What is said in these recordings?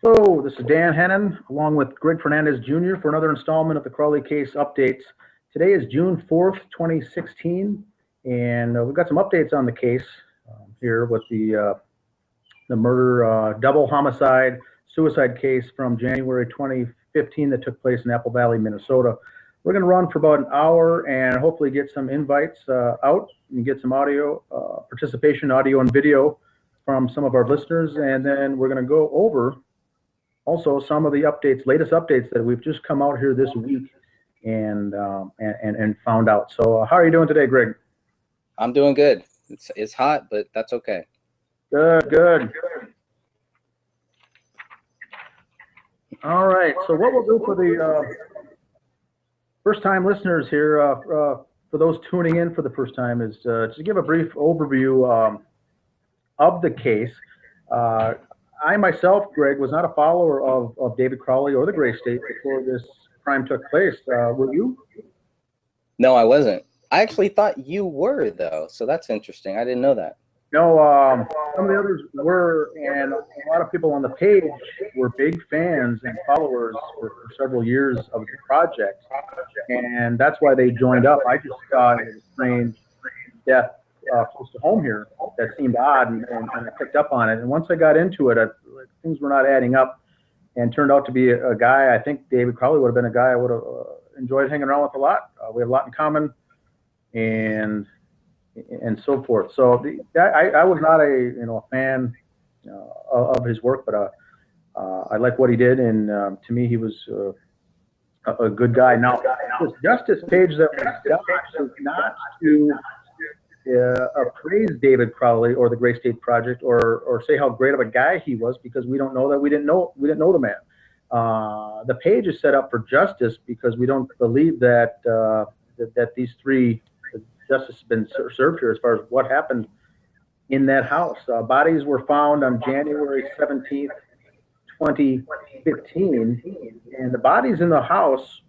Hello, this is Dan Hennen, along with Greg Fernandez Jr. for another installment of the Crowley case updates. Today is June 4th, 2016, and we've got some updates on the case here with the murder, double homicide, suicide case from January 2015 that took place in Apple Valley, Minnesota. We're going to run for about an hour and hopefully get some invites out and get some audio participation, audio and video from some of our listeners, and then we're going to go over also some of the updates, latest updates that we've just come out here this week and found out. So how are you doing today, Greg? I'm doing good. It's hot, but that's okay. Good. All right. So what we'll do for the first-time listeners here, for those tuning in for the first time, is to give a brief overview of the case. I myself, Greg, was not a follower of David Cowley or the Gray State before this crime took place. Were you? No, I wasn't. I actually thought you were, though, so that's interesting. I didn't know that. No, some of the others were, and a lot of people on the page were big fans and followers for several years of the project, and that's why they joined up. I just saw a strange death close to home here that seemed odd, and I picked up on it. And once I got into it, things were not adding up, and turned out to be a guy. I think David Cowley would have been a guy I would have enjoyed hanging around with a lot. We have a lot in common, and so forth. So I was not a fan of his work, but I like what he did, and to me he was a good guy. Now, this justice page that was done is not to praise David Cowley or the Gray State Project or say how great of a guy he was, because we don't know that. We didn't know the man. The page is set up for justice because we don't believe that that these three justice has been served here as far as what happened in that house. Bodies were found on January 17th, 2015, and the bodies in the house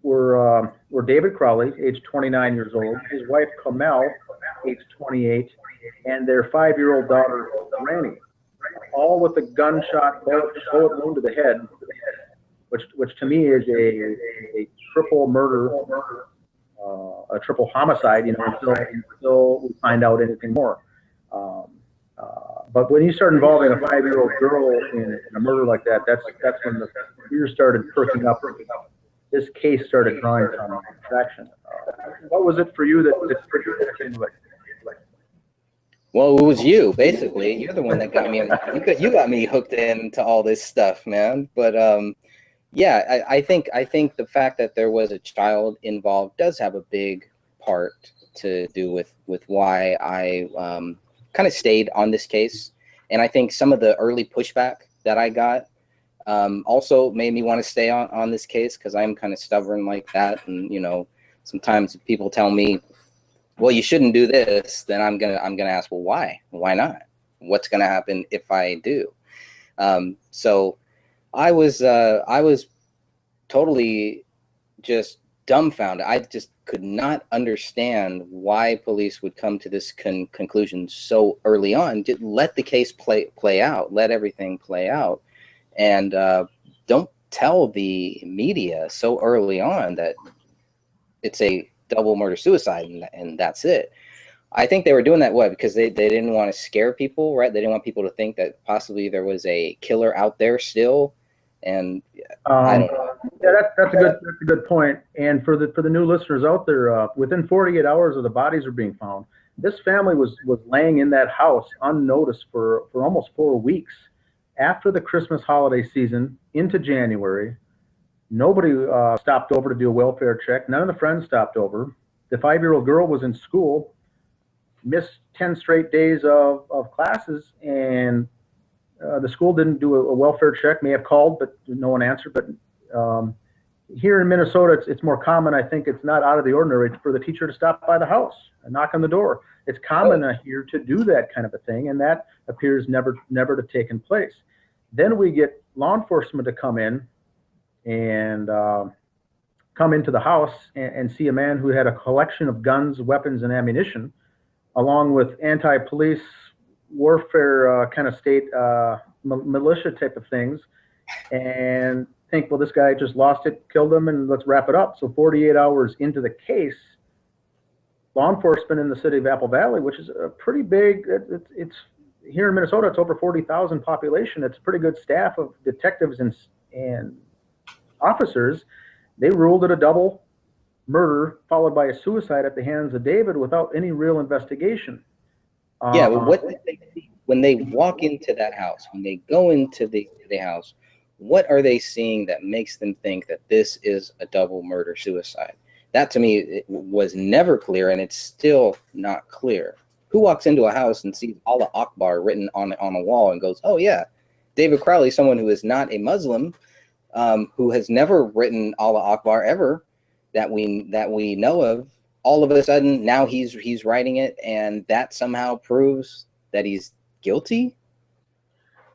were David Cowley, age 29 years old, his wife Kamel, age 28, and their 5-year-old daughter Granny, all with a gunshot bullet wound to the head, which to me is a triple murder, a triple homicide. Until we find out anything more. But when you start involving a 5-year-old girl in a murder like that, that's when the ears started perking up. This case started drawing some traction. What was it for you that triggered into it? Well, it was you, basically. You're the one that got me. You got me hooked into all this stuff, man. But yeah, I think the fact that there was a child involved does have a big part to do with why I kind of stayed on this case. And I think some of the early pushback that I got also made me want to stay on this case, because I'm kind of stubborn like that. And sometimes people tell me, well, you shouldn't do this, then I'm gonna ask, well, why not? What's gonna happen if I do? So I was totally just dumbfounded. I just could not understand why police would come to this conclusion so early on. Just let the case play out, let everything play out, and don't tell the media so early on that it's a double murder suicide and that's it. I think they were doing that because they didn't want to scare people, right? They didn't want people to think that possibly there was a killer out there still. And I don't know. Yeah, that's a good point. And for the new listeners out there, within 48 hours of the bodies are being found, this family was laying in that house unnoticed for almost 4 weeks. After the Christmas holiday season into January, nobody stopped over to do a welfare check. None of the friends stopped over. The 5-year-old girl was in school, missed 10 straight days of classes, and the school didn't do a welfare check. May have called, but no one answered. But here in Minnesota, it's more common. I think it's not out of the ordinary for the teacher to stop by the house and knock on the door. It's common here to do that kind of a thing, and that appears never to have taken place. Then we get law enforcement to come in and come into the house and see a man who had a collection of guns, weapons, and ammunition, along with anti-police warfare kind of state militia type of things. and think, well, this guy just lost it, killed him, and let's wrap it up. So 48 hours into the case, law enforcement in the city of Apple Valley, which is a pretty big, it's here in Minnesota, it's over 40,000 population. It's a pretty good staff of detectives and officers. They ruled it a double murder followed by a suicide at the hands of David without any real investigation. Yeah, but what did they see when they walk into that house, when they go into the house? What are they seeing that makes them think that this is a double murder suicide? That to me it was never clear, and it's still not clear. Who walks into a house and sees Allah Akbar written on a wall and goes, "Oh yeah, David Crowley, someone who is not a Muslim, who has never written Allah Akbar ever, that we know of, all of a sudden now he's writing it, and that somehow proves that he's guilty."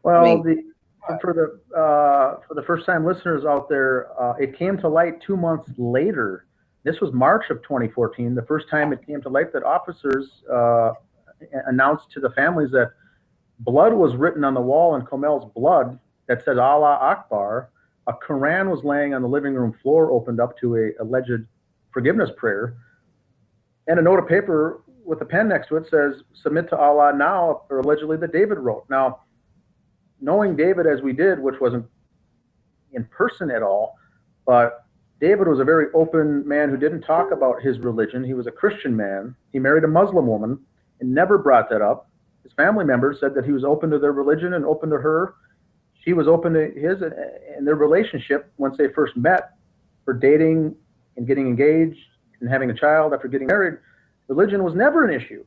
Well, I mean, for the first time listeners out there, it came to light 2 months later. This was March of 2014. The first time it came to light that officers announced to the families that blood was written on the wall in Komel's blood that said Allah Akbar. A Quran was laying on the living room floor, opened up to a alleged forgiveness prayer, and a note of paper with a pen next to it says, "Submit to Allah now," or allegedly that David wrote. Now, knowing David as we did, which wasn't in person at all, but David was a very open man who didn't talk about his religion. He was a Christian man. He married a Muslim woman and never brought that up. His family members said that he was open to their religion and open to her. She was open to his, and their relationship, once they first met, for dating and getting engaged and having a child after getting married, religion was never an issue.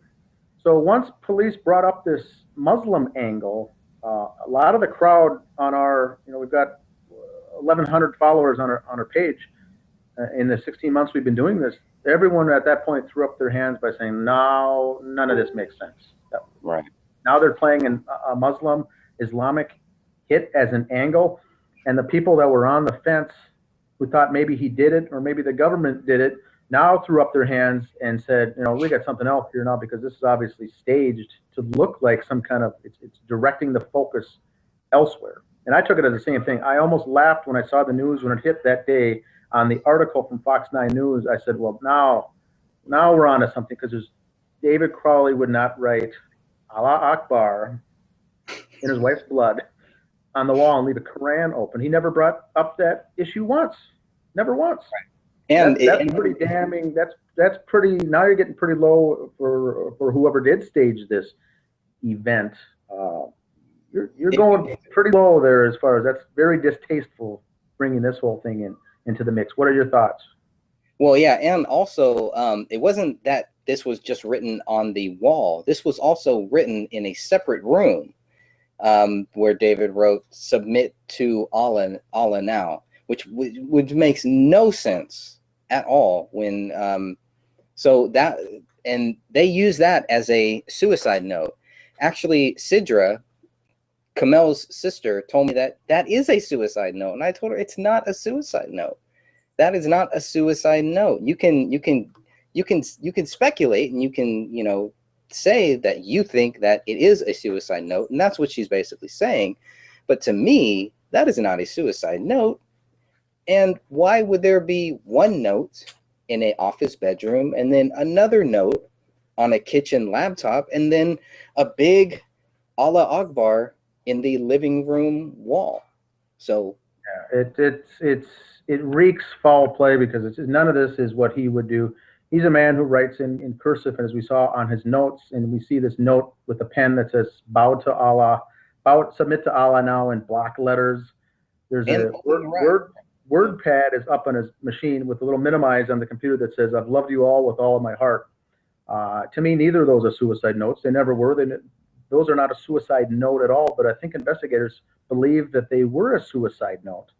So once police brought up this Muslim angle, a lot of the crowd on our, we've got 1,100 followers on our page. In the 16 months we've been doing this, everyone at that point threw up their hands by saying, "No, none of this makes sense." right. Now they're playing a Muslim Islamic hit as an angle, and the people that were on the fence who thought maybe he did it or maybe the government did it now threw up their hands and said, we got something else here now, because this is obviously staged to look like some kind of, it's directing the focus elsewhere. And I took it as the same thing. I almost laughed when I saw the news when it hit that day on the article from Fox 9 News. I said, well, now we're on to something, because David Cowley would not write Allah Akbar in his wife's blood on the wall and leave a Quran open. He never brought up that issue once. Never once. Right. And that's pretty damning. That's pretty, now you're getting pretty low for whoever did stage this event. You're going pretty low there, as far as that's very distasteful, bringing this whole thing into the mix. What are your thoughts? Well, yeah, and also it wasn't that this was just written on the wall. This was also written in a separate room where David wrote, "Submit to Allah now," which makes no sense at all. When so that, and they use that as a suicide note. Actually, Sidra, Kamel's sister, told me that is a suicide note, and I told her it's not a suicide note. That is not a suicide note. You can speculate, and you can say that you think that it is a suicide note, and that's what she's basically saying. But to me, that is not a suicide note. And why would there be one note in an office bedroom, and then another note on a kitchen laptop, and then a big Allah Akbar in the living room wall? So yeah, it reeks foul play, because none of this is what he would do. He's a man who writes in cursive, as we saw on his notes, and we see this note with a pen that says "Bow to Allah," submit to Allah now, in block letters. There's a word pad is up on his machine with a little minimize on the computer that says, "I've loved you all with all of my heart." To me, neither of those are suicide notes. They never were. Those are not a suicide note at all, but I think investigators believe that they were a suicide note.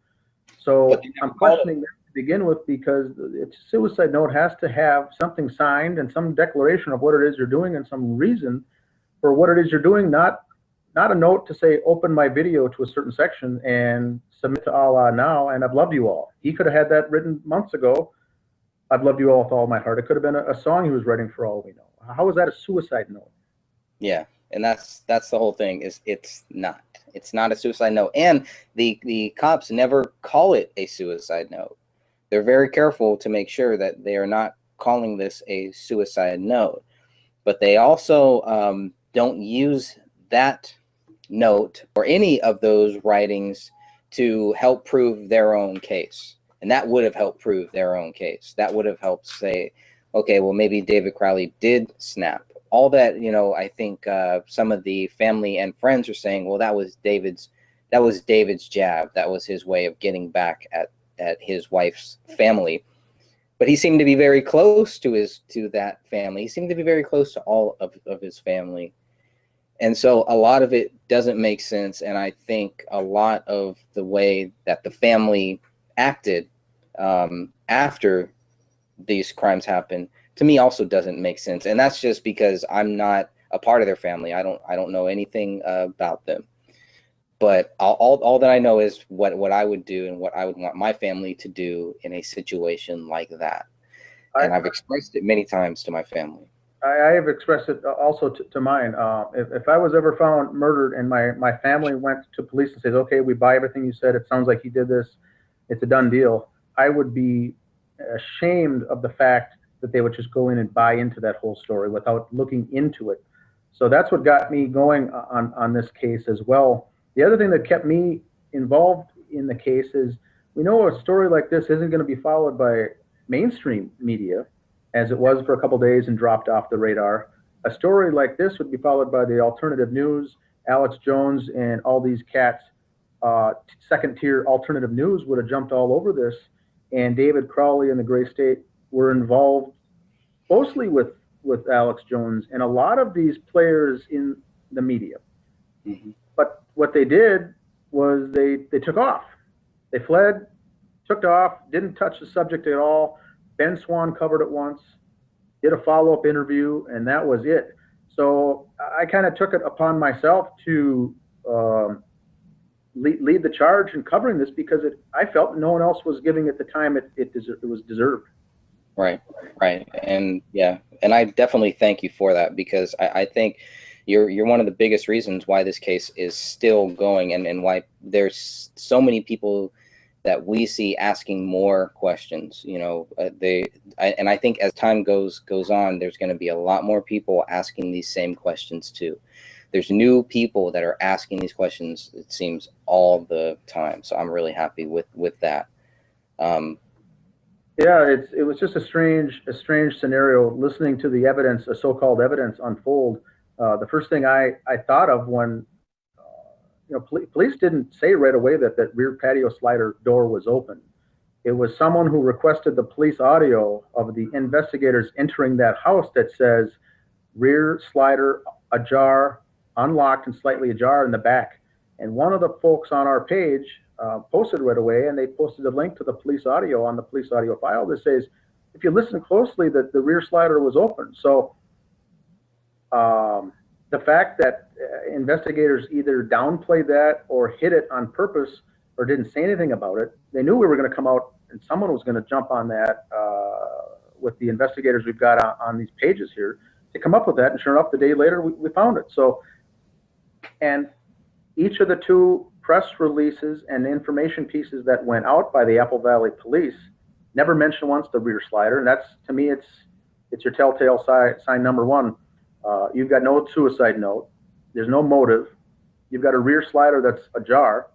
So I'm questioning that to begin with, because a suicide note has to have something signed and some declaration of what it is you're doing and some reason for what it is you're doing, not a note to say, "Open my video to a certain section and submit to Allah now, and I've loved you all." He could have had that written months ago. "I've loved you all with all my heart." It could have been a song he was writing, for all we know. How is that a suicide note? Yeah, And that's the whole thing. Is it's not a suicide note, and the cops never call it a suicide note. They're very careful to make sure that they are not calling this a suicide note, but they also don't use that note or any of those writings to help prove their own case. And that would have helped prove their own case. That would have helped say, okay, well, maybe David Crowley did snap. All that, you know, I think some of the family and friends are saying, well, that was David's jab. That was his way of getting back at his wife's family. But he seemed to be very close to that family. He seemed to be very close to all of his family. And so a lot of it doesn't make sense. And I think a lot of the way that the family acted after these crimes happened, to me, also doesn't make sense. And that's just because I'm not a part of their family. I don't know anything about them. But all that I know is what I would do and what I would want my family to do in a situation like that. And I've expressed it many times to my family. I have expressed it also to mine. If I was ever found murdered and my family went to police and says, okay, we buy everything you said, it sounds like he did this, it's a done deal, I would be ashamed of the fact that they would just go in and buy into that whole story without looking into it. So that's what got me going on this case as well. The other thing that kept me involved in the case is, we know a story like this isn't going to be followed by mainstream media, as it was for a couple days and dropped off the radar. A story like this would be followed by the alternative news. Alex Jones and all these cats, second-tier alternative news would have jumped all over this, and David Cowley and the Gray State were involved closely with Alex Jones and a lot of these players in the media. Mm-hmm. But what they did was they took off. They fled, took off, didn't touch the subject at all. Ben Swan covered it once, did a follow-up interview, and that was it. So I kind of took it upon myself to lead the charge in covering this, because I felt no one else was giving it the time it was deserved. Right. And yeah, and I definitely thank you for that, because I think you're one of the biggest reasons why this case is still going, and why there's so many people that we see asking more questions. You know, and I think as time goes on, there's going to be a lot more people asking these same questions too. There's new people that are asking these questions, it seems, all the time. So I'm really happy with that. Yeah, it was just a strange scenario, listening to the evidence, the so-called evidence, unfold. The first thing I thought of when, police didn't say right away that rear patio slider door was open. It was someone who requested the police audio of the investigators entering that house that says rear slider ajar, unlocked and slightly ajar in the back. And one of the folks on our page posted right away, and they posted a link to the police audio on the police audio file that says, if you listen closely, that the rear slider was open. So the fact that investigators either downplayed that or hid it on purpose or didn't say anything about it, they knew we were going to come out and someone was going to jump on that with the investigators we've got on these pages here to come up with that. And sure enough, the day later, we found it. So, and each of the two press releases and information pieces that went out by the Apple Valley Police never mentioned once the rear slider. And that's, to me, it's your telltale sign number one. You've got no suicide note. There's no motive. You've got a rear slider that's ajar.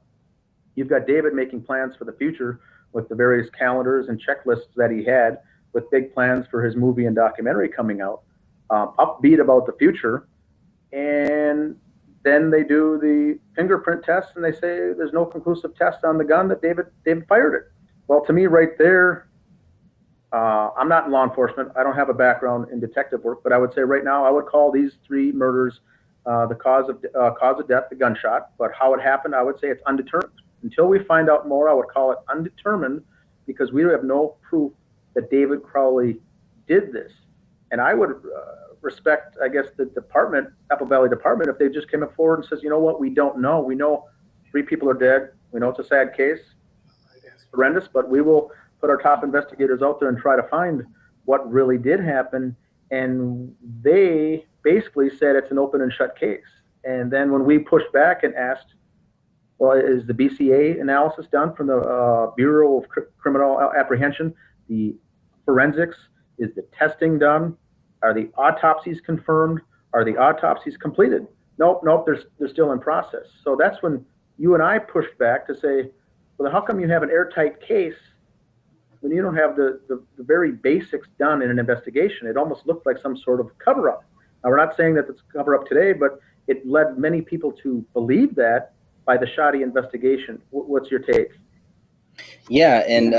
You've got David making plans for the future with the various calendars and checklists that he had, with big plans for his movie and documentary coming out, upbeat about the future. And then they do the fingerprint test and they say there's no conclusive test on the gun, that David fired it. Well, to me right there, I'm not in law enforcement. I don't have a background in detective work, but I would say right now I would call these three murders the cause of death, the gunshot. But how it happened, I would say it's undetermined. Until we find out more, I would call it undetermined, because we have no proof that David Cowley did this. And I would respect, I guess, the department, Apple Valley Department, if they just came forward and says, you know what, we don't know. We know 3 people are dead. We know it's a sad case. It's horrendous, but we will put our top investigators out there and try to find what really did happen. And they basically said it's an open and shut case. And then when we pushed back and asked, well, is the BCA analysis done from the Bureau of Criminal Apprehension? The forensics? Is the testing done? Are the autopsies confirmed? Are the autopsies completed? Nope, they're still in process. So that's when you and I pushed back to say, well, how come you have an airtight case when you don't have the very basics done in an investigation? It almost looked like some sort of cover-up. Now, we're not saying that it's a cover-up today, but it led many people to believe that by the shoddy investigation. What's your take? Yeah, and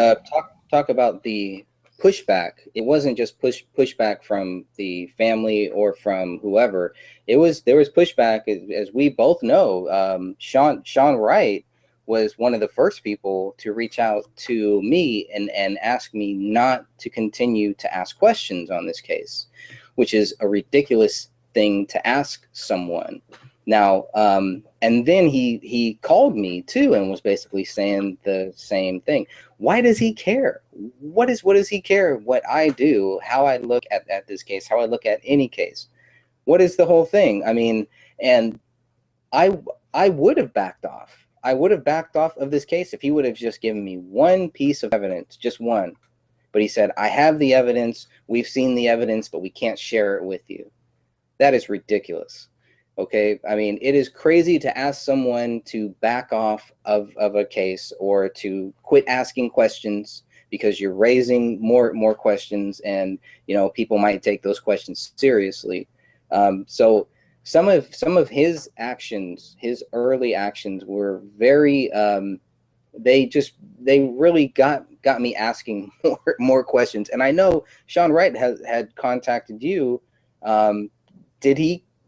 talk about the pushback. It wasn't just pushback from the family or from whoever. There was pushback, as we both know. Sean Wright was one of the first people to reach out to me and ask me not to continue to ask questions on this case, which is a ridiculous thing to ask someone. Now, and then he called me too and was basically saying the same thing. Why does he care? What does he care what I do, how I look at this case, how I look at any case? What is the whole thing? I mean, and I would have backed off. I would have backed off of this case if he would have just given me one piece of evidence, just one. But he said, I have the evidence, we've seen the evidence, but we can't share it with you. That is ridiculous. Okay, I mean, it is crazy to ask someone to back off of a case or to quit asking questions because you're raising more questions, and people might take those questions seriously. So some of his actions, his early actions, were very they really got me asking more questions. And I know Sean Wright had contacted you.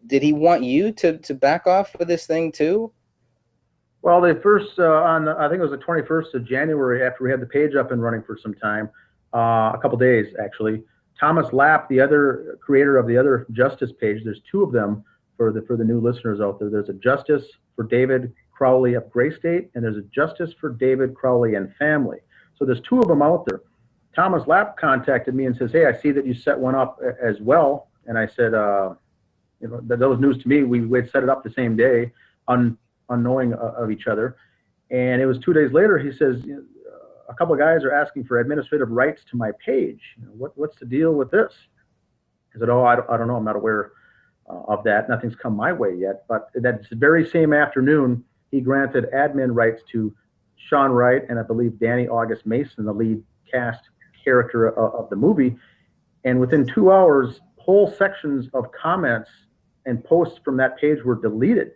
Did he want you to back off of this thing too? Well, they first I think it was the 21st of January, after we had the page up and running for some time, a couple days actually. Thomas Lapp, the other creator of the other Justice page, there's two of them for the new listeners out there. There's a Justice for David Crowley of Gray State, and there's a Justice for David Crowley and Family. So there's two of them out there. Thomas Lapp contacted me and says, hey, I see that you set one up as well. And I said, that was news to me. We'd set it up the same day, unknowing of each other. And it was 2 days later, he says, a couple of guys are asking for administrative rights to my page. What's the deal with this? I said, I don't know. I'm not aware of that. Nothing's come my way yet. But that very same afternoon, he granted admin rights to Sean Wright and I believe Danny August Mason, the lead cast character of the movie. And within 2 hours, whole sections of comments and posts from that page were deleted.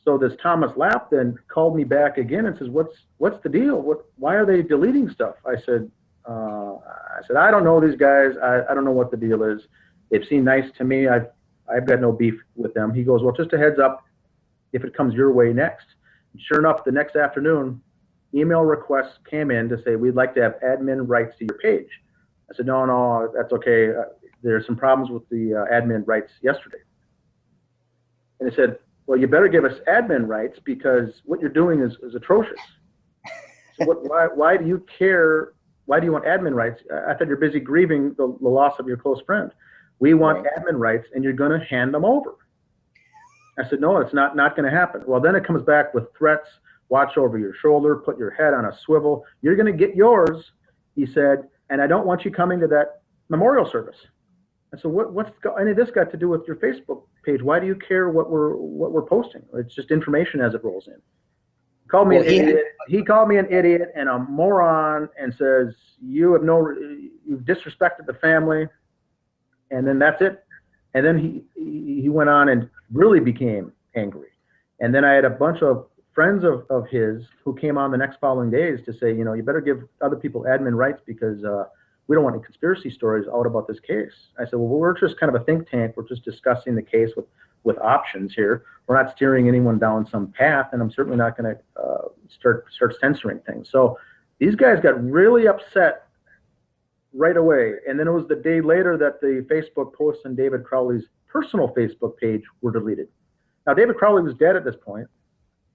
So this Thomas Lapp then called me back again and says, "What's the deal? Why are they deleting stuff?" I said, "I don't know these guys. I don't know what the deal is. They've seemed nice to me. I've got no beef with them." He goes, "Well, just a heads up, if it comes your way next." And sure enough, the next afternoon, email requests came in to say, "We'd like to have admin rights to your page." I said, "No, that's okay. There's some problems with the admin rights yesterday." And he said, "Well, you better give us admin rights because what you're doing is atrocious." So why do you care? Why do you want admin rights? I thought you're busy grieving the loss of your close friend. We want admin rights, and you're going to hand them over. I said, "No, it's not going to happen." Well, then it comes back with threats. Watch over your shoulder. Put your head on a swivel. You're going to get yours, he said, and I don't want you coming to that memorial service. And so what's any of this got to do with your Facebook page? Why do you care what we're posting? It's just information as it rolls in. Called me an idiot. He called me an idiot and a moron and says, you've disrespected the family. And then that's it. And then he went on and really became angry. And then I had a bunch of friends of his who came on the next following days to say, you better give other people admin rights because we don't want any conspiracy stories out about this case. I said, well, we're just kind of a think tank. We're just discussing the case with options here. We're not steering anyone down some path, and I'm certainly not going to start censoring things. So these guys got really upset right away. And then it was the day later that the Facebook posts on David Crowley's personal Facebook page were deleted. Now, David Crowley was dead at this point.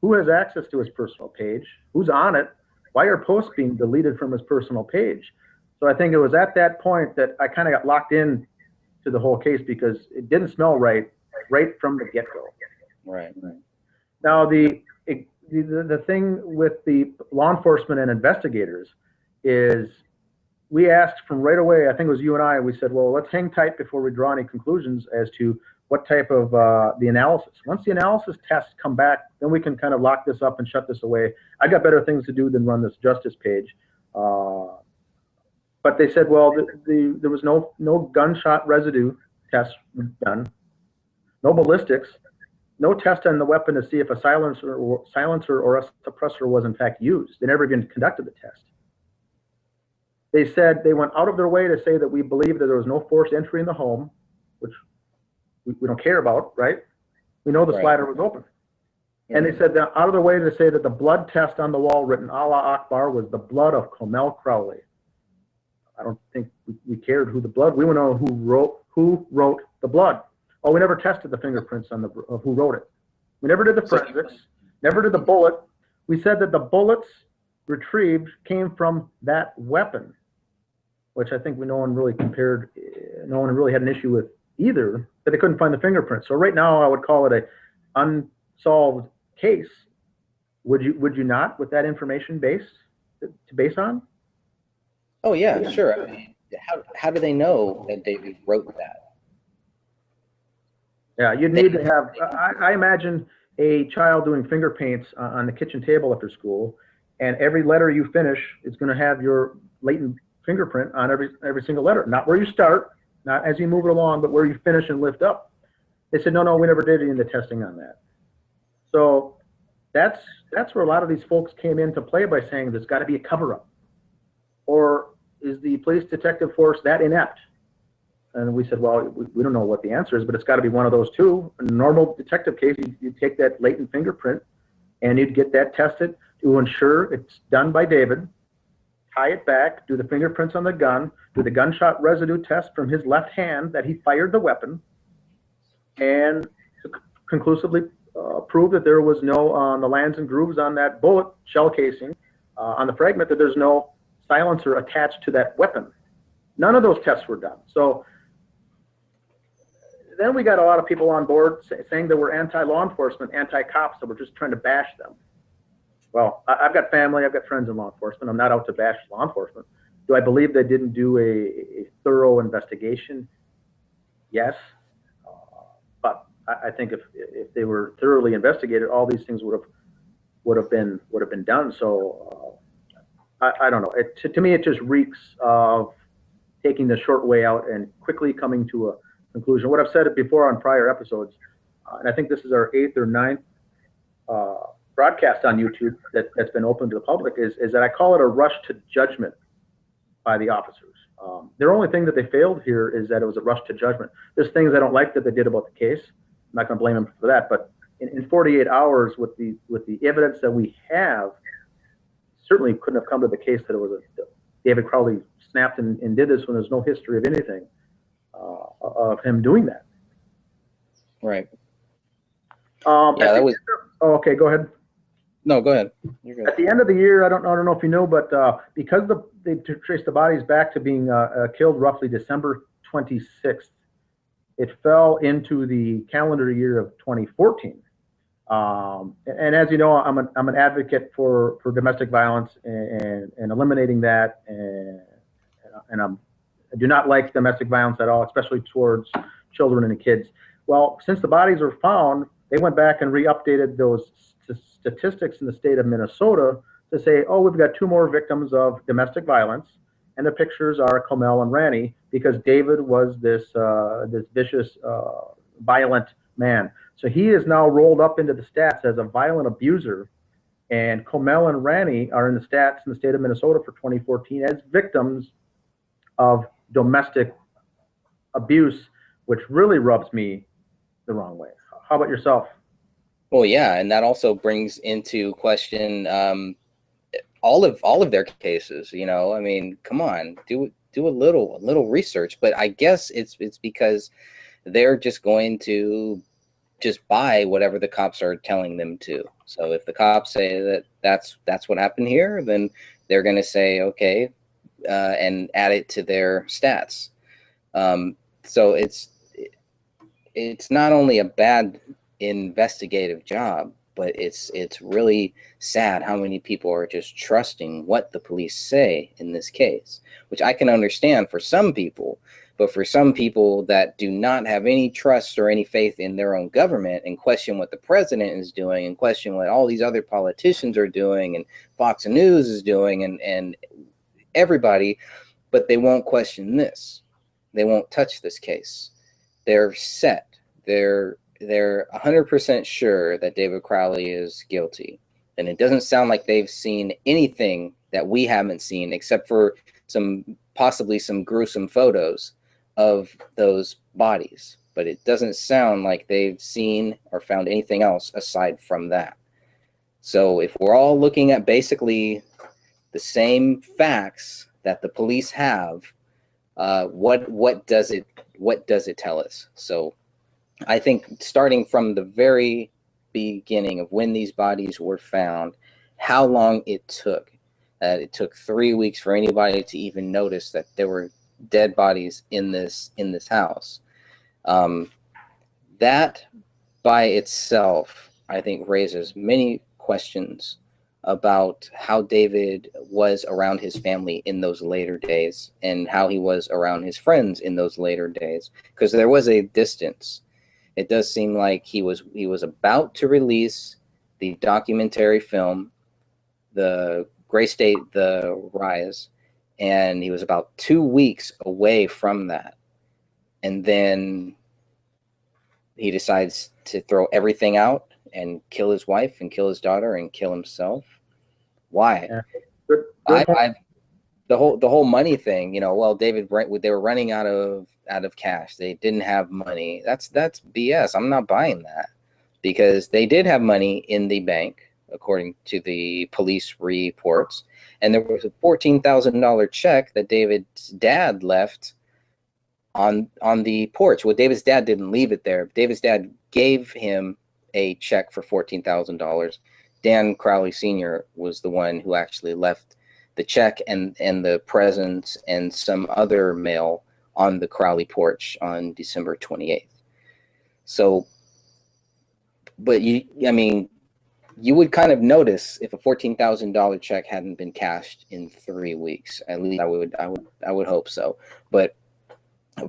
Who has access to his personal page? Who's on it? Why are posts being deleted from his personal page? So I think it was at that point that I kind of got locked in to the whole case because it didn't smell right from the get-go. Right. Now, the thing with the law enforcement and investigators is we asked from right away, I think it was you and I, we said, well, let's hang tight before we draw any conclusions as to what type of the analysis. Once the analysis tests come back, then we can kind of lock this up and shut this away. I got better things to do than run this justice page. But they said, well, there was no gunshot residue test done, no ballistics, no test on the weapon to see if a silencer or a suppressor was in fact used. They never even conducted the test. They said they went out of their way to say that we believe that there was no forced entry in the home, which we don't care about, right? We know the slider was open. And they said that out of their way to say that the blood test on the wall written Allah Akbar was the blood of Crowley. I don't think we cared who the blood. We want to know who wrote the blood. Oh, we never tested the fingerprints on who wrote it. We never did the forensics, never did the bullet. We said that the bullets retrieved came from that weapon, which I think no one really had an issue with either, but they couldn't find the fingerprints. So right now I would call it a unsolved case. Would you not, with that information base on? Oh yeah, sure. I mean, how do they know that David wrote that? Yeah, you'd need to have. I imagine a child doing finger paints on the kitchen table after school, and every letter you finish is going to have your latent fingerprint on every single letter. Not where you start, not as you move it along, but where you finish and lift up. They said, no, we never did any of the testing on that. So that's where a lot of these folks came into play by saying there's got to be a cover-up. Or is the police detective force that inept? And we said, well, we don't know what the answer is, but it's got to be one of those two. In a normal detective case, you take that latent fingerprint and you'd get that tested to ensure it's done by David, tie it back, do the fingerprints on the gun, do the gunshot residue test from his left hand that he fired the weapon, and conclusively prove that there was no, on the lands and grooves on that bullet shell casing, on the fragment, that there's no silencer attached to that weapon. None of those tests were done. So then we got a lot of people on board saying that we're anti-law enforcement, anti-cops, that we're just trying to bash them. Well, I've got family, I've got friends in law enforcement. I'm not out to bash law enforcement. Do I believe they didn't do a thorough investigation? Yes. But I think if they were thoroughly investigated, all these things would have been done. So I don't know. To me, it just reeks of taking the short way out and quickly coming to a conclusion. What I've said before on prior episodes, and I think this is our 8th or 9th broadcast on YouTube that's been open to the public, is that I call it a rush to judgment by the officers. Their only thing that they failed here is that it was a rush to judgment. There's things I don't like that they did about the case. I'm not going to blame them for that, but in 48 hours with the evidence that we have, certainly couldn't have come to the case that it was David Cowley snapped and did this when there's no history of anything of him doing that. Right. Yeah, that was. Oh, okay. Go ahead. No, go ahead. You're good. At the end of the year, I don't know if you know, but because they traced the bodies back to being killed roughly December 26th, it fell into the calendar year of 2014. And as you know, I'm an advocate for domestic violence and eliminating that, and I do not like domestic violence at all, especially towards children and kids. Well, since the bodies were found, they went back and re-updated those statistics in the state of Minnesota to say, oh, we've got 2 more victims of domestic violence, and the pictures are Comel and Ranny, because David was this vicious, violent man. So he is now rolled up into the stats as a violent abuser, and Comel and Ranny are in the stats in the state of Minnesota for 2014 as victims of domestic abuse, which really rubs me the wrong way. How about yourself? Well, yeah, and that also brings into question all of their cases. You know, I mean, come on, do a little research. But I guess it's because they're just going to just buy whatever the cops are telling them to. So if the cops say that that's what happened here, then they're going to say okay, and add it to their stats. so it's not only a bad investigative job, but it's really sad how many people are just trusting what the police say in this case, which I can understand for some people, but for some people that do not have any trust or any faith in their own government and question what the president is doing and question what all these other politicians are doing and Fox News is doing and everybody, but they won't question this. They won't touch this case. They're set. They're 100% sure that David Crowley is guilty. And it doesn't sound like they've seen anything that we haven't seen except for possibly some gruesome photos of those bodies. But it doesn't sound like they've seen or found anything else aside from that. So if we're all looking at basically the same facts that the police have, what does it tell us? So I think starting from the very beginning of when these bodies were found, how long it took 3 weeks for anybody to even notice that there were dead bodies in this house. That by itself, I think, raises many questions about how David was around his family in those later days and how he was around his friends in those later days, because there was a distance. It does seem like he was about to release the documentary film, The Gray State, The Rise, and he was about 2 weeks away from that. And then he decides to throw everything out and kill his wife and kill his daughter and kill himself. Why? Yeah. The whole money thing, well, they were running out of cash. They didn't have money. That's BS. I'm not buying that, because they did have money in the bank, according to the police reports. And there was a $14,000 check that David's dad left on the porch. Well, David's dad didn't leave it there. David's dad gave him a check for $14,000. Dan Crowley Sr. was the one who actually left the check and the presents and some other mail on the Crowley porch on December 28th. So, but you would kind of notice if a $14,000 check hadn't been cashed in 3 weeks. At least I would hope so. But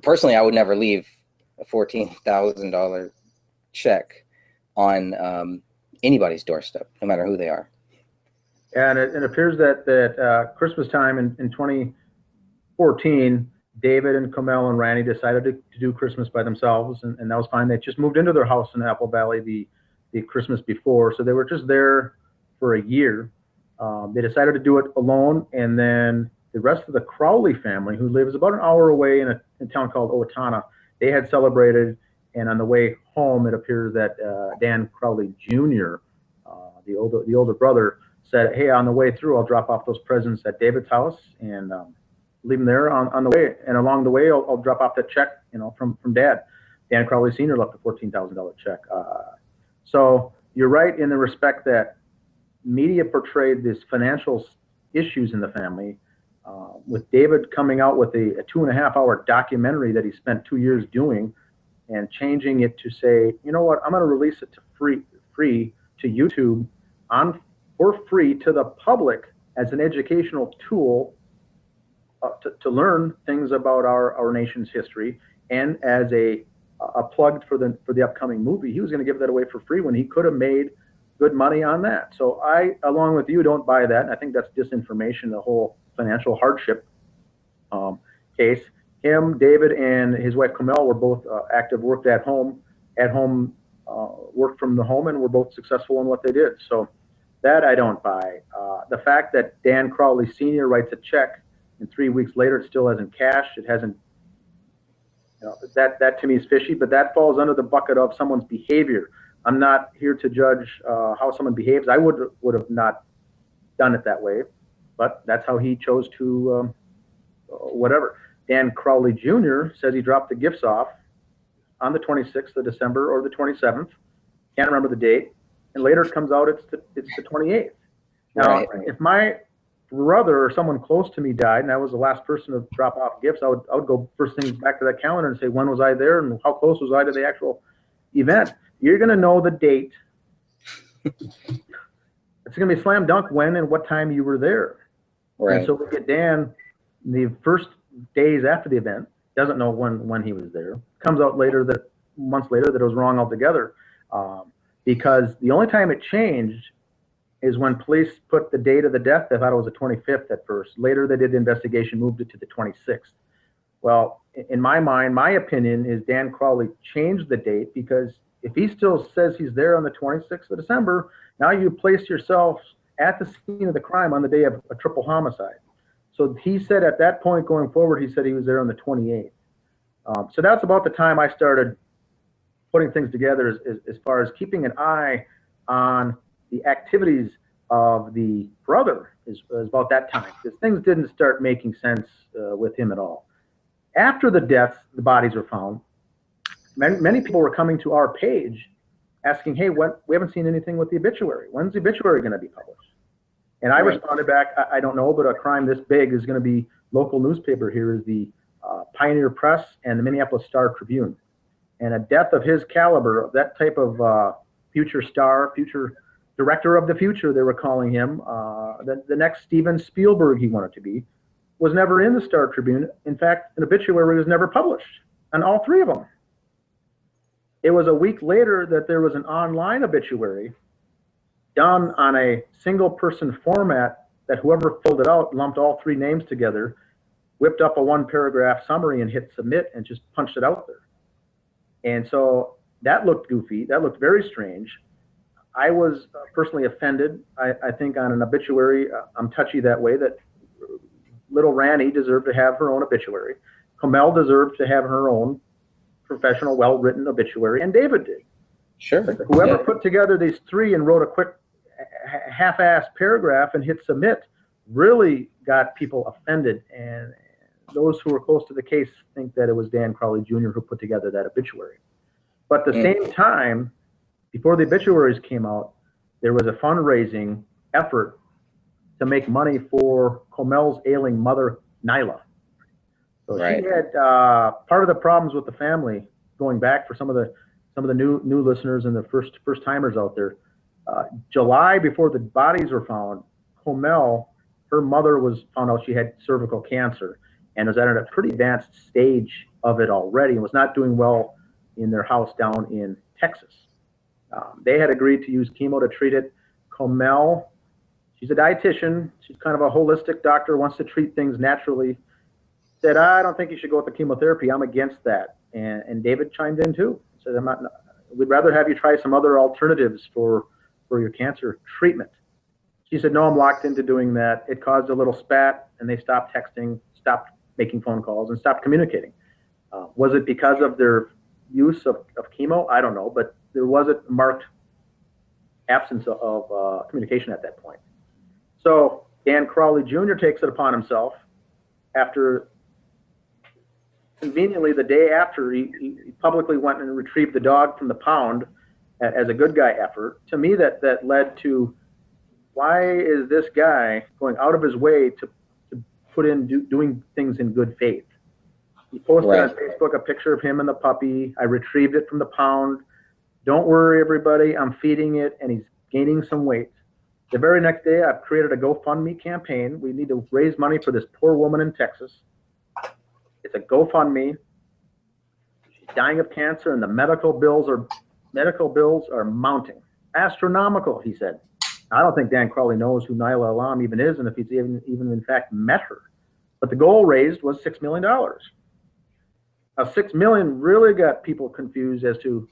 personally, I would never leave a $14,000 check on anybody's doorstep, no matter who they are. And it appears that Christmas time in 2014, David and Camille and Randy decided to do Christmas by themselves, and that was fine. They just moved into their house in Apple Valley the Christmas before, so they were just there for a year. They decided to do it alone, and then the rest of the Crowley family, who lives about an hour away in a town called Owatonna, they had celebrated, and on the way home, it appears that Dan Crowley Jr., the older brother, said, "Hey, on the way through, I'll drop off those presents at David's house and leave them there on the way. And along the way, I'll drop off that check, from Dad." Dan Crowley Sr. left a $14,000 check. So you're right in the respect that media portrayed these financial issues in the family, with David coming out with a 2.5-hour documentary that he spent 2 years doing, and changing it to say, you know what, I'm going to release it to free to YouTube for free to the public as an educational tool to learn things about our nation's history, and as a plug for the upcoming movie. He was going to give that away for free when he could have made good money on that. So I, along with you, don't buy that. And I think that's disinformation, the whole financial hardship case. Him, David, and his wife Camille were both active, worked at home, worked from the home, and were both successful in what they did. So that I don't buy. The fact that Dan Crowley Sr. writes a check and 3 weeks later it still hasn't cashed, it hasn't, that to me is fishy, but that falls under the bucket of someone's behavior. I'm not here to judge how someone behaves. I would have not done it that way, but that's how he chose to, whatever. Dan Crowley Jr. says he dropped the gifts off on the 26th of December or the 27th. Can't remember the date. And later it comes out it's the 28th. Now, right. if my brother or someone close to me died, and I was the last person to drop off gifts, I would go first thing back to that calendar and say, when was I there and how close was I to the actual event? You're going to know the date. It's going to be slam dunk when and what time you were there. Right. And so we get Dan the first days after the event, doesn't know when he was there. Comes out later, that months later, that it was wrong altogether, because the only time it changed is when police put the date of the death. They thought it was the 25th at first. Later, they did the investigation, moved it to the 26th. Well, in my mind, my opinion is Dan Crowley changed the date, because if he still says he's there on the 26th of December, now you place yourself at the scene of the crime on the day of a triple homicide. So he said at that point going forward, he said he was there on the 28th. So that's about the time I started putting things together as far as keeping an eye on the activities of the brother is about that time, because things didn't start making sense with him at all. After the deaths, the bodies were found. Many people were coming to our page asking, hey, we haven't seen anything with the obituary. When's the obituary going to be published? And I responded back, I don't know, but a crime this big is going to be local newspaper here is the Pioneer Press and the Minneapolis Star Tribune. And a death of his caliber, that type of future star, future director of the future, they were calling him, the next Steven Spielberg he wanted to be, was never in the Star Tribune. In fact, an obituary was never published on all three of them. It was a week later that there was an online obituary done on a single person format that whoever filled it out lumped all three names together, whipped up a 1-paragraph summary and hit submit and just punched it out there. And so that looked goofy. That looked very strange. I was personally offended. I think on an obituary, I'm touchy that way, that little Ranny deserved to have her own obituary. Camille deserved to have her own professional, well-written obituary, and David did. Sure. Whoever put together these three and wrote a quick half-assed paragraph and hit submit really got people offended, and those who were close to the case think that it was Dan Crowley Jr. who put together that obituary. But at the same time, before the obituaries came out, there was a fundraising effort to make money for Comel's ailing mother, Nyla. So she had part of the problems with the family, going back for some of the new listeners and the first timers out there. July, before the bodies were found, Comel, her mother, was found out she had cervical cancer and was at a pretty advanced stage of it already and was not doing well in their house down in Texas. They had agreed to use chemo to treat it. Comel, she's a dietitian. She's kind of a holistic doctor, wants to treat things naturally. Said, I don't think you should go with the chemotherapy. I'm against that. And David chimed in too. Said, we'd rather have you try some other alternatives for your cancer treatment. She said, no, I'm locked into doing that. It caused a little spat, and they stopped texting, stopped making phone calls, and stopped communicating. Was it because of their use of chemo? I don't know, but there was a marked absence of communication at that point. So Dan Crowley Jr. takes it upon himself, after conveniently the day after he publicly went and retrieved the dog from the pound as a good guy effort. To me, that led to, why is this guy going out of his way to put in doing things in good faith? He posted on Facebook a picture of him and the puppy. I retrieved it from the pound. Don't worry, everybody, I'm feeding it, and he's gaining some weight. The very next day, I've created a GoFundMe campaign. We need to raise money for this poor woman in Texas. It's a GoFundMe. She's dying of cancer, and the medical bills are mounting. Astronomical, he said. I don't think Dan Crowley knows who Nyla Alam even is, and if he's even in fact met her. But the goal raised was $6 million. Now, $6 million really got people confused as to,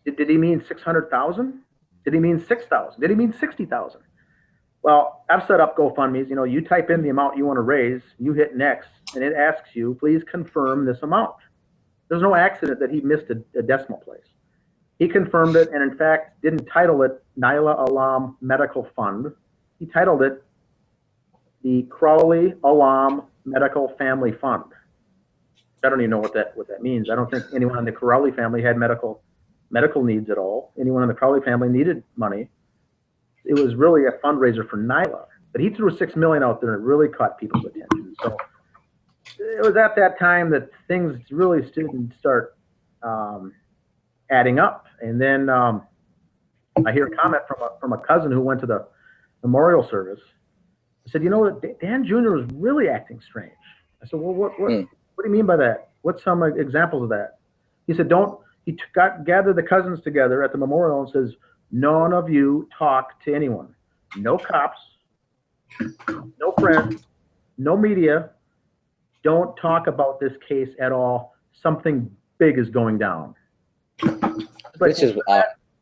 did he mean 600,000? Did he mean 6,000? Did he mean 60,000? Well, I've set up GoFundMes. You type in the amount you want to raise, you hit next, and it asks you, please confirm this amount. There's no accident that he missed a decimal place. He confirmed it, and in fact didn't title it Nyla Alam Medical Fund. He titled it the Crowley Alam Medical Family Fund. I don't even know what that means. I don't think anyone in the Crowley family had medical needs at all. Anyone in the Crowley family needed money. it was really a fundraiser for Nyla. But he threw $6 million out there and it really caught people's attention. So it was at that time that things really didn't start adding up. And then I hear a comment from a cousin who went to the memorial service. I said, you know, Dan Jr. was really acting strange. I said, well, what do you mean by that? What's some examples of that? He said, gathered the cousins together at the memorial and says, none of you talk to anyone. No cops, no friends, no media. Don't talk about this case at all. Something big is going down. But,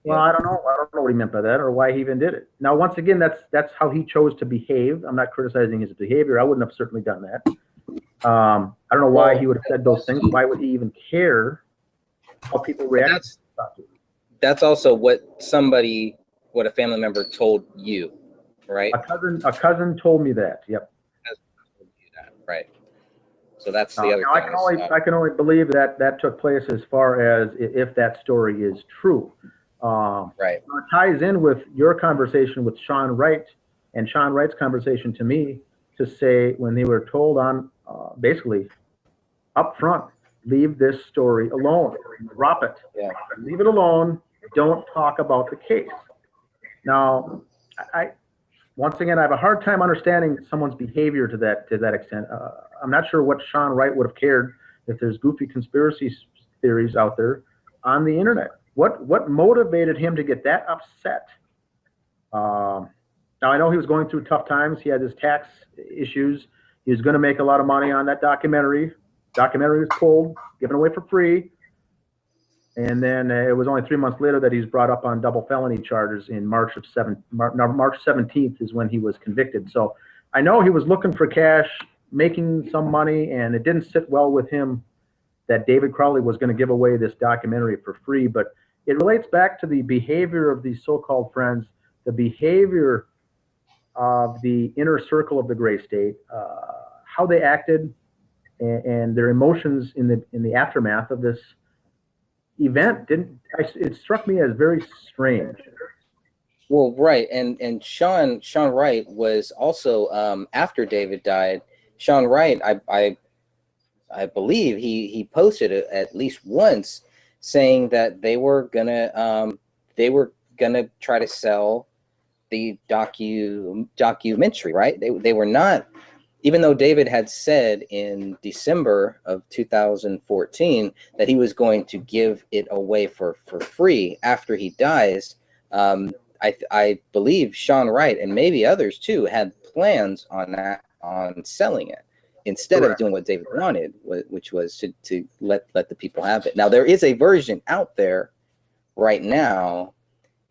well, I don't know what he meant by that or why he even did it. Now, once again, that's how he chose to behave. I'm not criticizing his behavior. I wouldn't have certainly done that. I don't know why he would have said those things. Why would he even care how people react? That's also what a family member told you, right? A cousin told me that. Yep. Right. So that's the other thing. I can only believe that took place as far as if that story is true. Right. It ties in with your conversation with Sean Wright and Sean Wright's conversation to me to say when they were told on basically up front, leave this story alone, drop it, leave it alone, don't talk about the case. Now, once again, I have a hard time understanding someone's behavior to that extent. I'm not sure what Sean Wright would have cared if there's goofy conspiracy theories out there on the internet. What motivated him to get that upset? Now, I know he was going through tough times. He had his tax issues. He was going to make a lot of money on that documentary. Documentary was pulled, given away for free. And then it was only 3 months later that he's brought up on double felony charges in March 17th is when he was convicted. So I know he was looking for cash, making some money, and it didn't sit well with him that David Cowley was going to give away this documentary for free. But it relates back to the behavior of these so-called friends, the behavior of the inner circle of the gray state, how they acted, and their emotions in the aftermath of this event. It struck me as very strange. Well, right, and Sean Wright was also after David died. Sean Wright, I believe he posted it at least once, saying that they were gonna try to sell the documentary, right? They were not, even though David had said in December of 2014 that he was going to give it away for free after he dies. I believe Sean Wright and maybe others too had plans on selling it instead of doing what David wanted, which was to let the people have it. Now there is a version out there right now.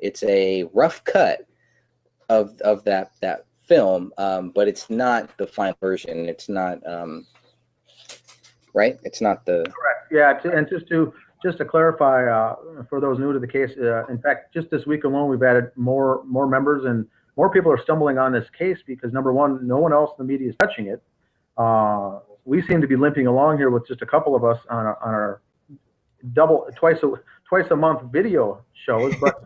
It's a rough cut of that film, but it's not the final version. It's not right. It's not the correct. Yeah, and just to clarify for those new to the case, in fact, just this week alone, we've added more members and more people are stumbling on this case because number one, no one else in the media is touching it. We seem to be limping along here with just a couple of us on our twice a month video shows. But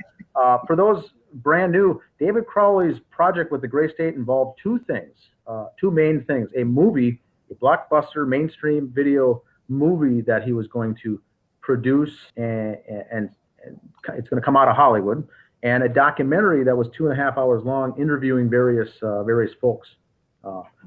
for those brand new, David Crowley's project with the Gray State involved two main things: a movie, a blockbuster mainstream video movie that he was going to produce, and it's going to come out of Hollywood, and a documentary that was 2.5 hours long, interviewing various folks.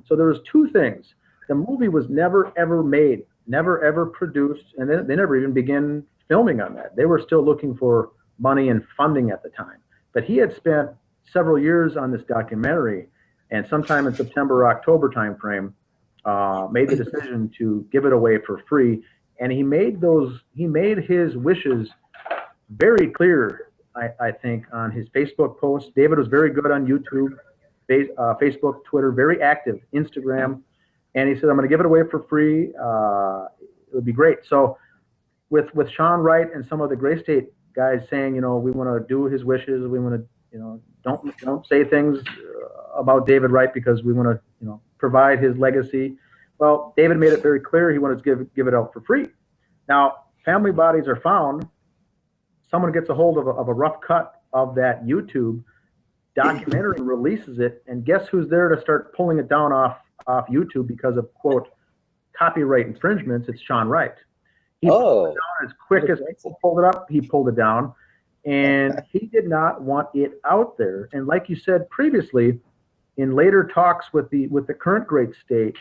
So there was two things. The movie was never ever made, never ever produced, and they never even began filming on that. They were still looking for money and funding at the time. But he had spent several years on this documentary, and sometime in September or October timeframe, made the decision to give it away for free. And he made his wishes very clear, I think, on his Facebook post. David was very good on YouTube, Facebook, Twitter, very active, Instagram. And he said, I'm going to give it away for free. It would be great. So with Sean Wright and some of the Gray State guys saying, we want to do his wishes. We want to, don't say things about David Wright because we want to, provide his legacy. Well, David made it very clear he wanted to give it out for free. Now, family bodies are found. Someone gets a hold of a rough cut of that YouTube documentary and releases it, and guess who's there to start pulling it down off YouTube because of, quote, copyright infringements? It's Sean Wright. He pulled it down as quick as people pulled it up. He pulled it down, and he did not want it out there. And like you said previously, in later talks with the current Great State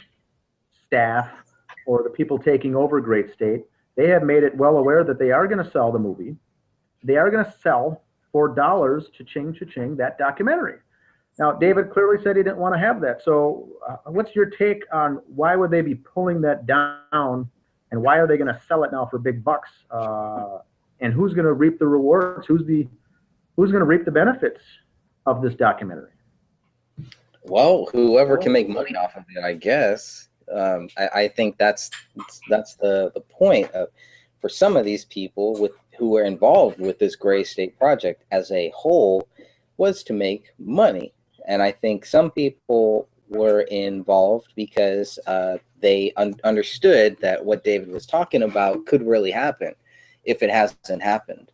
staff or the people taking over Great State, they have made it well aware that they are going to sell the movie. They are going to sell for dollars, cha-ching, that documentary. Now, David clearly said he didn't want to have that. So what's your take on why would they be pulling that down, and why are they going to sell it now for big bucks? And who's going to reap the rewards? Who's going to reap the benefits of this documentary? Well, whoever can make money off of it, I guess. I think that's the point of, for some of these people who were involved with this Gray State project as a whole, was to make money. And I think some people were involved because they understood that what David was talking about could really happen if it hasn't happened.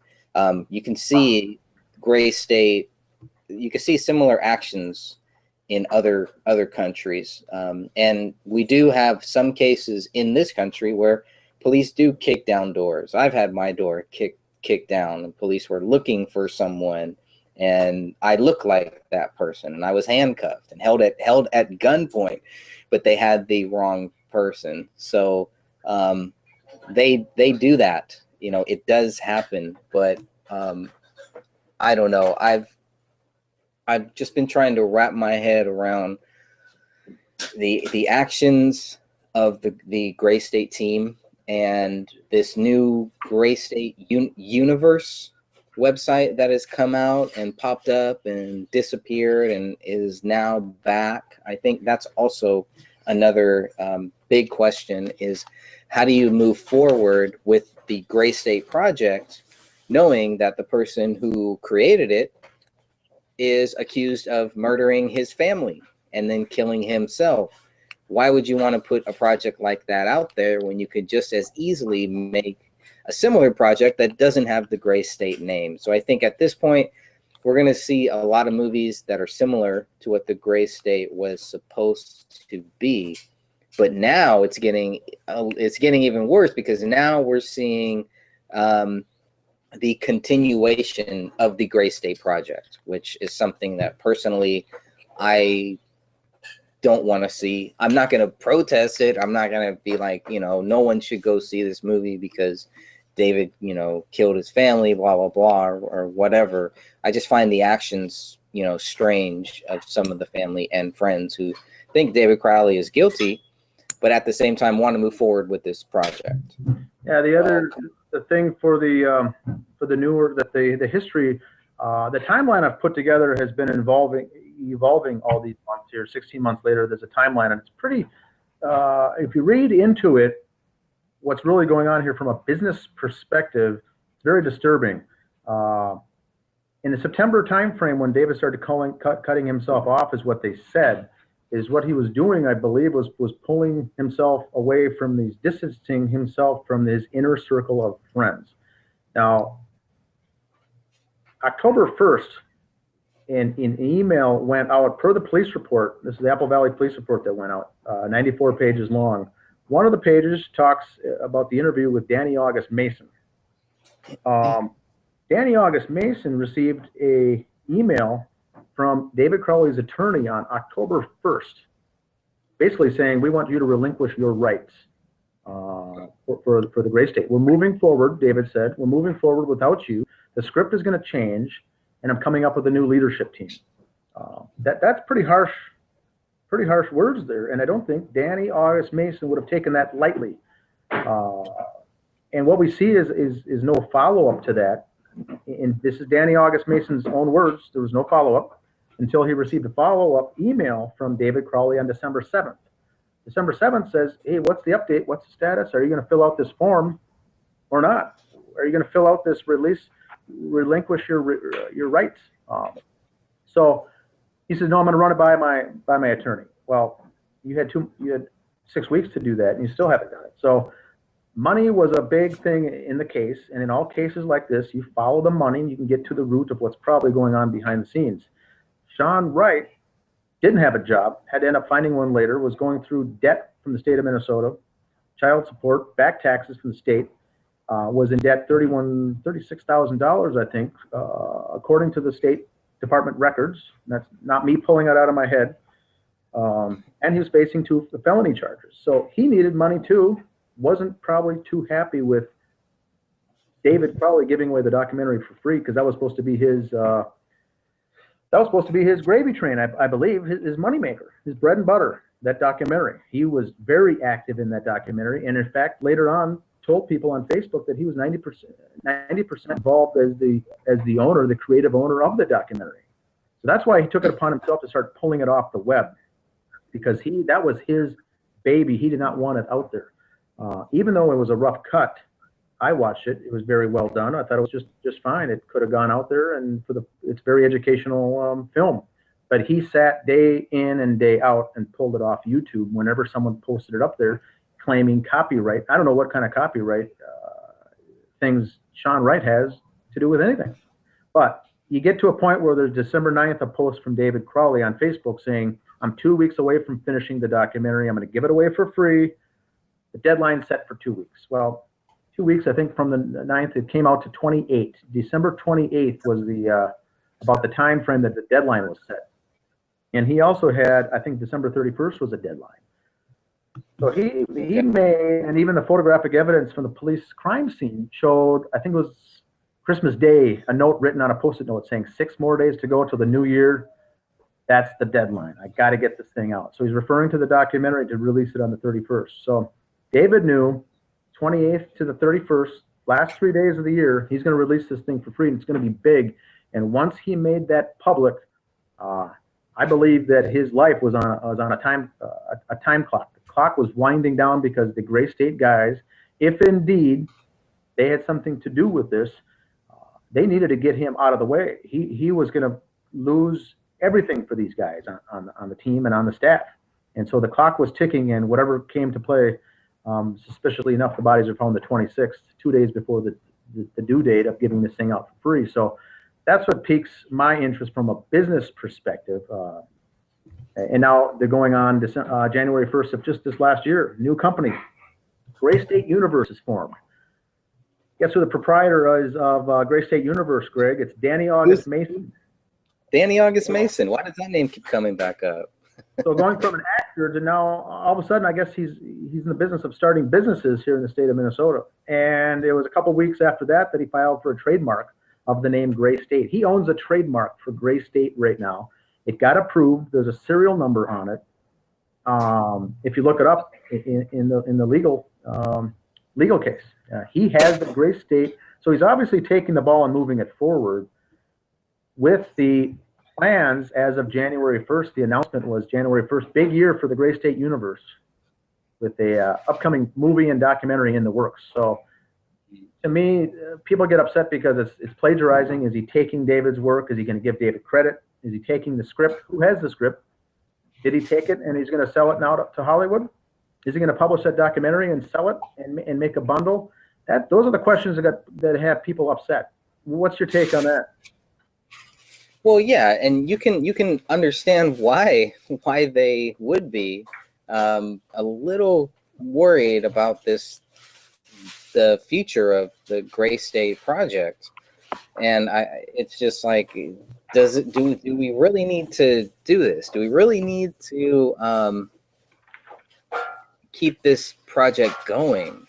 You can see Gray State, you can see similar actions in other countries. And we do have some cases in this country where police do kick down doors. I've had my door kicked down, and police were looking for someone, and I looked like that person, and I was handcuffed and held at gunpoint, but they had the wrong person. So they do that. You know, it does happen, but I don't know. I've just been trying to wrap my head around the actions of the Gray State team and this new Gray State Universe website that has come out and popped up and disappeared and is now back. I think that's also another big question, is how do you move forward with the Gray State project knowing that the person who created it is accused of murdering his family and then killing himself? Why would you want to put a project like that out there when you could just as easily make a similar project that doesn't have the Gray State name? So I think at this point, we're going to see a lot of movies that are similar to what the Gray State was supposed to be. But now it's getting even worse, because now we're seeing the continuation of the Gray State project, which is something that personally I don't want to see. I'm not going to protest it. I'm not going to be like, no one should go see this movie because David, killed his family, blah, blah, blah, or whatever. I just find the actions, strange of some of the family and friends who think David Crowley is guilty, but at the same time want to move forward with this project. Yeah, the thing for the newer, that the history, the timeline I've put together has been evolving all these months here. 16 months later, there's a timeline, and it's pretty, if you read into it, what's really going on here from a business perspective, it's very disturbing. In the September timeframe, when David started cutting himself off, is what they said, is what he was doing, I believe, was pulling himself away from these, distancing himself from his inner circle of friends. Now, October 1st, an email went out per the police report. This is the Apple Valley Police Report that went out, 94 pages long. One of the pages talks about the interview with Danny August Mason. Danny August Mason received a email from David Crowley's attorney on October 1st, basically saying, we want you to relinquish your rights for the Gray State. We're moving forward, David said. We're moving forward without you. The script is going to change, and I'm coming up with a new leadership team. That's pretty harsh words there, and I don't think Danny August Mason would have taken that lightly. And what we see is no follow-up to that. And this is Danny August Mason's own words. There was no follow-up until he received a follow-up email from David Crowley on December 7th. December 7th says, hey, what's the update? What's the status? Are you going to fill out this form or not? Are you going to fill out this relinquish your rights? So he says, no, I'm going to run it by my attorney. Well, you had 6 weeks to do that, and you still haven't done it. So money was a big thing in the case, and in all cases like this, you follow the money, and you can get to the root of what's probably going on behind the scenes. Sean Wright didn't have a job, had to end up finding one later, was going through debt from the state of Minnesota, child support, back taxes from the state, was in debt $36,000, I think, according to the State Department records. That's not me pulling it out of my head. And he was facing 2 felony charges. So he needed money too. Wasn't probably too happy with David Cowley giving away the documentary for free, because that was supposed to be his gravy train, I believe, his moneymaker, his bread and butter, that documentary. He was very active in that documentary, and in fact, later on, told people on Facebook that he was 90% involved as the owner, the creative owner of the documentary. So that's why he took it upon himself to start pulling it off the web, because that was his baby. He did not want it out there. Even though it was a rough cut, I watched it. It was very well done. I thought it was just fine. It could have gone out there, and it's very educational film. But he sat day in and day out and pulled it off YouTube whenever someone posted it up there, claiming copyright. I don't know what kind of copyright things Sean Wright has to do with anything. But you get to a point where there's December 9th, a post from David Cowley on Facebook saying, I'm 2 weeks away from finishing the documentary. I'm going to give it away for free. The deadline's set for 2 weeks. Well, 2 weeks, I think from the 9th, it came out to 28. December 28th was about the time frame that the deadline was set. And he also had, I think December 31st was a deadline. So he made, and even the photographic evidence from the police crime scene showed, I think it was Christmas Day, a note written on a Post-it note saying 6 more days to go till the new year. That's the deadline. I got to get this thing out. So he's referring to the documentary to release it on the 31st. So David knew 28th to the 31st, last 3 days of the year, he's going to release this thing for free, and it's going to be big. And once he made that public, I believe that his life was on a time clock. The clock was winding down because the Gray State guys, if indeed they had something to do with this, they needed to get him out of the way. He was going to lose everything for these guys on the team and on the staff. And so the clock was ticking, and whatever came to play, suspiciously enough, the bodies are found the 26th, 2 days before the due date of giving this thing out for free. So that's what piques my interest from a business perspective. And now they're going on January 1st of just this last year. New company, Gray State Universe, is formed. Guess who the proprietor is of Gray State Universe, Greg? It's Danny August Mason. Danny August Mason. Why does that name keep coming back up? So going from an actor to now, all of a sudden, I guess he's in the business of starting businesses here in the state of Minnesota. And it was a couple weeks after that he filed for a trademark of the name Gray State. He owns a trademark for Gray State right now. It got approved. There's a serial number on it. If you look it up in the legal case, he has the Gray State. So he's obviously taking the ball and moving it forward with the plans as of January 1st. The announcement was January 1st, big year for the Gray State Universe, with a upcoming movie and documentary in the works. So to me, people get upset because it's plagiarizing. Is he taking David's work? Is he going to give David credit? Is he taking the script? Who has the script? Did he take it and he's going to sell it now to Hollywood? Is he going to publish that documentary and sell it and make a bundle? Those are the questions that have people upset. What's your take on that? Well, yeah, and you can understand why they would be a little worried about the future of the Gray State project. And it's just like, do we really need to do this? Do we really need to keep this project going?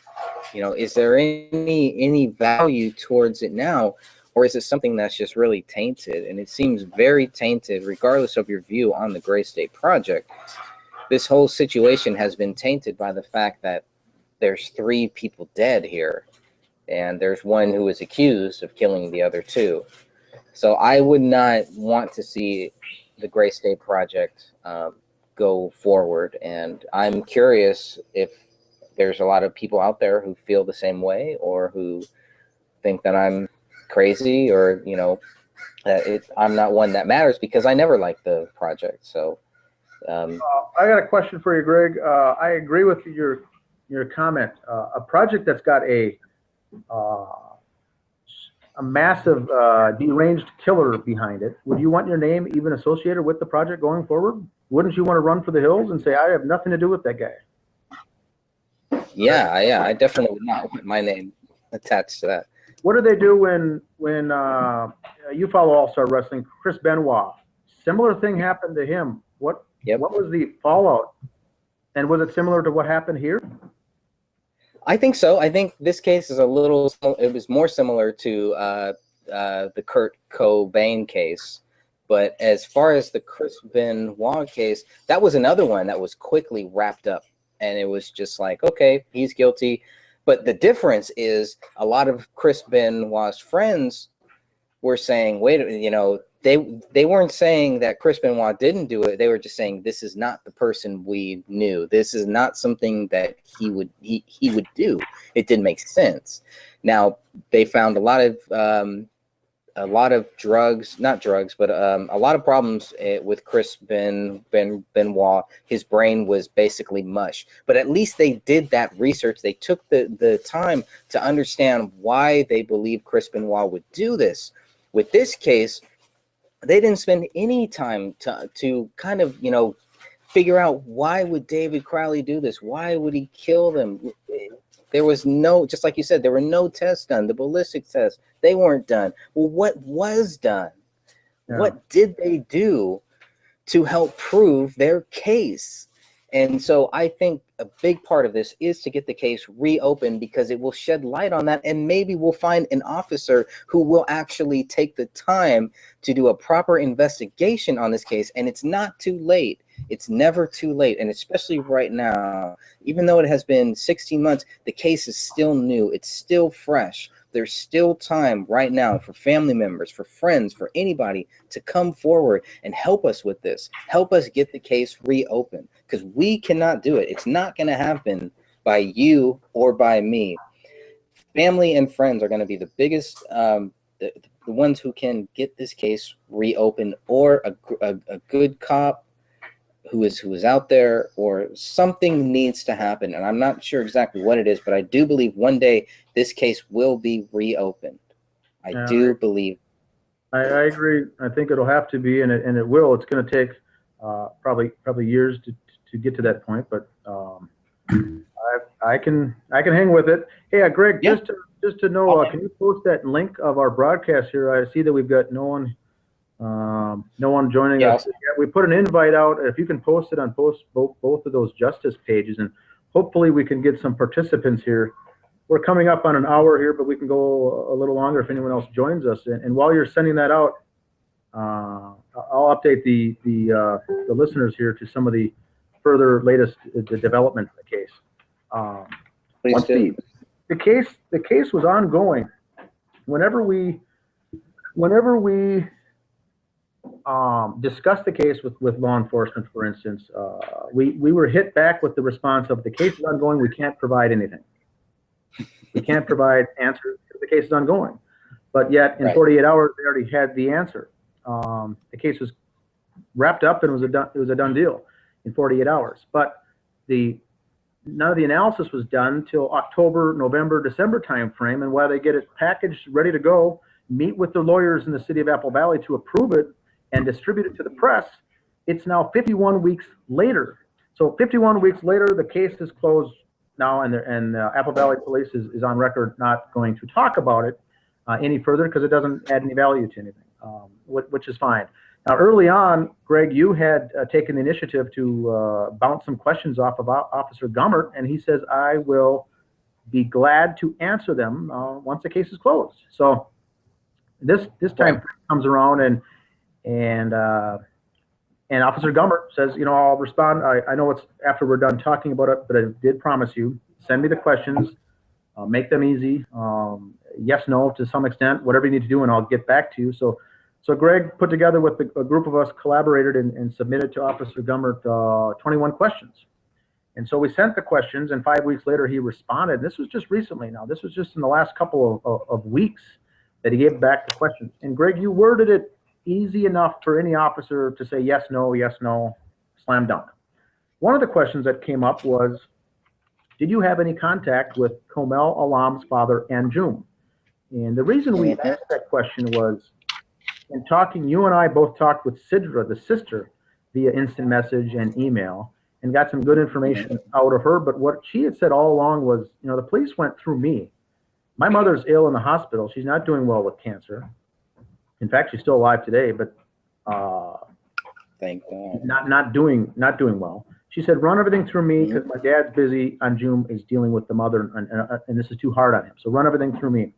You know, is there any value towards it now? Or is it something that's just really tainted? And it seems very tainted, regardless of your view on the Gray State project. This whole situation has been tainted by the fact that there's 3 people dead here, and there's one who is accused of killing the other 2. So I would not want to see the Gray State project go forward. And I'm curious if there's a lot of people out there who feel the same way, or who think that I'm crazy, or I'm not one that matters, because I never liked the project. So I got a question for you, Greg. I agree with your comment. A project that's got a a massive deranged killer behind it, would you want your name even associated with the project going forward? Wouldn't you want to run for the hills and say, I have nothing to do with that guy? Yeah, I definitely would not want my name attached to that. What do they do when you follow All-Star Wrestling? Chris Benoit, similar thing happened to him. What was the fallout? And was it similar to what happened here? I think so. I think this case is it was more similar to the Kurt Cobain case. But as far as the Chris Benoit case, that was another one that was quickly wrapped up. And it was just like, okay, he's guilty. But the difference is a lot of Chris Benoit's friends were saying, wait, they weren't saying that Chris Benoit didn't do it. They were just saying, this is not the person we knew. This is not something that he would do. It didn't make sense. Now, they found a lot of drugs, not drugs, but a lot of problems with Chris Benoit. His brain was basically mush. But at least they did that research. They took the time to understand why they believe Chris Benoit would do this. With this case, they didn't spend any time to kind of, figure out why would David Crowley do this? Why would he kill them? There was just like you said, there were no tests done. The ballistic tests, they weren't done. Well, what was done? Yeah. What did they do to help prove their case? And so I think a big part of this is to get the case reopened, because it will shed light on that, and maybe we'll find an officer who will actually take the time to do a proper investigation on this case. And it's not too late. It's never too late. And especially right now, even though it has been 16 months, the case is still new. It's still fresh. There's still time right now for family members, for friends, for anybody to come forward and help us with this. Help us get the case reopened, because we cannot do it. It's not going to happen by you or by me. Family and friends are going to be the biggest, the ones who can get this case reopened, or a good cop who is out there, or something needs to happen. And I'm not sure exactly what it is, but I do believe one day this case will be reopened. I do believe. I agree. I think it'll have to be, and it will. It's going to take probably years to get to that point, but I can hang with it. Hey, Greg, yeah. just to know, can you post that link of our broadcast here? I see that we've got no one joining us yet. We put an invite out. If you can post it on both of those justice pages, and hopefully we can get some participants here. We're coming up on an hour here, but we can go a little longer if anyone else joins us. And while you're sending that out, I'll update the listeners here to some of the further latest development in the case. Please do. The case was ongoing. Whenever we discussed the case with law enforcement, for instance, we were hit back with the response of, the case is ongoing, we can't provide anything. We can't provide answers because the case is ongoing. But yet, in 48 hours, they already had the answer. The case was wrapped up, and it was a done deal in 48 hours. But none of the analysis was done till October, November, December timeframe. And while they get it packaged, ready to go, meet with the lawyers in the city of Apple Valley to approve it and distribute it to the press, it's now 51 weeks later. So 51 weeks later, the case is closed now, and Apple Valley Police is on record not going to talk about it any further, because it doesn't add any value to anything, which is fine. Now, early on, Greg, you had taken the initiative to bounce some questions off of Officer Gummert, and he says, I will be glad to answer them once the case is closed. So this time comes around, and Officer Gummert says, I'll respond. I know it's after we're done talking about it, but I did promise you, send me the questions, make them easy, yes, no, to some extent, whatever you need to do, and I'll get back to you. So Greg put together with a group of us, collaborated and submitted to Officer Gummert 21 questions. And so we sent the questions, and 5 weeks later he responded. This was just recently now. This was just in the last couple of weeks that he gave back the questions. And Greg, you worded it easy enough for any officer to say yes, no, slam dunk. One of the questions that came up was, did you have any contact with Komel Alam's father, Anjum? And the reason we asked that question was, in talking, you and I both talked with Sidra, the sister, via instant message and email, and got some good information out of her. But what she had said all along was, you know, the police went through me. My mother's ill in the hospital. She's not doing well with cancer. In fact, she's still alive today, but thank God. Not doing well. She said, run everything through me because my dad's busy on June, is dealing with the mother, and this is too hard on him. So run everything through me.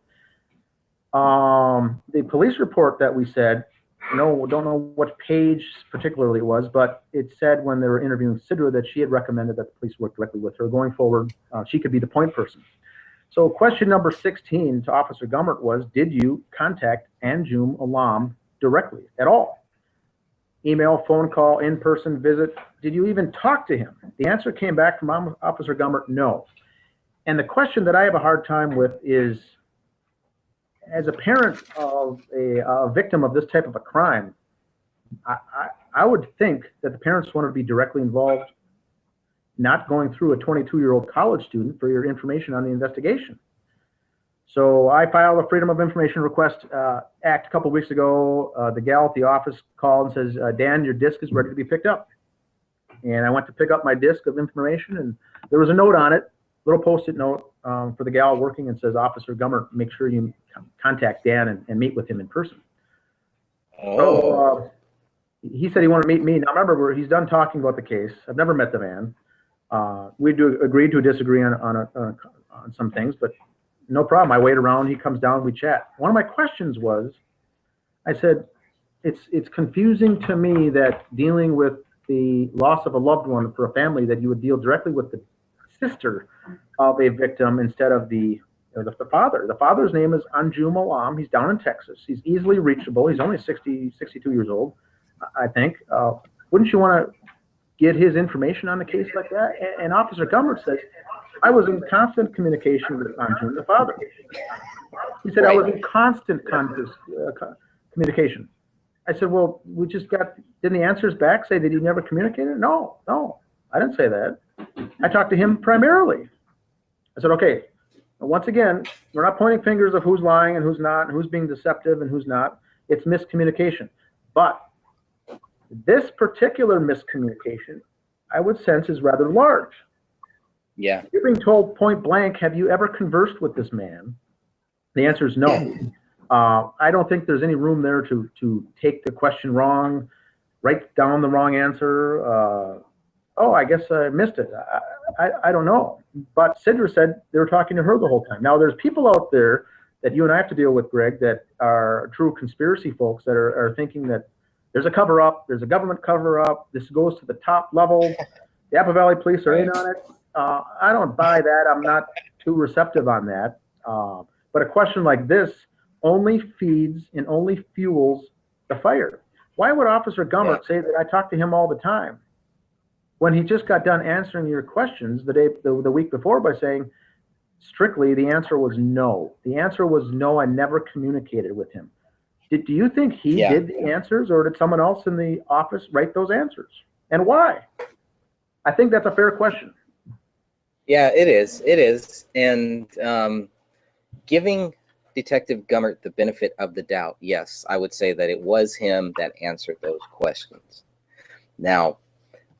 The police report that we said, no, don't know what page particularly it was, but it said when they were interviewing Sidra that she had recommended that the police work directly with her. Going forward, she could be the point person. So question number 16 to Officer Gummert was, did you contact Anjum Alam directly at all? Email, phone call, in-person visit? Did you even talk to him? The answer came back from Officer Gummert, no. And the question that I have a hard time with is, as a parent of a victim of this type of a crime, I would think that the parents want to be directly involved, not going through a 22-year-old college student for your information on the investigation. So I filed a Freedom of Information Request Act a couple of weeks ago. The gal at the office called and says, Dan, your disc is ready to be picked up. And I went to pick up my disc of information, and there was a note on it, little Post-it note for the gal working, and says, Officer Gummert, make sure you contact Dan and meet with him in person. Oh. So he said he wanted to meet me. Now remember, he's done talking about the case. I've never met the man. We agreed to disagree on some things, but no problem. I wait around. He comes down. We chat. One of my questions was, I said, it's confusing to me that dealing with the loss of a loved one for a family, that you would deal directly with the sister of a victim instead of the father. The father's name is Anjum Alam. He's down in Texas. He's easily reachable. He's only 62 years old, I think. Wouldn't you want to get his information on the case like that? And Officer Gummert says, I was in constant communication with Anjum, the father. He said, I was in constant communication. I said, well, we just got, didn't the answers back say that he never communicated? No, I didn't say that. I talked to him primarily. I said, okay, once again, we're not pointing fingers of who's lying and who's not, and who's being deceptive and who's not. It's miscommunication. But this particular miscommunication, I would sense, is rather large. Yeah. You're being told point blank, have you ever conversed with this man? The answer is no. I don't think there's any room there to take the question wrong, write down the wrong answer. Oh, I guess I missed it. I don't know. But Sidra said they were talking to her the whole time. Now, there's people out there that you and I have to deal with, Greg, that are true conspiracy folks that are thinking that there's a cover-up, there's a government cover-up, this goes to the top level, the Apple Valley police are in on it. I don't buy that. I'm not too receptive on that. But a question like this only feeds and only fuels the fire. Why would Officer Gummert say that I talk to him all the time when he just got done answering your questions the week before by saying, strictly, the answer was no. The answer was no, I never communicated with him. Do you think he did the answers, or did someone else in the office write those answers? And why? I think that's a fair question. Yeah, it is. It is. And giving Detective Gummert the benefit of the doubt, yes, I would say that it was him that answered those questions. Now,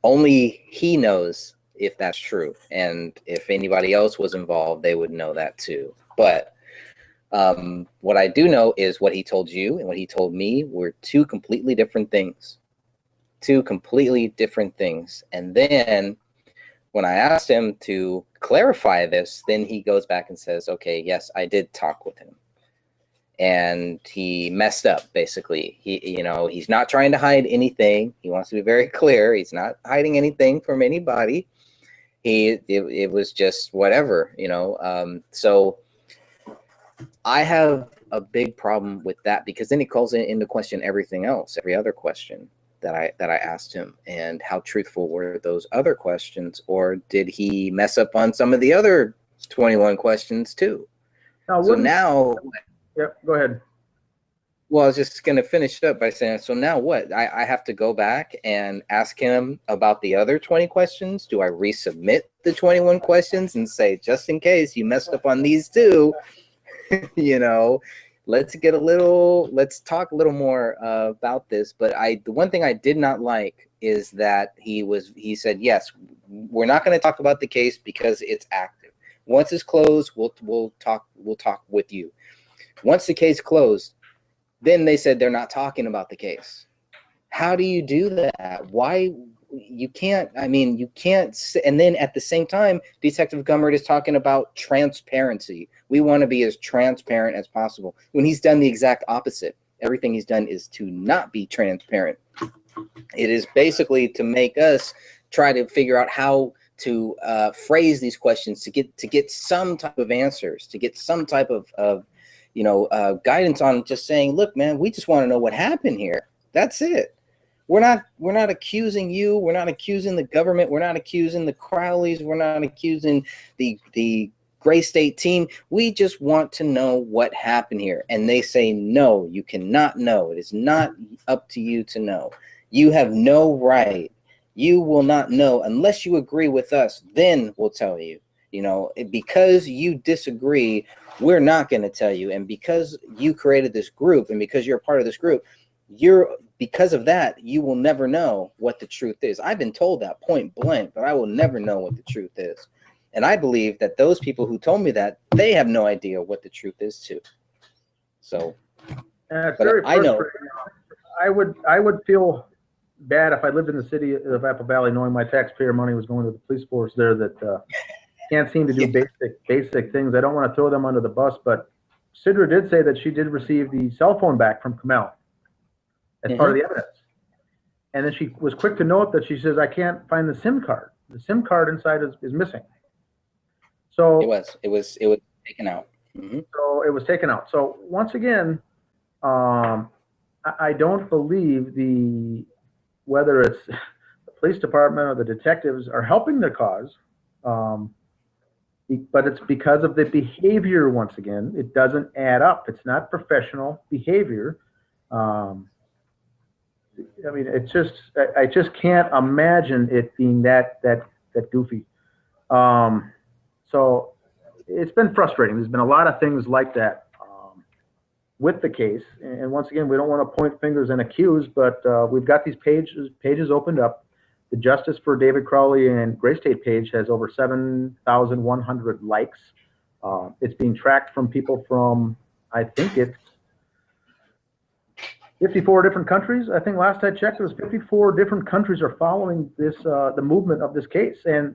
only he knows if that's true. And if anybody else was involved, they would know that too. But what I do know is what he told you and what he told me were two completely different things. Two completely different things. And then when I asked him to clarify this, then he goes back and says, okay, yes, I did talk with him. And he messed up, basically. He's not trying to hide anything. He wants to be very clear. He's not hiding anything from anybody. It was just whatever, So I have a big problem with that, because then he calls into question everything else, every other question that I asked him, and how truthful were those other questions, or did he mess up on some of the other 21 questions too? Now, yeah, go ahead. Well, I was just going to finish up by saying, so now what? I have to go back and ask him about the other 20 questions? Do I resubmit the 21 questions and say, just in case you messed up on these two, You know, let's talk a little more about this. But the one thing I did not like is that he said, yes, we're not going to talk about the case because it's active. Once it's closed, we'll talk with you. Once the case closed, then they said they're not talking about the case. How do you do that? Why? You can't, I mean, you can't. And then at the same time, Detective Gummert is talking about transparency. We want to be as transparent as possible, when he's done the exact opposite. Everything he's done is to not be transparent. It is basically to make us try to figure out how to phrase these questions to get some type of answers, to get some type of guidance on just saying, look, man, we just want to know what happened here. That's it. We're not accusing you. We're not accusing the government. We're not accusing the Crowleys. We're not accusing the Gray State team. We just want to know what happened here. And they say, no, you cannot know. It is not up to you to know. You have no right. You will not know unless you agree with us. Then we'll tell you. You know, because you disagree, we're not going to tell you. And because you created this group, and because you're a part of this group, because of that, you will never know what the truth is. I've been told that point blank, but I will never know what the truth is. And I believe that those people who told me that, they have no idea what the truth is too. So, it's very I know. I would feel bad if I lived in the city of Apple Valley, knowing my taxpayer money was going to the police force there that can't seem to do basic things. I don't want to throw them under the bus, but Sidra did say that she did receive the cell phone back from Kamel as part of the evidence. And then she was quick to note that she says, I can't find the SIM card. The SIM card inside is missing. So it was taken out. So it was taken out. So once again, I don't believe whether it's the police department or the detectives are helping their cause, but it's because of the behavior. Once again, it doesn't add up. It's not professional behavior. I mean, I just can't imagine it being that goofy. So it's been frustrating. There's been a lot of things like that with the case. And once again, we don't want to point fingers and accuse, but we've got these pages opened up. The Justice for David Crowley and Gray State page has over 7,100 likes. It's being tracked from people from, I think it's 54 different countries. I think last I checked, it was 54 different countries are following this, the movement of this case. And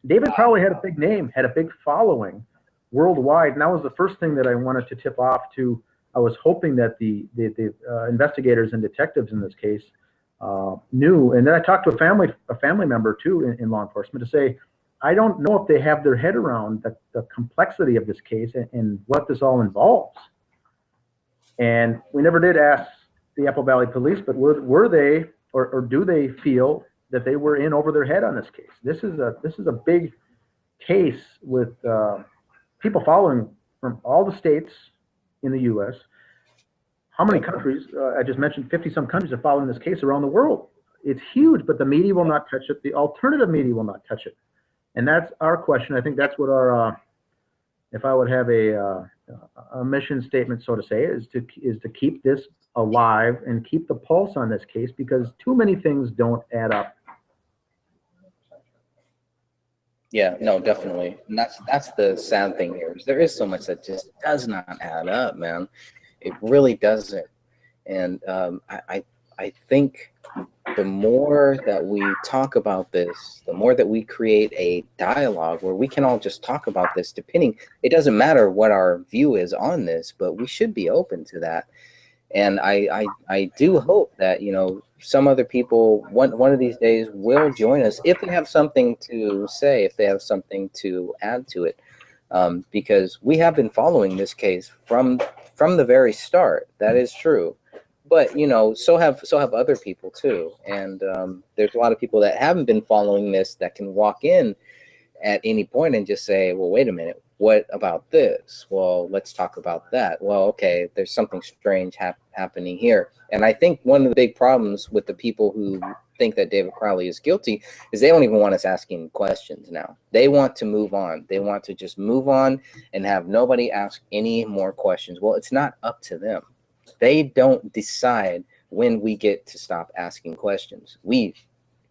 David Cowley had a big name, had a big following worldwide. And that was the first thing that I wanted to tip off to. I was hoping that the investigators and detectives in this case knew. And then I talked to a family member too in law enforcement to say, I don't know if they have their head around the complexity of this case and what this all involves. And we never did ask the Apple Valley Police, but were they or do they feel that they were in over their head on this case? This is a big case with people following from all the states in the U.S. How many countries? I just mentioned 50-some countries are following this case around the world. It's huge, but the media will not touch it. The alternative media will not touch it, and that's our question. I think that's what our, if I would have a mission statement, so to say, is to keep this alive and keep the pulse on this case, because too many things don't add up. Yeah, no, definitely. And that's the sad thing here, is there is so much that just does not add up, man. It really doesn't. And I think the more that we talk about this, the more that we create a dialogue where we can all just talk about this, depending, it doesn't matter what our view is on this, but we should be open to that. And I do hope that, you know, some other people one of these days will join us if they have something to say, if they have something to add to it, because we have been following this case from the very start. That is true. But, you know, so have other people too. And there's a lot of people that haven't been following this that can walk in at any point and just say, well, wait a minute, what about this? Well, let's talk about that. Well, okay, there's something strange happening here. And I think one of the big problems with the people who think that David Crowley is guilty is they don't even want us asking questions now. They want to move on. They want to just move on and have nobody ask any more questions. Well, it's not up to them. They don't decide when we get to stop asking questions. We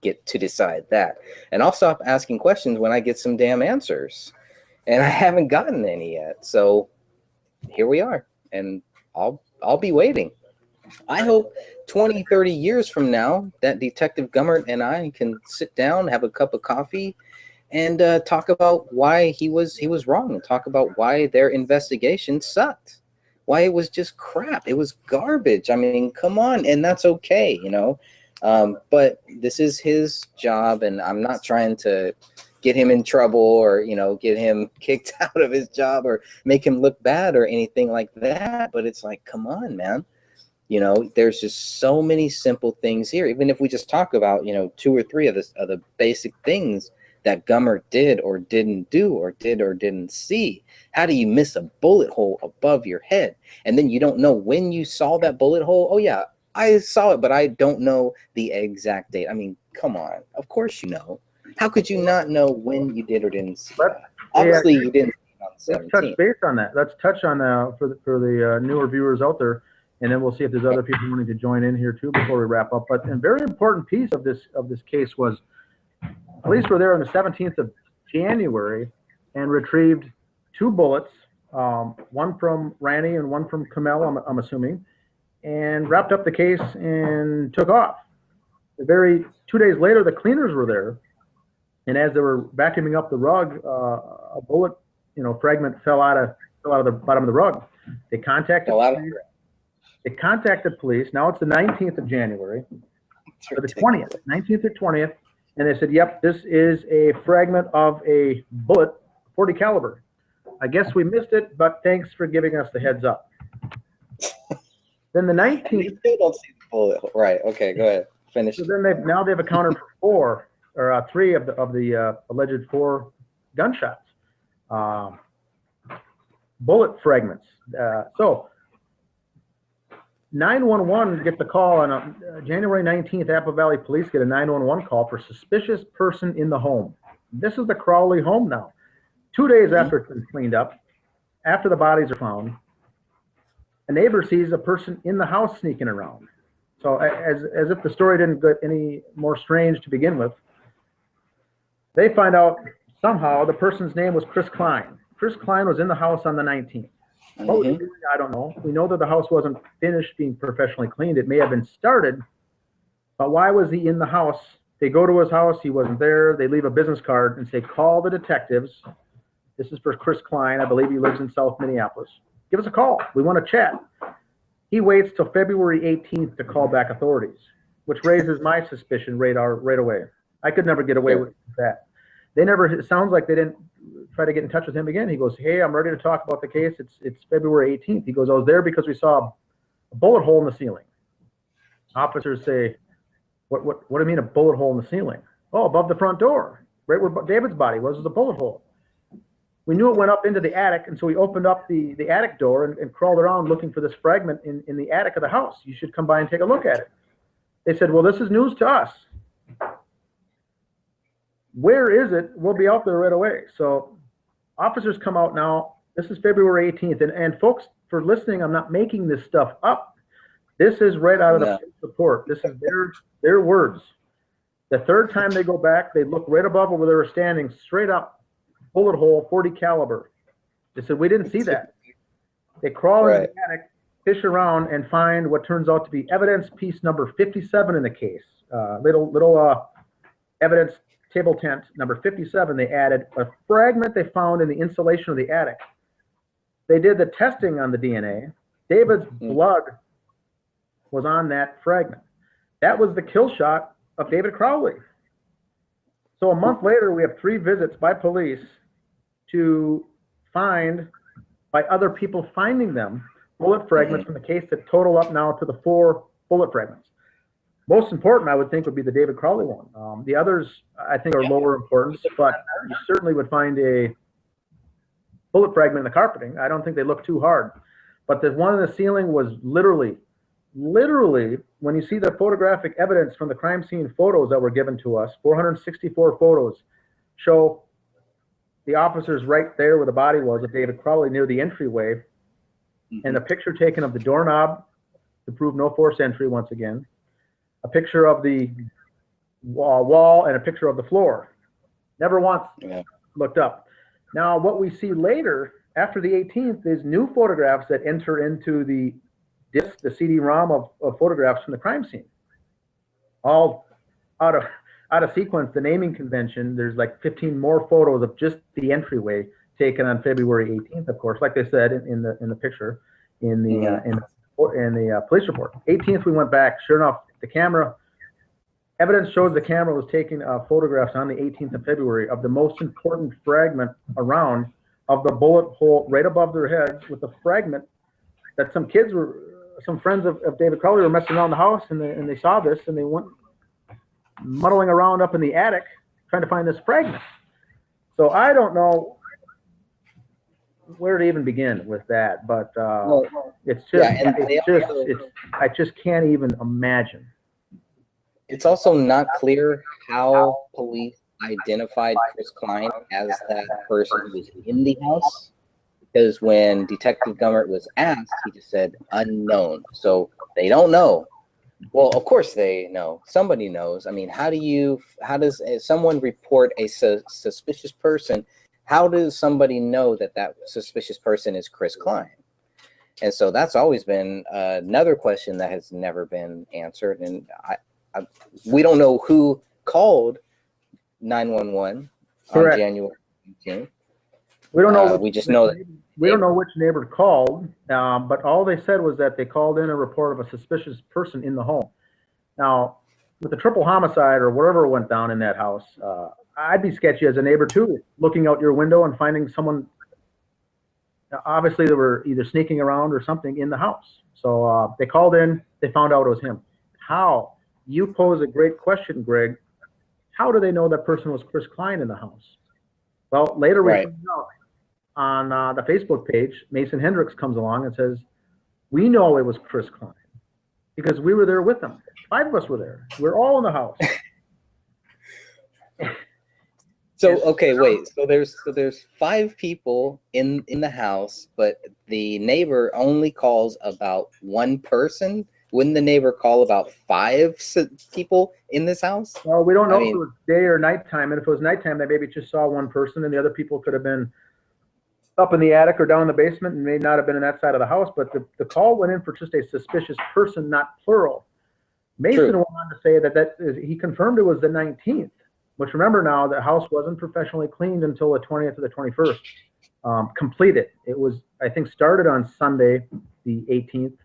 get to decide that. And I'll stop asking questions when I get some damn answers. And I haven't gotten any yet. So here we are. And I'll be waiting. I hope 20, 30 years from now that Detective Gummert and I can sit down, have a cup of coffee, and talk about why he was wrong, and talk about why their investigation sucked. Why it was just crap. It was garbage. I mean, come on. And that's okay, you know. But this is his job, and I'm not trying to get him in trouble or, you know, get him kicked out of his job or make him look bad or anything like that. But it's like, come on, man. You know, there's just so many simple things here. Even if we just talk about, you know, 2 or 3 of the basic things that Gummert did or didn't do or did or didn't see. How do you miss a bullet hole above your head? And then you don't know when you saw that bullet hole. Oh, yeah, I saw it, but I don't know the exact date. I mean, come on. Of course you know. How could you not know when you did or didn't see that? Obviously, you didn't see it on the 17th. Let's touch base on that. Let's touch on for the newer viewers out there, and then we'll see if there's other people wanting to join in here too before we wrap up. But a very important piece of this case was police were there on the 17th of January and retrieved 2 bullets, one from Randy and one from Kamel, I'm assuming, and wrapped up the case and took off. 2 days later, the cleaners were there, and as they were vacuuming up the rug, a bullet, you know, fragment fell out of the bottom of the rug. They contacted police. Now it's the 19th of January, or the 20th, 19th or 20th, and they said, yep, this is a fragment of a bullet, 40 caliber. I guess we missed it, but thanks for giving us the heads up. Then the 19th. You still don't see the bullet. Right. Okay. Go ahead. Finish. So then they've accounted for 3 of the alleged 4 gunshots, bullet fragments. So 911 gets a call on January 19th. Apple Valley Police get a 911 call for suspicious person in the home. This is the Crowley home now. 2 days after it's been cleaned up, after the bodies are found, a neighbor sees a person in the house sneaking around. So as if the story didn't get any more strange to begin with, they find out somehow the person's name was Chris Klein. Chris Klein was in the house on the 19th. What was he doing? I don't know. We know that the house wasn't finished being professionally cleaned. It may have been started, but why was he in the house? They go to his house. He wasn't there. They leave a business card and say, call the detectives. This is for Chris Klein. I believe he lives in South Minneapolis. Give us a call. We want to chat. He waits till February 18th to call back authorities, which raises my suspicion right away. I could never get away with that. It sounds like they didn't try to get in touch with him again. He goes, hey, I'm ready to talk about the case. It's February 18th. He goes, I was there because we saw a bullet hole in the ceiling. Officers say, what do you mean a bullet hole in the ceiling? Oh, above the front door, right where David's body was a bullet hole. We knew it went up into the attic, and so we opened up the attic door and crawled around looking for this fragment in the attic of the house. You should come by and take a look at it. They said, well, this is news to us. Where is it? We'll be out there right away. So officers come out now. This is February 18th. And folks, for listening, I'm not making this stuff up. This is right out of the report. This is their words. The third time they go back, they look right above where they were standing, straight up, bullet hole, 40 caliber. They said, we didn't see that. They crawl into the attic, fish around, and find what turns out to be evidence piece number 57 in the case. Little evidence table tent number 57. They added a fragment they found in the insulation of the attic. They did the testing on the DNA. David's blood was on that fragment. That was the kill shot of David Crowley. So a month later, we have 3 visits by police to find, by other people finding them, bullet fragments from the case that total up now to the 4 bullet fragments. Most important, I would think, would be the David Cowley one. The others, I think, are lower importance, but you certainly would find a bullet fragment in the carpeting. I don't think they look too hard. But the one in the ceiling was literally, when you see the photographic evidence from the crime scene photos that were given to us, 464 photos show the officers right there where the body was of David Crowley near the entryway, and a picture taken of the doorknob to prove no forced entry once again, a picture of the wall, and a picture of the floor. Never once looked up. Now, what we see later, after the 18th, is new photographs that enter into the disc, the CD-ROM of photographs from the crime scene. All out of sequence, the naming convention, there's like 15 more photos of just the entryway taken on February 18th, of course, like they said in the picture in the police report. 18th, we went back. Sure enough, the camera evidence shows the camera was taking photographs on the 18th of February of the most important fragment around of the bullet hole right above their heads, with a fragment that some friends of David Cowley were messing around the house, and they saw this, and they went muddling around up in the attic trying to find this fragment. So I don't know where to even begin with that, but it's just, I just can't even imagine. It's also not clear how police identified Chris Klein as that person who was in the house, because when Detective Gummert was asked, he just said unknown. So they don't know. Well, of course they know. Somebody knows. I mean, how does someone report a suspicious person? How does somebody know that that suspicious person is Chris Klein? And so that's always been another question that has never been answered. And we don't know who called 911 on January 18th. We don't know. We just know that we don't know which neighbor called, but all they said was that they called in a report of a suspicious person in the home. Now, with the triple homicide or whatever went down in that house, I'd be sketchy as a neighbor too, looking out your window and finding someone. Obviously, they were either sneaking around or something in the house. So they called in. They found out it was him. How? You pose a great question, Greg. How do they know that person was Chris Klein in the house? Well, later we found out on the Facebook page, Mason Hendricks comes along and says, we know it was Chris Klein because we were there with him. 5 of us were there. We're all in the house. So, okay, wait. So there's 5 people in the house, but the neighbor only calls about 1 person. Wouldn't the neighbor call about 5 people in this house? Well, we don't know if it was day or nighttime. And if it was nighttime, they maybe just saw 1 person, and the other people could have been up in the attic or down in the basement and may not have been in that side of the house. But the call went in for just a suspicious person, not plural. Mason went on to say that he confirmed it was the 19th, which, remember now, the house wasn't professionally cleaned until the 20th or the 21st. Completed. It was, I think, started on Sunday, the 18th.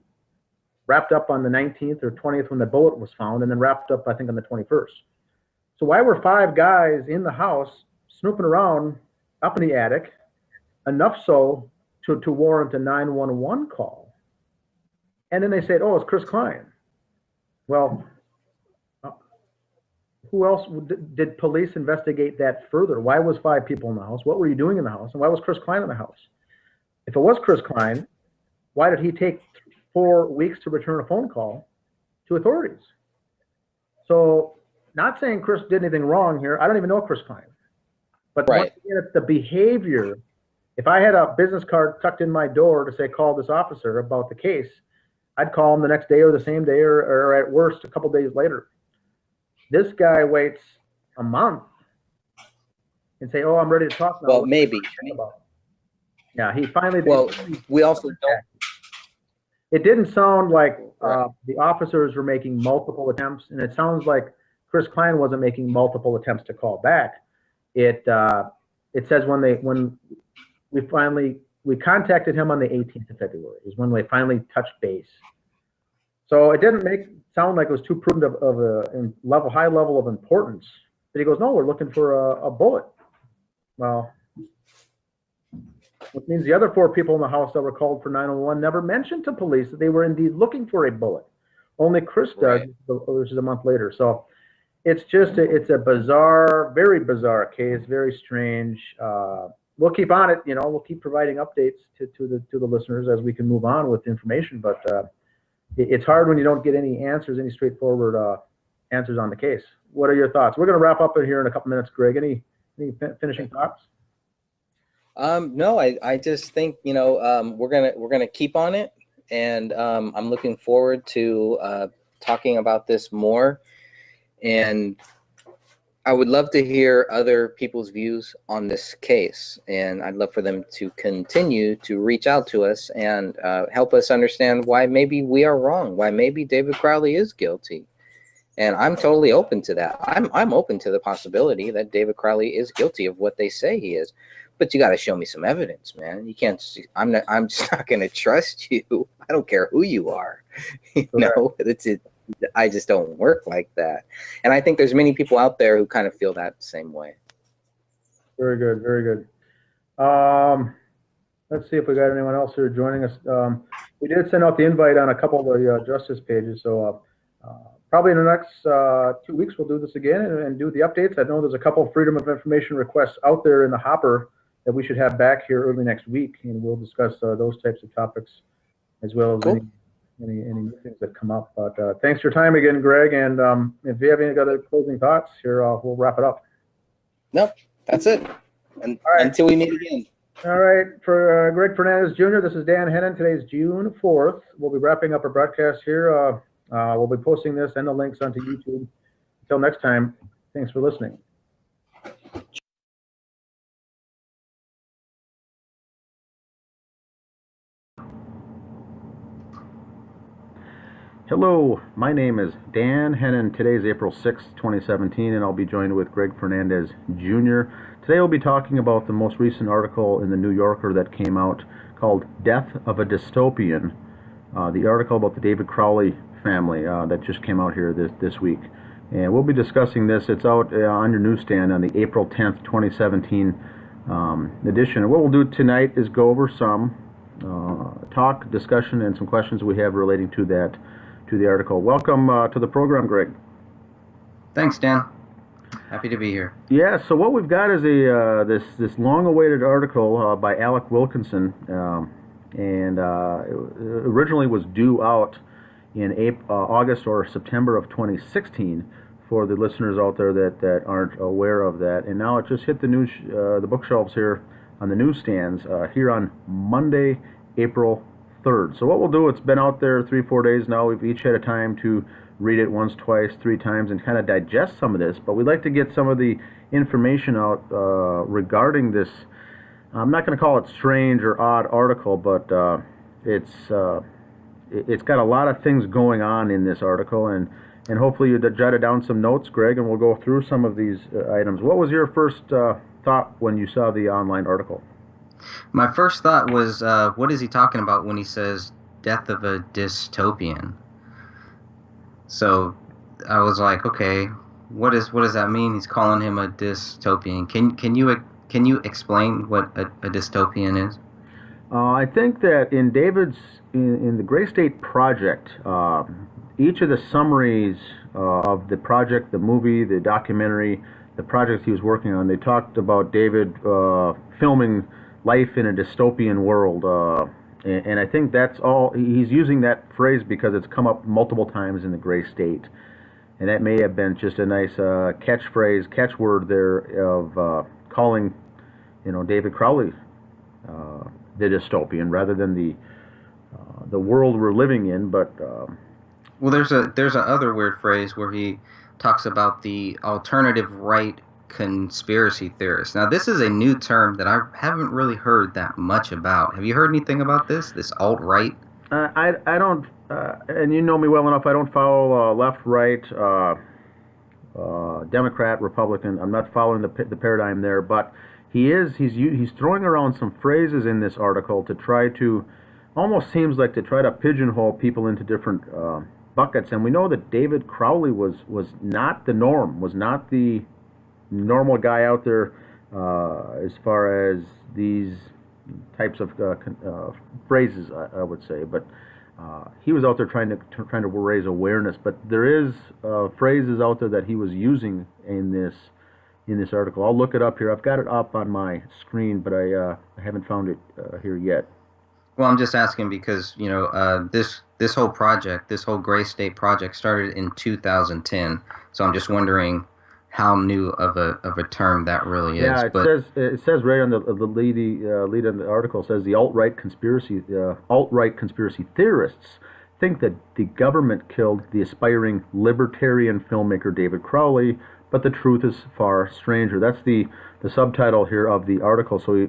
Wrapped up on the 19th or 20th when the bullet was found, and then wrapped up, I think, on the 21st. So why were 5 guys in the house snooping around up in the attic, enough so to warrant a 911 call? And then they said, oh, it's Chris Klein. Well, who else did police investigate that further? Why was 5 people in the house? What were you doing in the house? And why was Chris Klein in the house? If it was Chris Klein, why did he take 4 weeks to return a phone call to authorities? So, not saying Chris did anything wrong here. I don't even know Chris Klein. But once again, it's the behavior. If I had a business card tucked in my door to say, call this officer about the case, I'd call him the next day or the same day or at worst a couple days later. This guy waits a month and say, oh, I'm ready to talk now. Well, maybe. Yeah, he finally did. Well, we also don't. It didn't sound like the officers were making multiple attempts, and it sounds like Chris Klein wasn't making multiple attempts to call back. It says when we contacted him on the 18th of February is when we finally touched base. So it didn't sound like it was too prudent of a high level of importance. But he goes, no, we're looking for a bullet. Well, which means the other 4 people in the house that were called for 911 never mentioned to police that they were indeed looking for a bullet Only Chris does, Right. which is a month later. So it's a bizarre, very bizarre case, very strange. We'll keep on it. We'll keep providing updates to the listeners as we can move on with information. But it's hard when you don't get any answers, any straightforward answers on the case. What are your thoughts? We're going to wrap up in here in a couple minutes, Greg. Any finishing thoughts? No, I just think, we're gonna keep on it, and I'm looking forward to talking about this more, and I would love to hear other people's views on this case, and I'd love for them to continue to reach out to us and help us understand why maybe we are wrong, why maybe David Crowley is guilty. And I'm totally open to that. I'm open to the possibility that David Crowley is guilty of what they say he is. But you got to show me some evidence, man. You can't. I'm just not going to trust you. I don't care who you are. It's it. I just don't work like that. And I think there's many people out there who kind of feel that same way. Very good. Very good. Let's see if we got anyone else here joining us. We did send out the invite on a couple of the justice pages, so probably in the next 2 weeks we'll do this again and do the updates. I know there's a couple of Freedom of Information requests out there in the hopper that we should have back here early next week, and we'll discuss those types of topics as well as cool. any new things that come up. But thanks for your time again, Greg, and if you have any other closing thoughts here, we'll wrap it up. Nope, that's it. And until we meet again. All right, for Greg Fernandez Jr., this is Dan Hennen. Today's June 4th. We'll be wrapping up our broadcast here. We'll be posting this and the links onto YouTube. Until next time, thanks for listening. Hello, my name is Dan Hennen. Today is April 6th, 2017, and I'll be joined with Greg Fernandez Jr. Today we'll be talking about the most recent article in the New Yorker that came out called Death of a Dystopian, the article about the David Crowley family that just came out here this week. And we'll be discussing this. It's out on your newsstand on the April 10th, 2017 edition. And what we'll do tonight is go over some talk, discussion, and some questions we have relating to the article. Welcome to the program, Greg. Thanks, Dan. Happy to be here. Yeah, so what we've got is this long-awaited article by Alec Wilkinson, and it originally was due out in August or September of 2016 for the listeners out there that aren't aware of that. And now it just hit the bookshelves here on the newsstands here on Monday, April 3rd. So what we'll do, it's been out there 3-4 days now. We've each had a time to read it once, twice, 3 times and kind of digest some of this. But we'd like to get some of the information out regarding this. I'm not going to call it strange or odd article, but it's got a lot of things going on in this article, and hopefully you jotted down some notes, Greg, and we'll go through some of these items. What was your first thought when you saw the online article? My first thought was, what is he talking about when he says death of a dystopian? So I was like, okay, what does that mean? He's calling him a dystopian. Can you explain what a dystopian is? I think that in the Gray State Project, each of the summaries of the project, the movie, the documentary, the project he was working on, they talked about David filming life in a dystopian world, and I think that's all. He's using that phrase because it's come up multiple times in the Gray State, and that may have been just a nice catchword there of calling, David Crowley the dystopian rather than the world we're living in. But well, there's a other weird phrase where he talks about the alternative right conspiracy theorist. Now, this is a new term that I haven't really heard that much about. Have you heard anything about this alt-right? I don't, and you know me well enough, I don't follow left, right, Democrat, Republican. I'm not following the paradigm there, but he's throwing around some phrases in this article to try to, almost seems like to try to pigeonhole people into different buckets. And we know that David Crowley was not the norm, was not the normal guy out there as far as these types of phrases, I would say. But he was out there trying to raise awareness. But there is phrases out there that he was using in this article. I'll look it up here. I've got it up on my screen, but I haven't found it here yet. Well, I'm just asking because this whole project, this whole Gray State project, started in 2010. So I'm just wondering how new of a term that really is. Yeah, it says right on the lead in the article, says the alt-right conspiracy theorists think that the government killed the aspiring libertarian filmmaker David Crowley, but the truth is far stranger. That's the subtitle here of the article. So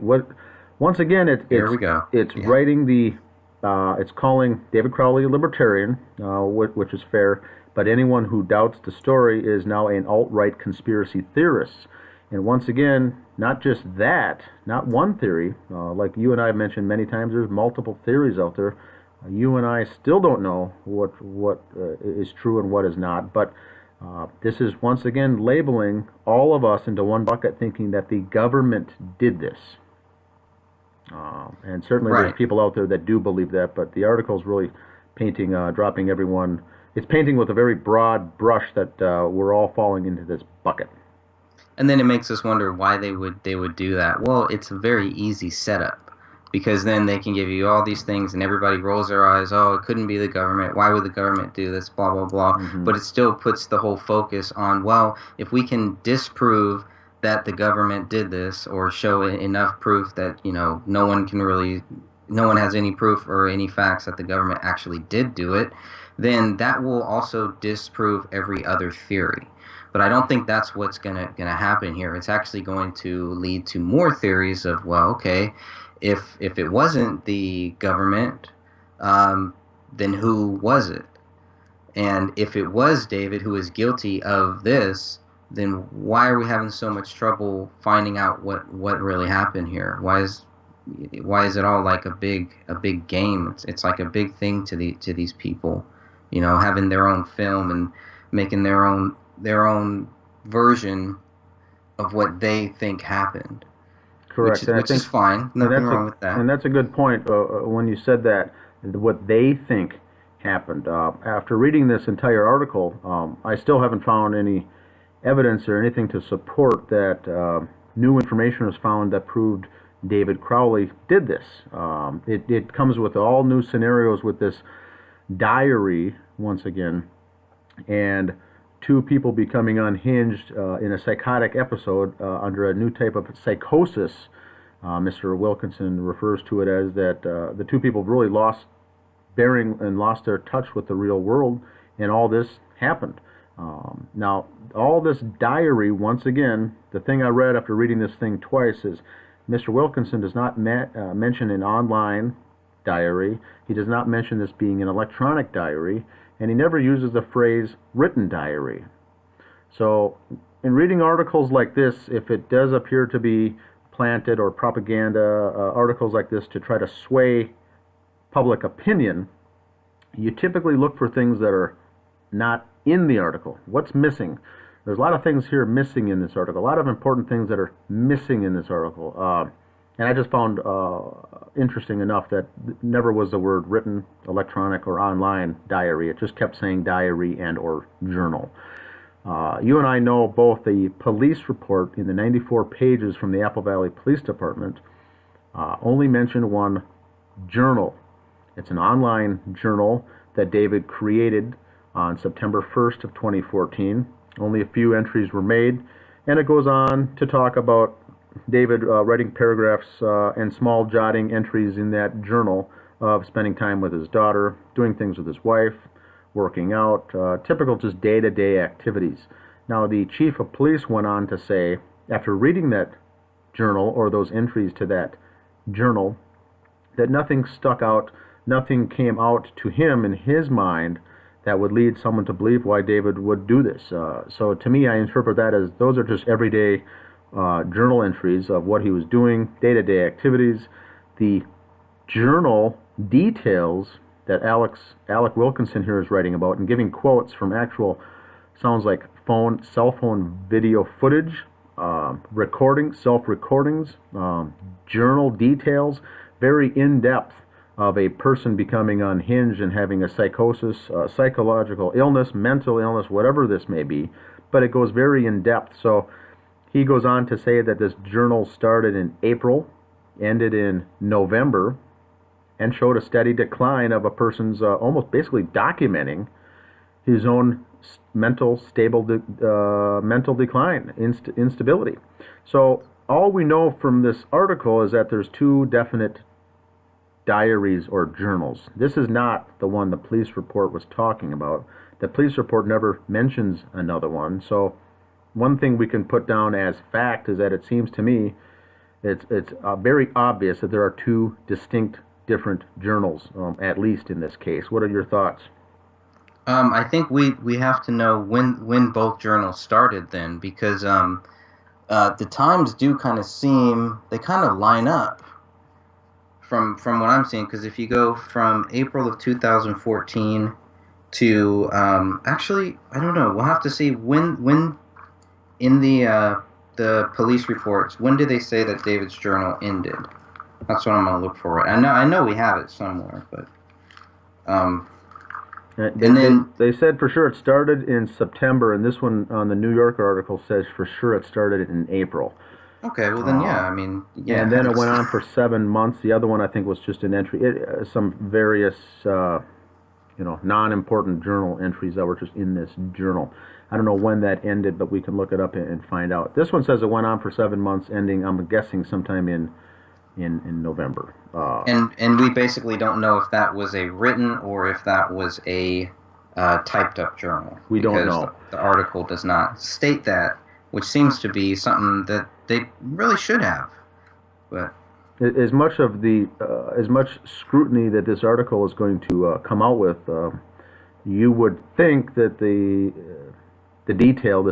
once again, here we go. It's writing it's calling David Crowley a libertarian, which is fair. But anyone who doubts the story is now an alt-right conspiracy theorist. And once again, not just that, not one theory. Like you and I have mentioned many times, there's multiple theories out there. You and I still don't know what is true and what is not. But this is once again labeling all of us into one bucket, thinking that the government did this. And certainly there's people out there that do believe that. But the article's really painting, dropping everyone. It's painting with a very broad brush that we're all falling into this bucket. And then it makes us wonder why they would do that. Well, it's a very easy setup, because then they can give you all these things and everybody rolls their eyes. Oh, it couldn't be the government. Why would the government do this? Blah, blah, blah. Mm-hmm. But it still puts the whole focus on, well, if we can disprove that the government did this, or show enough proof that, no one has any proof or any facts that the government actually did do it, then that will also disprove every other theory. But I don't think that's what's gonna happen here. It's actually going to lead to more theories of, well, okay, if it wasn't the government, then who was it? And if it was David who is guilty of this, then why are we having so much trouble finding out what really happened here? Why is it all like a big game? It's like a big thing to these people. Having their own film and making their own version of what they think happened. Correct. Which is fine. Nothing wrong with that. And that's a good point when you said that, what they think happened. After reading this entire article, I still haven't found any evidence or anything to support that new information was found that proved David Crowley did this. It comes with all new scenarios with this diary once again, and two people becoming unhinged in a psychotic episode under a new type of psychosis. Mr. Wilkinson refers to it as that the two people really lost their touch with the real world, and all this happened. Now, all this diary, once again, the thing I read after reading this thing twice is Mr. Wilkinson does not mention an online diary. He does not mention this being an electronic diary, and he never uses the phrase written diary. So in reading articles like this, if it does appear to be planted or propaganda, articles like this to try to sway public opinion, you typically look for things that are not in the article. What's missing? There's a lot of things here missing in this article, a lot of important things that are missing in this article. And I just found interesting enough that never was the word written, electronic, or online diary. It just kept saying diary and or journal. You and I know both the police report in the 94 pages from the Apple Valley Police Department only mentioned one journal. It's an online journal that David created on September 1st of 2014. Only a few entries were made, and it goes on to talk about David writing paragraphs and small jotting entries in that journal of spending time with his daughter, doing things with his wife, working out, typical just day-to-day activities. Now, the chief of police went on to say, after reading that journal or those entries to that journal, that nothing stuck out, nothing came out to him in his mind that would lead someone to believe why David would do this. So to me, I interpret that as those are just everyday journal entries of what he was doing, day-to-day activities. The journal details that Alec Wilkinson here is writing about and giving quotes from actual, sounds like cell phone video footage, self-recordings, journal details, very in-depth of a person becoming unhinged and having a psychosis, psychological illness, mental illness, whatever this may be, but it goes very in depth. So he goes on to say that this journal started in April, ended in November, and showed a steady decline of a person's almost basically documenting his own mental decline, instability. So all we know from this article is that there's two definite diaries or journals. This is not the one the police report was talking about. The police report never mentions another one. So one thing we can put down as fact is that it seems to me it's very obvious that there are two distinct different journals, at least in this case. What are your thoughts? I think we have to know when both journals started then, because the times do kind of seem, they kind of line up from what I'm seeing, because if you go from April of 2014 to actually, I don't know, we'll have to see when in the police reports, when do they say that David's journal ended? That's what I'm gonna look for. I know we have it somewhere, but they said for sure it started in September, and this one on the New Yorker article says for sure it started in April. Okay, well then, yeah, I mean, yeah. And then it went on for 7 months. The other one I think was just an entry, some various, non-important journal entries that were just in this journal. I don't know when that ended, but we can look it up and find out. This one says it went on for 7 months, ending, I'm guessing, sometime in November. And we basically don't know if that was a written or if that was a typed up journal. We don't know. The article does not state that, which seems to be something that they really should have. But as much scrutiny that this article is going to come out with, you would think that the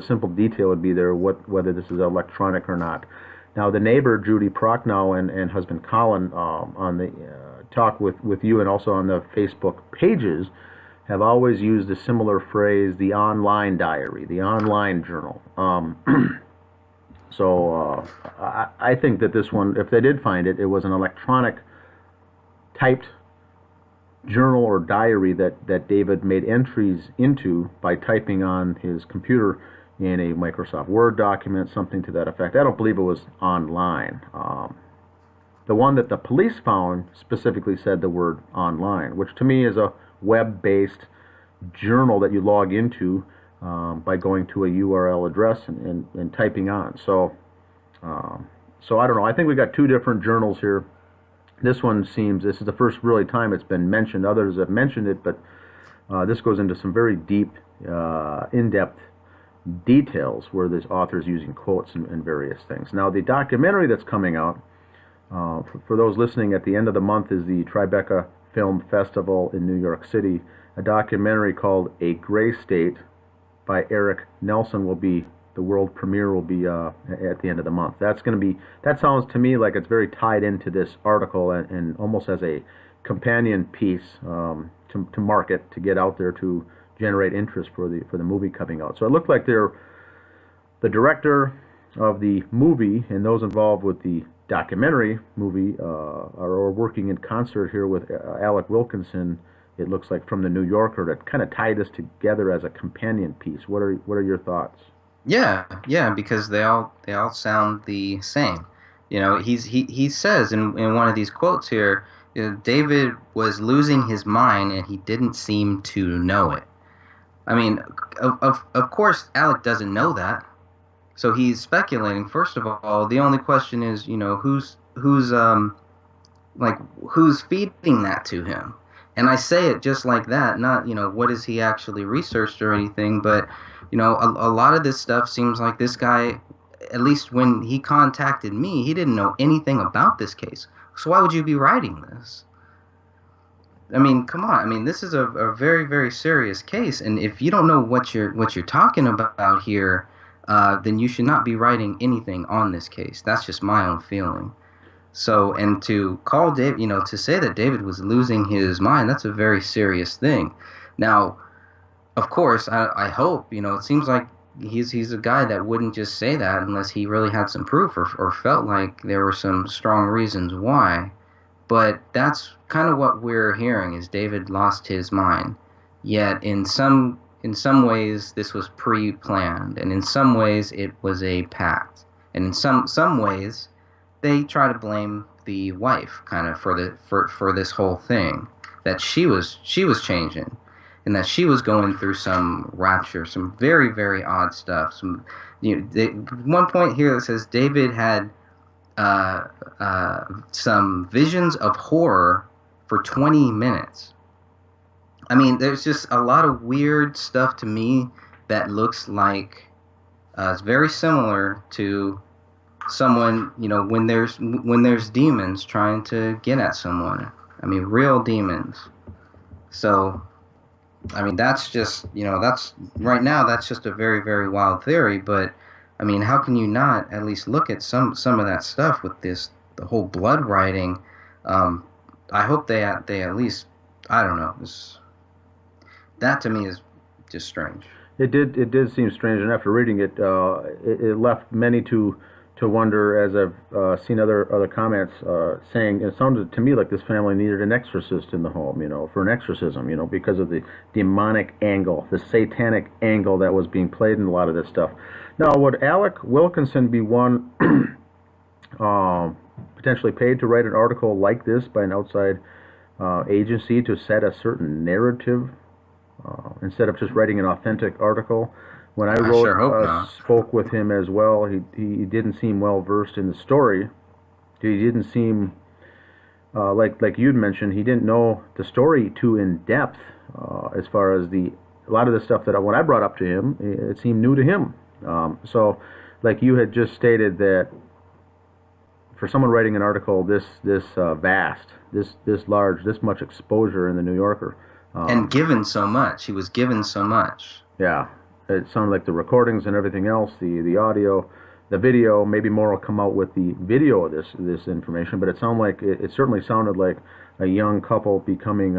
simple detail would be there, whether this is electronic or not. Now, the neighbor, Judy Prochnow, and husband Colin, on the talk with you and also on the Facebook pages, have always used a similar phrase, the online diary, the online journal. So I think that this one, if they did find it, it was an electronic typed journal or diary that David made entries into by typing on his computer in a Microsoft Word document, something to that effect. I don't believe it was online. The one that the police found specifically said the word online, which to me is a web-based journal that you log into by going to a URL address and typing on. So I don't know. I think we got two different journals here. This one seems, this is the first really time it's been mentioned. Others have mentioned it, but this goes into some very deep, in-depth details where this author is using quotes and various things. Now, the documentary that's coming out, for those listening, at the end of the month is the Tribeca Film Festival in New York City. A documentary called A Gray State by Eric Nelson will be, the world premiere will be at the end of the month. That's going to be, that sounds to me like it's very tied into this article and almost as a companion piece to market, to get out there to generate interest for the movie coming out. So it looked like the director of the movie and those involved with the documentary movie are working in concert here with Alec Wilkinson, it looks like, from the New Yorker, to kind of tie this together as a companion piece. What are your thoughts? Yeah, because they all sound the same. You know, he says in one of these quotes here, David was losing his mind and he didn't seem to know it. I mean, of course, Alec doesn't know that, so he's speculating. First of all, the only question is, who's feeding that to him? And I say it just like that, not, what has he actually researched or anything, but, a lot of this stuff seems like this guy, at least when he contacted me, he didn't know anything about this case. So why would you be writing this? I mean, come on. I mean, this is a very, very serious case, and if you don't know what you're talking about here, then you should not be writing anything on this case. That's just my own feeling. So, and to call David, to say that David was losing his mind, that's a very serious thing. Now, of course, I hope, it seems like he's a guy that wouldn't just say that unless he really had some proof or felt like there were some strong reasons why. But that's kind of what we're hearing is David lost his mind. Yet in some ways this was pre-planned, and in some ways it was a pact. And in some ways they try to blame the wife kind of for this whole thing, that she was changing, and that she was going through some rapture, some very, very odd stuff. Some, one point here that says David had some visions of horror for 20 minutes. I mean, there's just a lot of weird stuff to me that looks like it's very similar to someone, when there's demons trying to get at someone. I mean, real demons. So, I mean, that's just, that's right now, that's just a very, very wild theory. But I mean, how can you not at least look at some of that stuff with the whole blood writing? I hope they at least, I don't know, that to me is just strange. It did seem strange, and after reading it, it left many to wonder, as I've seen other comments saying, it sounded to me like this family needed an exorcist in the home, for an exorcism, because of the demonic angle, the satanic angle that was being played in a lot of this stuff. Now, would Alec Wilkinson be one potentially paid to write an article like this by an outside agency to set a certain narrative instead of just writing an authentic article? When I spoke with him as well, he didn't seem well versed in the story. He didn't seem like you'd mentioned. He didn't know the story too in depth as far as a lot of the stuff that when I brought up to him, it seemed new to him. So, like you had just stated, that for someone writing an article this vast, this large, this much exposure in the New Yorker, and given so much, he was given so much. Yeah. It sounded like the recordings and everything else, the audio, the video. Maybe more will come out with the video of this information. But it certainly sounded like a young couple becoming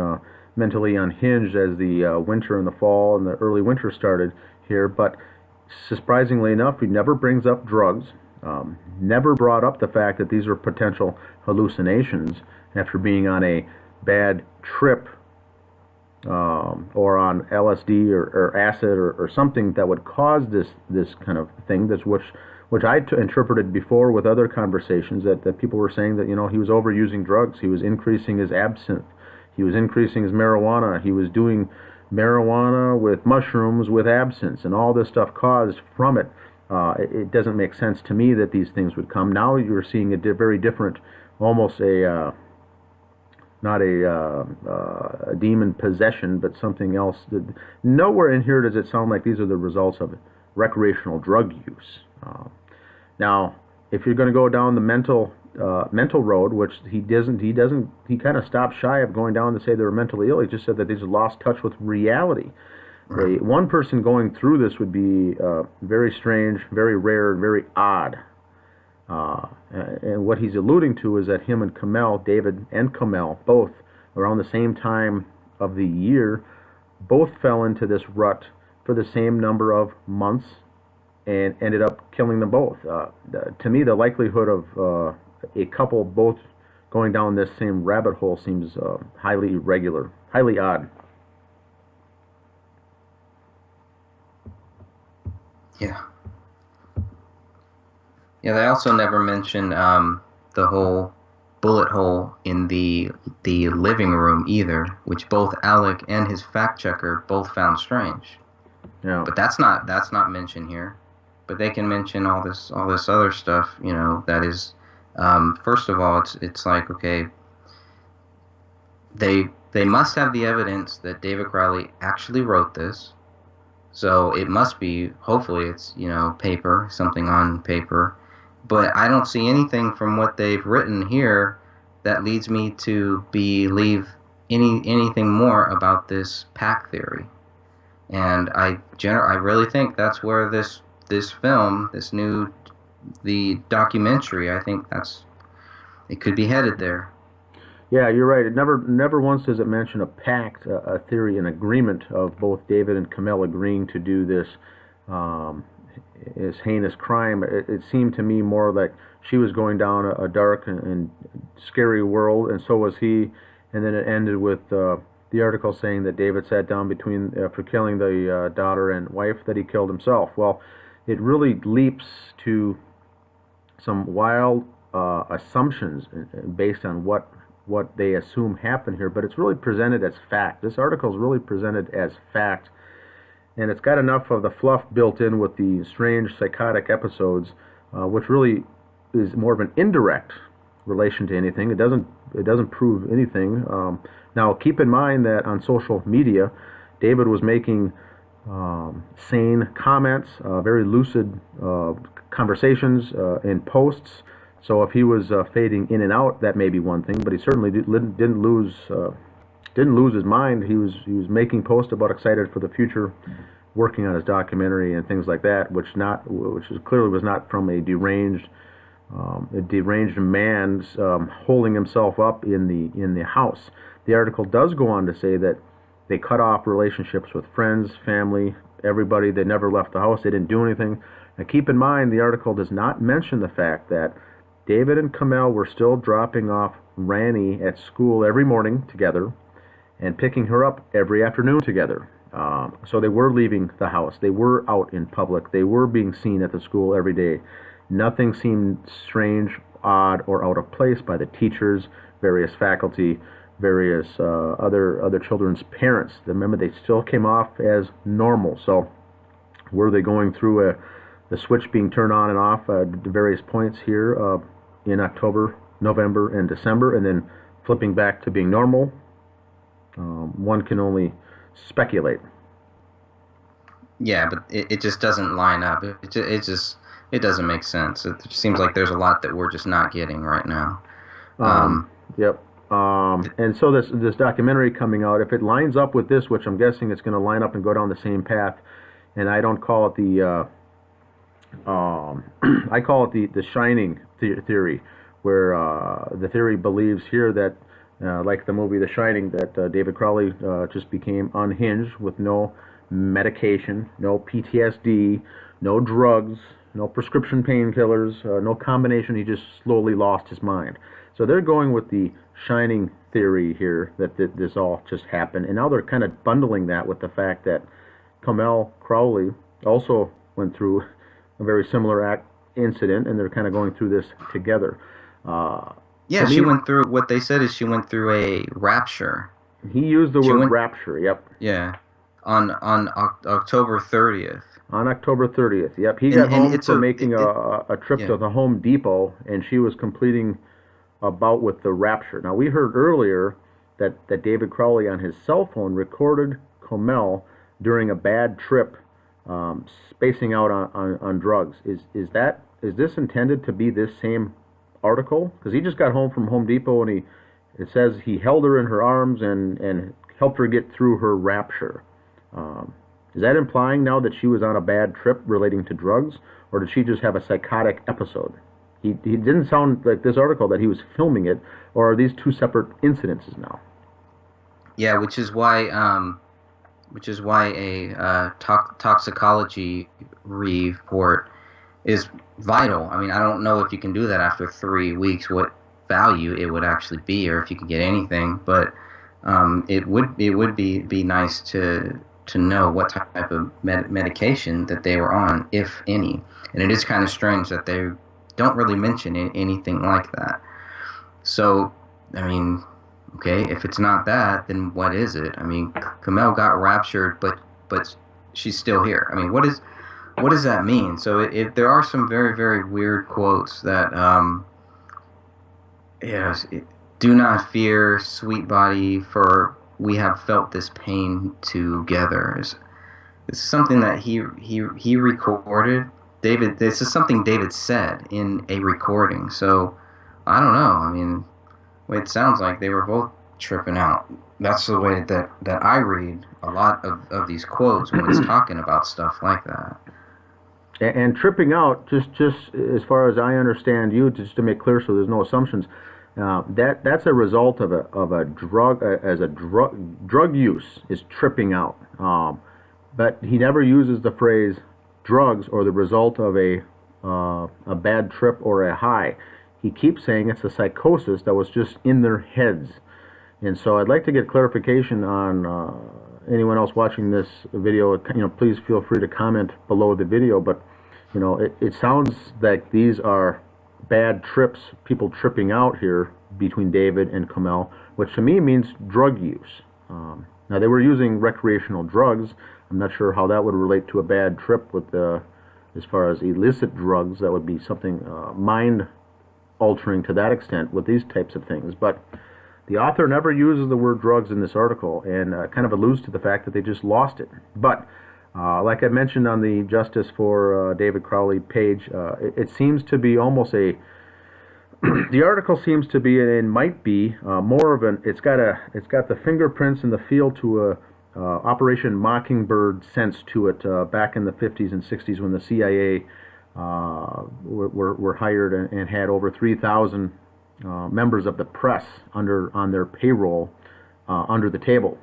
mentally unhinged as the winter and the fall and the early winter started here. But surprisingly enough, he never brings up drugs. Never brought up the fact that these are potential hallucinations after being on a bad trip. Or on LSD or acid or something that would cause this kind of thing. Which I interpreted before with other conversations that people were saying that he was overusing drugs. He was increasing his absinthe. He was increasing his marijuana. He was doing marijuana with mushrooms with absinthe, and all this stuff caused from it. It doesn't make sense to me that these things would come. Now you're seeing a very different, almost not a demon possession, but something else. Nowhere in here does it sound like these are the results of recreational drug use. Now, if you're going to go down the mental road, which he kind of stopped shy of going down to say they were mentally ill. He just said that he's lost touch with reality. Right. One person going through this would be very strange, very rare, very odd. And what he's alluding to is that him and Kamel, David and Kamel, both around the same time of the year, both fell into this rut for the same number of months and ended up killing them both. To me, the likelihood of a couple both going down this same rabbit hole seems highly irregular, highly odd. Yeah. Yeah, they also never mentioned the whole bullet hole in the living room either, which both Alec and his fact checker both found strange. Yeah. But that's not mentioned here. But they can mention all this other stuff, that is first of all, it's like, okay, they must have the evidence that David Crowley actually wrote this. So it must be, hopefully it's, paper, something on paper. But I don't see anything from what they've written here that leads me to believe anything more about this pack theory. And I really think that's where this film, the documentary, I think it could be headed there. Yeah, you're right. It never once does it mention a pact, a theory, an agreement of both David and Kamel agreeing to do this heinous crime. It seemed to me more like she was going down a dark and scary world, and so was he. And then it ended with the article saying that David sat down between for killing the daughter and wife, that he killed himself. Well, it really leaps to some wild assumptions based on what they assume happened here, but it's really presented as fact. This article is really presented as fact, and it's got enough of the fluff built in with the strange psychotic episodes, which really is more of an indirect relation to anything. It doesn't prove anything. Now, keep in mind that on social media, David was making sane comments, very lucid conversations in posts. So if he was fading in and out, that may be one thing. But he certainly didn't lose his mind. He was making posts about excited for the future, working on his documentary and things like that, which clearly was not from a deranged man's holding himself up in the house. The article does go on to say that they cut off relationships with friends, family, everybody. They never left the house. They didn't do anything. Now, keep in mind, the article does not mention the fact that David and Kamel were still dropping off Rani at school every morning together and picking her up every afternoon together. So they were leaving the house. They were out in public. They were being seen at the school every day. Nothing seemed strange, odd, or out of place by the teachers, various faculty, various other children's parents. Remember, they still came off as normal. So were they going through the switch being turned on and off at various points here in October, November, and December, and then flipping back to being normal? One can only speculate. Yeah, but it just doesn't line up. It doesn't make sense. It seems like there's a lot that we're just not getting right now. Yep. And so this documentary coming out, if it lines up with this, which I'm guessing it's going to line up and go down the same path, and I don't call it I call it the Shining theory, where the theory believes here that, like the movie The Shining, that David Crowley just became unhinged with no medication, no PTSD, no drugs, no prescription painkillers, no combination. He just slowly lost his mind. So they're going with the Shining theory here, that this all just happened. And now they're kind of bundling that with the fact that Kamel Crowley also went through a very similar incident, and they're kind of going through this together. Yeah, she went through, what they said is she went through a rapture. He used the word rapture, yep. Yeah, on October 30th. On October 30th, yep. He got home from making a trip to the Home Depot, and she was completing a bout with the rapture. Now, we heard earlier that David Crowley on his cell phone recorded Kamel during a bad trip, spacing out on drugs. Is this intended to be this same article? Because he just got home from Home Depot, and it says he held her in her arms and helped her get through her rapture. Is that implying now that she was on a bad trip relating to drugs, or did she just have a psychotic episode? He didn't sound like this article that he was filming it, or are these two separate incidences now? Yeah, which is why a toxicology report is vital. I mean, I don't know if you can do that after 3 weeks, what value it would actually be, or if you could get anything. But it would be nice to know what type of medication that they were on, if any. And it is kind of strange that they don't really mention anything like that. So, I mean, okay, if it's not that, then what is it? I mean, Kamel got raptured, but she's still here. I mean, what does that mean? So there are some very, very weird quotes that, do not fear, sweet body, for we have felt this pain together. It's something that he recorded. This is something David said in a recording. So I don't know. I mean, it sounds like they were both tripping out. That's the way that I read a lot of these quotes when it's talking about stuff like that. And tripping out, just as far as I understand you, just to make clear so there's no assumptions, that's a result of a drug, drug use is tripping out. But he never uses the phrase drugs or the result of a bad trip or a high. he keeps saying it's a psychosis that was just in their heads. And so I'd like to get clarification on anyone else watching this video. Please feel free to comment below the video. But it sounds like these are bad trips, people tripping out here between David and Kamel, which to me means drug use. Now, they were using recreational drugs. I'm not sure how that would relate to a bad trip with as far as illicit drugs. That would be something mind-altering to that extent with these types of things. But the author never uses the word drugs in this article, and kind of alludes to the fact that they just lost it. But like I mentioned on the Justice for David Crowley page, it seems to be almost the article seems to be, and might be, more of an, it's got the fingerprints and the feel to a Operation Mockingbird sense to it, back in the 50s and 60s when the CIA were hired and had over 3,000 members of the press on their payroll, under the table,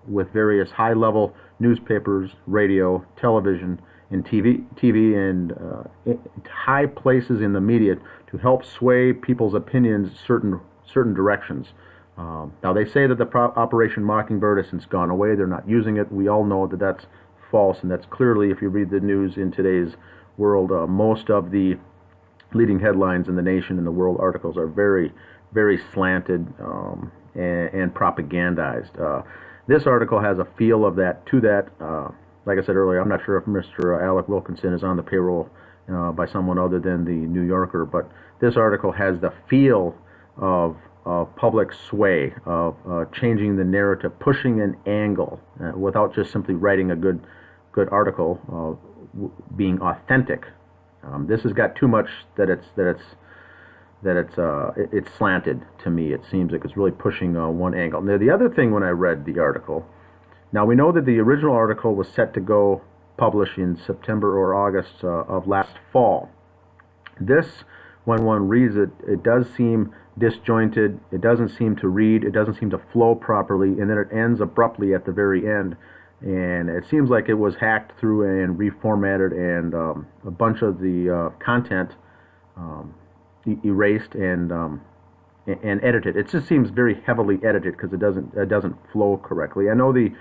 with various high-level newspapers, radio, television, and TV and high places in the media to help sway people's opinions certain directions. Now, they say that the Operation Mockingbird has since gone away. They're not using it. We all know that that's false, and that's clearly, if you read the news in today's world, most of the leading headlines in the nation and the world articles are very, very slanted and propagandized. This article has a feel of that, to that. Like I said earlier, I'm not sure if Mr. Alec Wilkinson is on the payroll by someone other than the New Yorker, but this article has the feel of public sway, of changing the narrative, pushing an angle, without just simply writing a good article, being authentic. This has got too much that it's slanted to me. It seems like it's really pushing one angle. Now, the other thing when I read the article, now we know that the original article was set to go publish in September or August of last fall. This, when one reads it, it does seem disjointed. It doesn't seem to read. It doesn't seem to flow properly, and then it ends abruptly at the very end. And it seems like it was hacked through and reformatted, and a bunch of the content erased and edited. It just seems very heavily edited because it doesn't flow correctly. I know the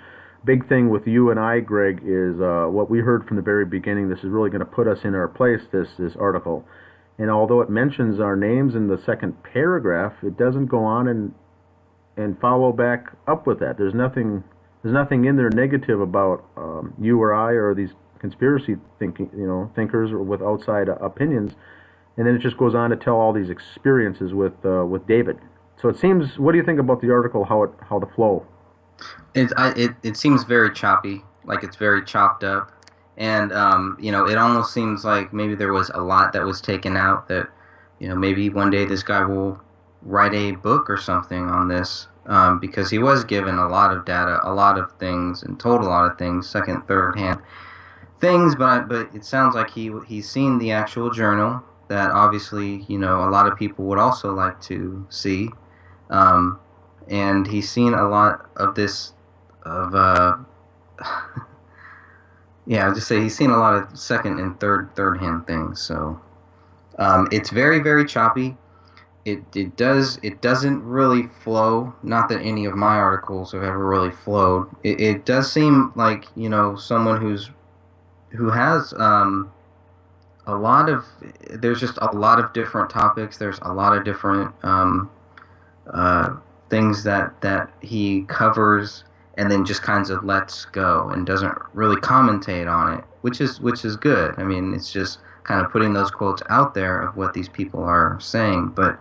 big thing with you and I, Greg, is what we heard from the very beginning. This is really going to put us in our place, this article. And although it mentions our names in the second paragraph, it doesn't go on and follow back up with that. There's nothing in there negative about you or I or these conspiracy thinkers or with outside opinions. And then it just goes on to tell all these experiences with David. So it seems. What do you think about the article? How the flow? It seems very choppy, like it's very chopped up, and it almost seems like maybe there was a lot that was taken out. That maybe one day this guy will write a book or something on this, because he was given a lot of data, a lot of things, and told a lot of things, second, third hand things. But it sounds like he's seen the actual journal that obviously a lot of people would also like to see. And he's seen a lot of this, yeah, I'll just say he's seen a lot of second and third hand things. So it's very, very choppy. It doesn't really flow. Not that any of my articles have ever really flowed. It does seem like someone who has a lot of. There's just a lot of different topics. There's a lot of different things that he covers and then just kind of lets go and doesn't really commentate on it, which is good. I mean, it's just kind of putting those quotes out there of what these people are saying. But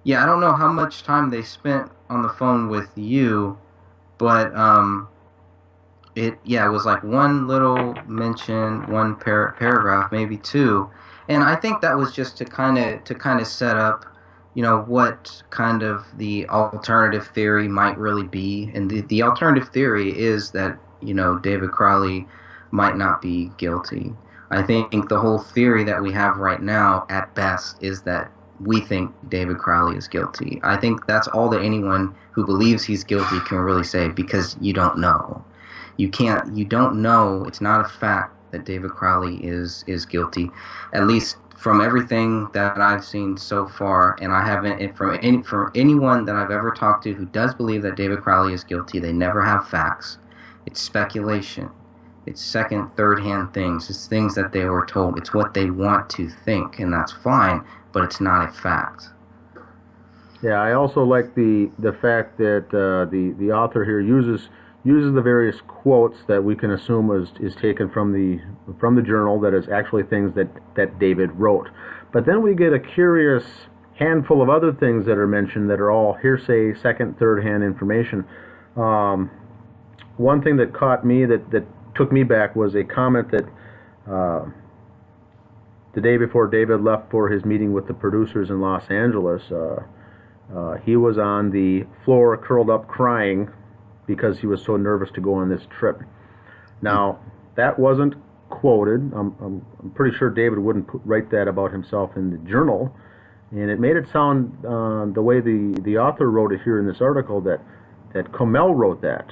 yeah, I don't know how much time they spent on the phone with you, but it was like one little mention, one paragraph, maybe two, and I think that was just to kind of set up what kind of the alternative theory might really be. And the alternative theory is that, David Crowley might not be guilty. I think the whole theory that we have right now, at best, is that we think David Crowley is guilty. I think that's all that anyone who believes he's guilty can really say, because you don't know. You don't know. It's not a fact that David Crowley is guilty, at least from everything that I've seen so far. And I haven't, from anyone that I've ever talked to who does believe that David Crowley is guilty, they never have facts. It's speculation. It's second, third-hand things. It's things that they were told. It's what they want to think, and that's fine, but it's not a fact. Yeah, I also like the fact that the author here uses the various quotes that we can assume is taken from the journal, that is actually things that David wrote. But then we get a curious handful of other things that are mentioned that are all hearsay, second, third-hand information. One thing that caught me, that took me back, was a comment that the day before David left for his meeting with the producers in Los Angeles, he was on the floor curled up crying because he was so nervous to go on this trip. Now, that wasn't quoted. I'm pretty sure David wouldn't write that about himself in the journal, and it made it sound the way the author wrote it here in this article, that Comel wrote that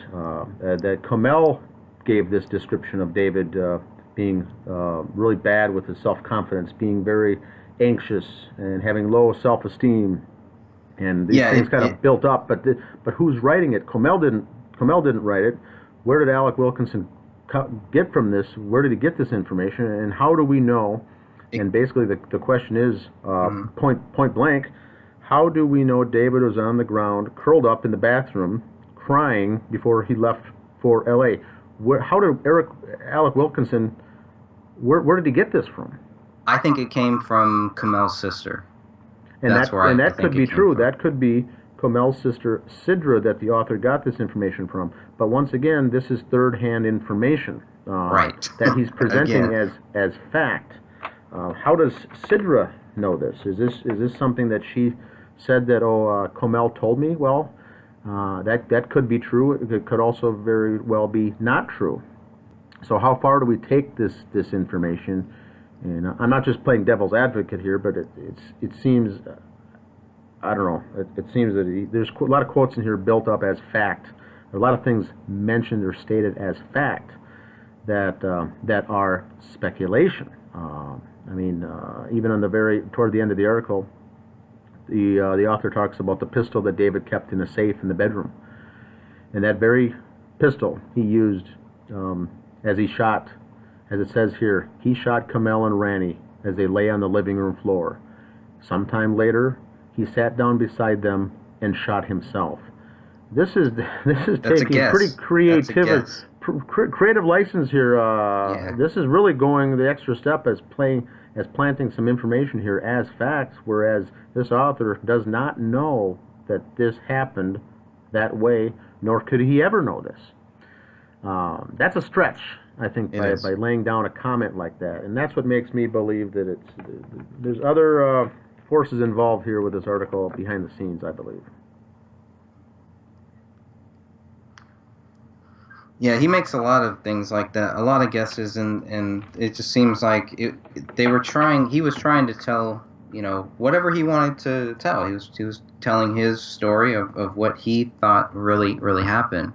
Comel gave this description of David being really bad with his self-confidence, being very anxious and having low self-esteem, and these things kind of built up. But who's writing it? Comel didn't write it. Where did Alec Wilkinson get from this? Where did he get this information, and how do we know? And basically the question is, point blank, how do we know David was on the ground, curled up in the bathroom, crying before he left for L.A.? How did Alec Wilkinson, where did he get this from? I think it came from Comel's sister. And that could be true. That could be Comel's sister, Sidra, that the author got this information from. But once again, this is third-hand information right. that he's presenting as fact. How does Sidra know this? Is this something that she said that, Comel told me? Well, that could be true. It could also very well be not true. So how far do we take this information? And I'm not just playing devil's advocate here, but it seems, I don't know, it seems that there's a lot of quotes in here built up as fact. There are a lot of things mentioned or stated as fact that are speculation. Even on toward the end of the article, the author talks about the pistol that David kept in a safe in the bedroom, and that very pistol he used as he shot. As it says here, he shot Comel and Ranny as they lay on the living room floor. Sometime later, he sat down beside them and shot himself. This is taking pretty creative license here. This is really going the extra step as planting some information here as facts, whereas this author does not know that this happened that way, nor could he ever know this. That's a stretch, I think, by laying down a comment like that, and that's what makes me believe that there's other forces involved here with this article behind the scenes, I believe. Yeah, he makes a lot of things like that, a lot of guesses, and it just seems like he was trying to tell, whatever he wanted to tell. He was telling his story of what he thought really, really happened.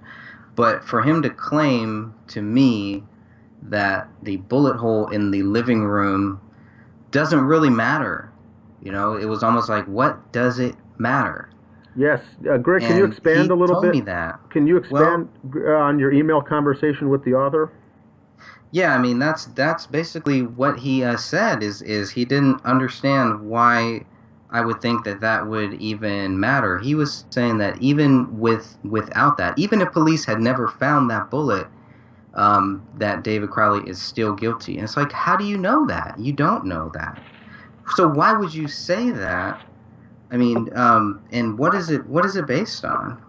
But for him to claim to me that the bullet hole in the living room doesn't really matter, it was almost like, what does it matter? Yes, Greg, can you expand a little bit? He told me that. Can you expand on your email conversation with the author? Yeah, that's basically what he said. Is he didn't understand why I would think that would even matter. He was saying that even without that, even if police had never found that bullet, that David Crowley is still guilty. And it's like, how do you know that? You don't know that. So why would you say that? And what is it based on?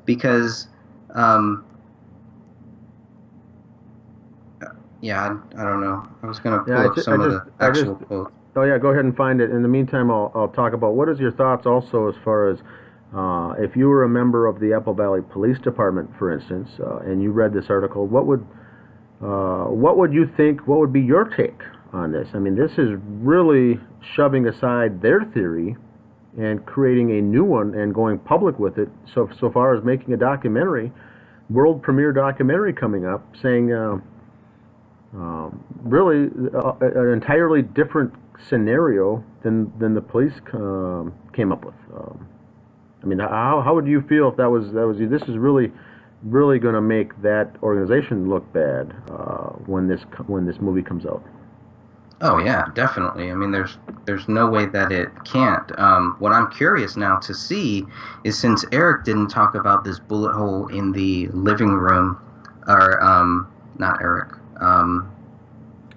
Because, I don't know. I was going to pull up some of the actual quotes. Oh yeah, go ahead and find it. In the meantime, I'll talk about what is your thoughts also as far as if you were a member of the Apple Valley Police Department, for instance, and you read this article, what would you think? What would be your take on this? This is really shoving aside their theory and creating a new one and going public with it. So far as making a documentary, world premiere documentary coming up, saying really an entirely different scenario than the police came up with. I mean, how would you feel if that was you? This is really going to make that organization look bad when this movie comes out. Oh yeah, definitely. I mean, there's no way that it can't. What I'm curious now to see is, since Eric didn't talk about this bullet hole in the living room, or not Eric,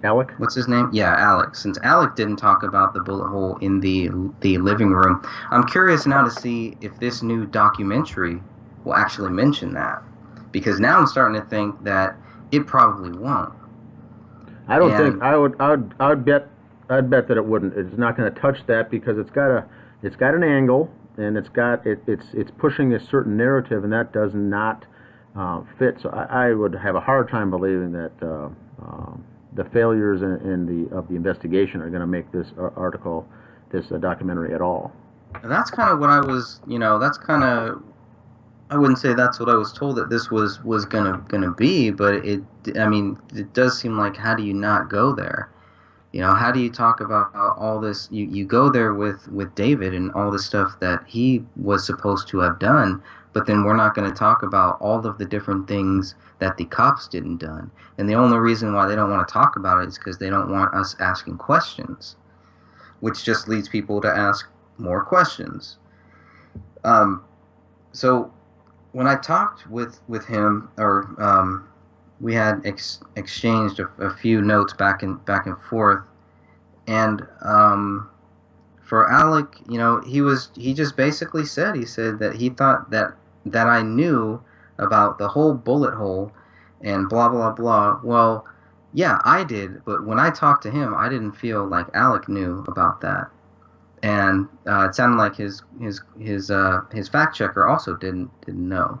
Alec? What's his name? Yeah, Alec. Since Alec didn't talk about the bullet hole in the living room, I'm curious now to see if this new documentary will actually mention that, because now I'm starting to think that it probably won't. I don't think I'd bet that it wouldn't. It's not going to touch that because it's got an angle, and it's pushing a certain narrative, and that does not fit. So I would have a hard time believing that the failures of the investigation are going to make this documentary at all. And that's kind of what I was, that's kind of, I wouldn't say that's what I was told that this was gonna be, but it does seem like, how do you not go there? How do you talk about all this? You go there with David and all the stuff that he was supposed to have done, but then we're not going to talk about all of the different things that the cops didn't done. And the only reason why they don't want to talk about it is because they don't want us asking questions, which just leads people to ask more questions. So when I talked with him, or we had exchanged a few notes back and forth, and for Alec, he just basically said that he thought that I knew about the whole bullet hole and blah blah blah. Well, yeah, I did, but when I talked to him, I didn't feel like Alec knew about that, and it sounded like his fact checker also didn't know.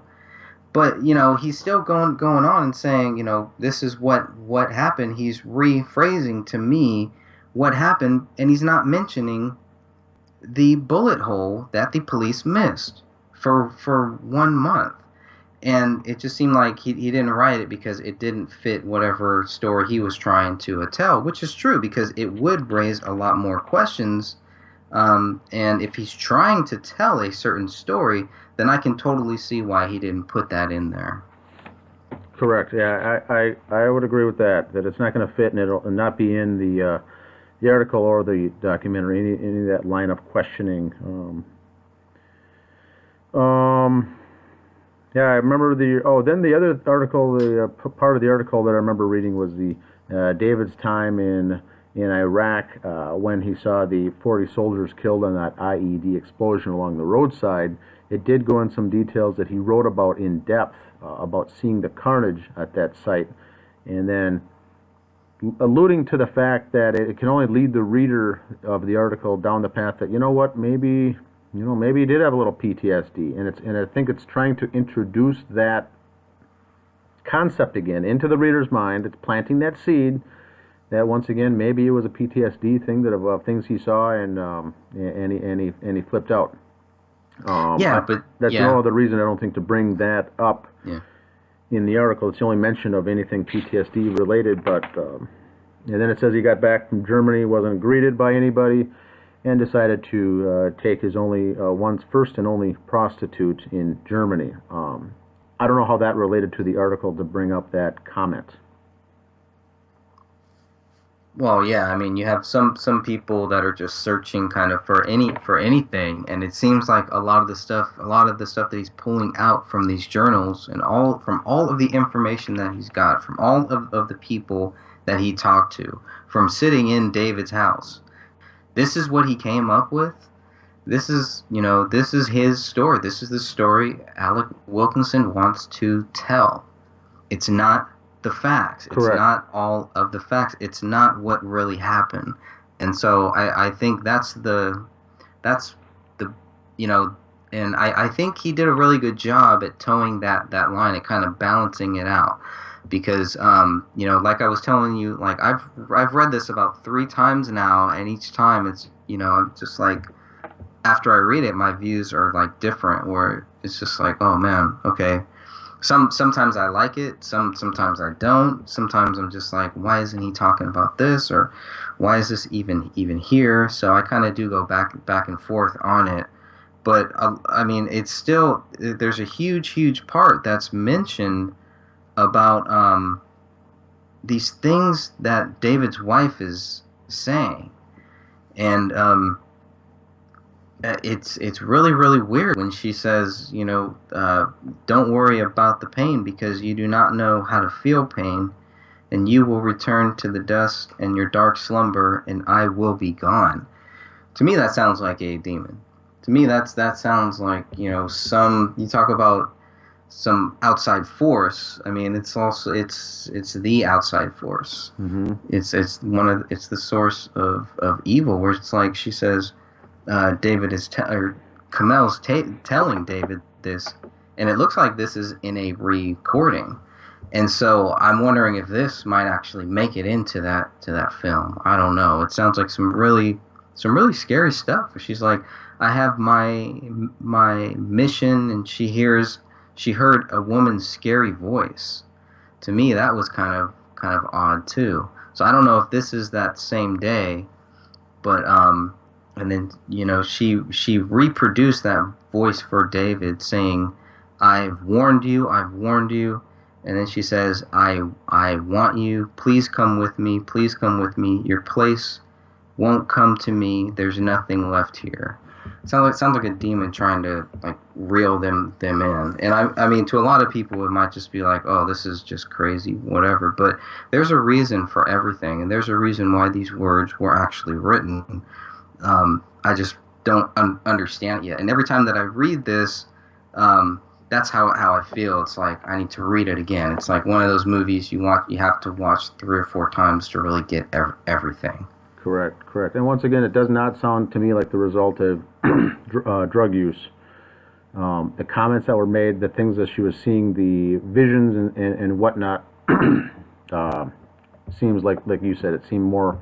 But he's still going on and saying, this is what happened. He's rephrasing to me what happened, and he's not mentioning the bullet hole that the police missed for 1 month. And it just seemed like he didn't write it because it didn't fit whatever story he was trying to tell, which is true, because it would raise a lot more questions. And if he's trying to tell a certain story, then I can totally see why he didn't put that in there. Correct. Yeah, I would agree with that it's not going to fit, and it'll not be in the article or the documentary, any of that line of questioning. Yeah, I remember then the other article, the part of the article that I remember reading was the David's time in Iraq when he saw the 40 soldiers killed on that IED explosion along the roadside. It did go in some details that he wrote about in depth about seeing the carnage at that site, and then alluding to the fact that it can only lead the reader of the article down the path that, maybe he did have a little PTSD, and I think it's trying to introduce that concept again into the reader's mind. It's planting that seed that, once again, maybe it was a PTSD thing that of things he saw, and he flipped out. But that's no other reason, I don't think, to bring that up in the article. It's the only mention of anything PTSD related. But and then it says he got back from Germany, wasn't greeted by anybody, and decided to take his first and only prostitute in Germany. I don't know how that related to the article to bring up that comment. Well, yeah, you have some people that are just searching kind of for anything, and it seems like a lot of the stuff that he's pulling out from these journals and from all of the information that he's got from all of the people that he talked to, from sitting in David's house. This is what he came up with. This is his story. This is the story Alec Wilkinson wants to tell. It's not the facts. Correct. It's not all of the facts. It's not what really happened. And so I think that's the and I think he did a really good job at towing that line and kind of balancing it out. Because like I was telling you, like I've read this about 3 times now, and each time it's I'm just like, after I read it, my views are like different, where it's just like, oh man, okay. Sometimes I like it, sometimes I don't. Sometimes I'm just like, why isn't he talking about this, or why is this even here? So I kind of do go back and forth on it. But I mean, it's still, there's a huge part that's mentioned about these things that David's wife is saying, and it's really weird when she says, don't worry about the pain because you do not know how to feel pain, and you will return to the dust and your dark slumber, and I will be gone. To me, that sounds like a demon. To me, that sounds like, you talk about some outside force. I mean, it's also it's the outside force. Mm-hmm. It's the source of evil. Where it's like she says, David is Kamel's telling David this, and it looks like this is in a recording. And so I'm wondering if this might actually make it into that film. I don't know. It sounds like some really scary stuff. She's like, I have my mission, and she heard a woman's scary voice. To me, that was kind of odd too. So I don't know if this is that same day, but and then she reproduced that voice for David saying, I've warned you, and then she says, I want you, please come with me, your place won't come to me, there's nothing left here. Sounds like a demon trying to like reel them in. And I mean, to a lot of people it might just be like, oh, this is just crazy, whatever. But there's a reason for everything, and there's a reason why these words were actually written. I just don't understand it yet. And every time that I read this, that's how I feel. It's like I need to read it again. It's like one of those movies you have to watch 3 or 4 times to really get everything. Correct. And once again, it does not sound to me like the result of drug use. The comments that were made, the things that she was seeing, the visions and whatnot, seems like you said, it seemed more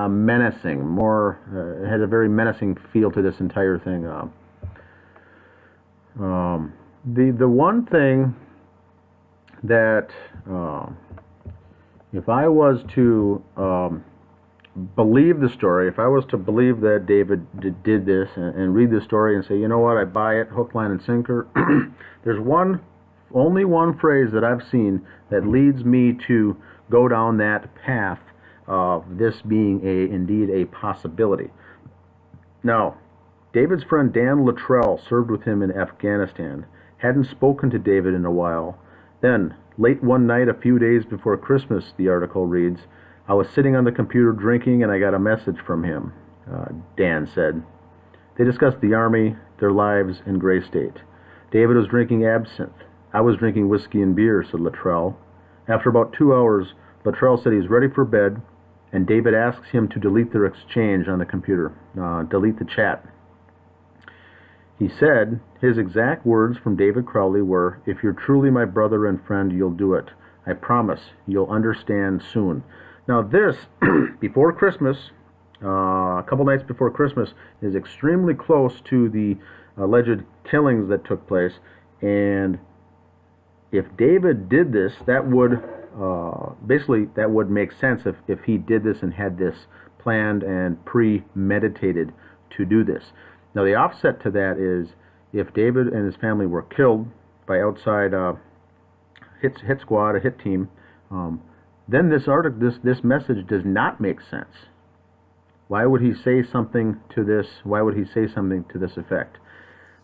menacing. It had a very menacing feel to this entire thing. The one thing that if I was to believe the story, if I was to believe that David did this and read the story and say, you know what, I buy it, hook, line, and sinker, there's only one phrase that I've seen that leads me to go down that path of this being indeed a possibility. Now, David's friend Dan Luttrell served with him in Afghanistan, hadn't spoken to David in a while. Then, late one night a few days before Christmas, the article reads, I was sitting on the computer drinking and I got a message from him, Dan said. They discussed the Army, their lives, and Gray State. David was drinking absinthe. I was drinking whiskey and beer, said Luttrell. After about 2 hours, Luttrell said he's ready for bed, and David asks him to delete their exchange on the computer, delete the chat. He said, his exact words from David Crowley were, if you're truly my brother and friend, you'll do it. I promise, you'll understand soon. Now this, before Christmas, a couple nights before Christmas, is extremely close to the alleged killings that took place, and if David did this, that would, basically, that would make sense if he did this and had this planned and premeditated to do this. Now the offset to that is if David and his family were killed by outside hit squad, a hit team, then this message does not make sense. Why would he say something to this? Why would he say something to this effect?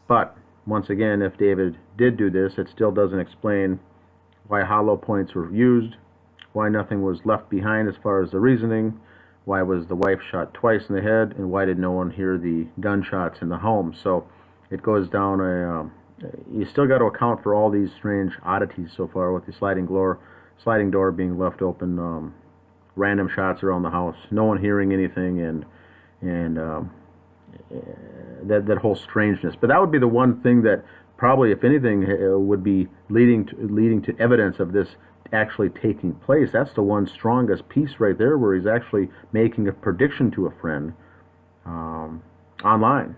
But once again, if David did do this, it still doesn't explain why hollow points were used, why nothing was left behind as far as the reasoning, why was the wife shot twice in the head, and why did no one hear the gunshots in the home? So it goes down you still got to account for all these strange oddities so far, with the sliding door being left open, random shots around the house, no one hearing anything, and that whole strangeness. But that would be the one thing that probably, if anything, would be leading to evidence of this actually taking place. That's the one strongest piece right there, where he's actually making a prediction to a friend online.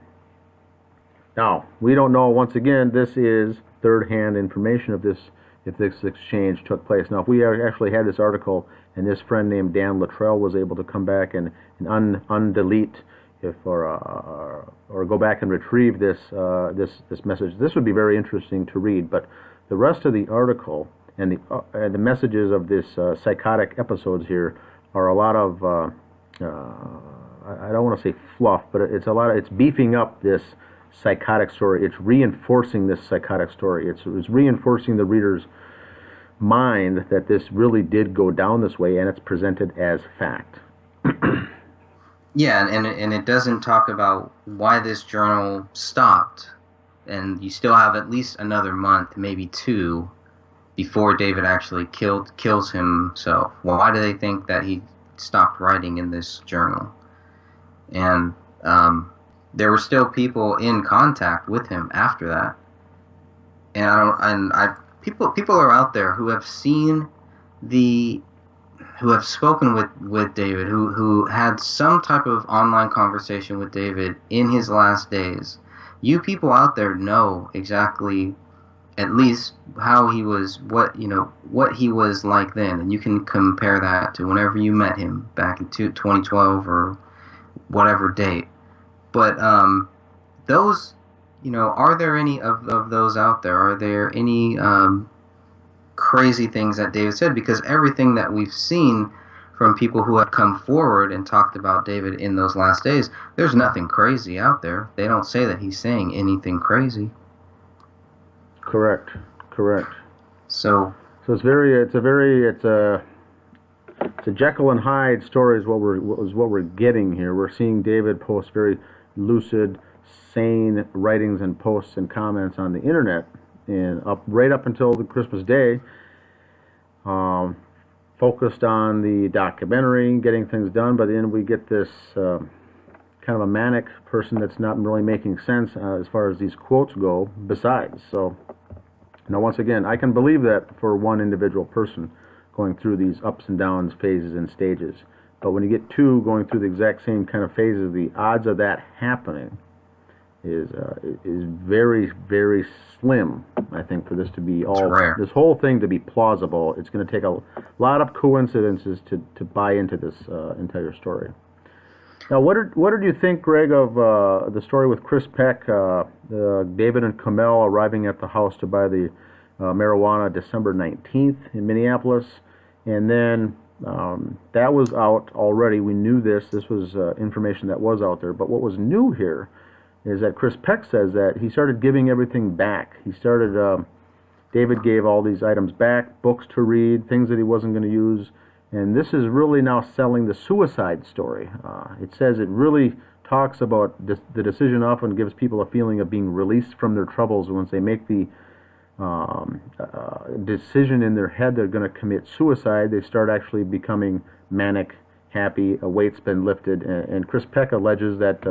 Now, we don't know, once again, this is third-hand information of this, if this exchange took place. Now, if we actually had this article and this friend named Dan Luttrell was able to come back and undelete or go back and retrieve this message, this would be very interesting to read. But the rest of the article and the messages of this psychotic episodes here are a lot of I don't want to say fluff, but it's beefing up this psychotic story. It's reinforcing this psychotic story. It's reinforcing the reader's mind that this really did go down this way, and it's presented as fact. Yeah, and it doesn't talk about why this journal stopped, and you still have at least another month, maybe 2, before David actually kills himself. Why do they think that he stopped writing in this journal? And there were still people in contact with him after that. And people are out there who have seen who have spoken with David, who had some type of online conversation with David in his last days. You people out there know exactly, at least how he was, what he was like then, and you can compare that to whenever you met him back in 2012 or whatever date. But those, are there any of those out there? Are there any crazy things that David said? Because everything that we've seen from people who have come forward and talked about David in those last days, there's nothing crazy out there. They don't say that he's saying anything crazy. Correct. So it's a Jekyll and Hyde story is what we're getting here. We're seeing David post very lucid, sane writings and posts and comments on the internet, and right up until the Christmas day, focused on the documentary, getting things done. But then we get this kind of a manic person that's not really making sense as far as these quotes go. Besides, so now once again, I can believe that for one individual person going through these ups and downs, phases and stages. But when you get 2 going through the exact same kind of phases, the odds of that happening is very, very slim. I think for this to be this whole thing to be plausible, it's going to take a lot of coincidences to buy into this entire story. Now, what did you think, Greg, of the story with Chris Peck, David and Kamel arriving at the house to buy the marijuana December 19th in Minneapolis, and then that was out already. We knew this. This was information that was out there. But what was new here is that Chris Peck says that he started giving everything back. He started, David gave all these items back, books to read, things that he wasn't going to use. And this is really now selling the suicide story. It says it really talks about the decision often gives people a feeling of being released from their troubles. Once they make the decision in their head they're going to commit suicide, they start actually becoming manic, happy, a weight's been lifted. And Chris Peck alleges that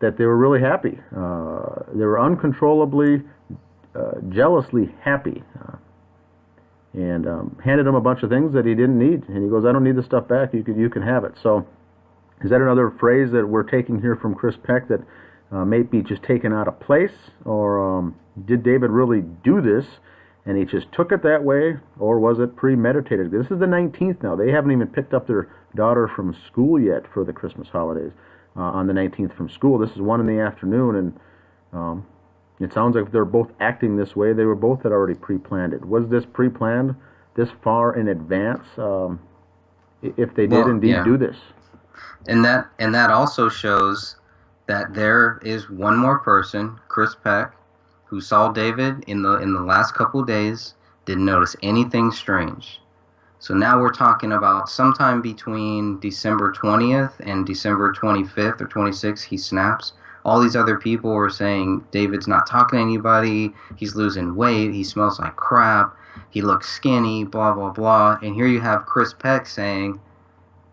they were really happy. They were uncontrollably, jealously happy. And handed him a bunch of things that he didn't need. And he goes, I don't need this stuff back, you can have it. So is that another phrase that we're taking here from Chris Peck that may be just taken out of place? Or did David really do this and he just took it that way? Or was it premeditated? This is the 19th now. They haven't even picked up their daughter from school yet for the Christmas holidays on the 19th from school. This is 1 in the afternoon, and it sounds like they're both acting this way. They were both had already pre-planned it. Was this pre-planned this far in advance? If they did indeed do this, and that also shows that there is one more person, Chris Peck, who saw David in the last couple of days, didn't notice anything strange. So now we're talking about sometime between December 20th and December 25th or 26th, he snaps. All these other people were saying David's not talking to anybody, he's losing weight, he smells like crap, he looks skinny, blah, blah, blah. And here you have Chris Peck saying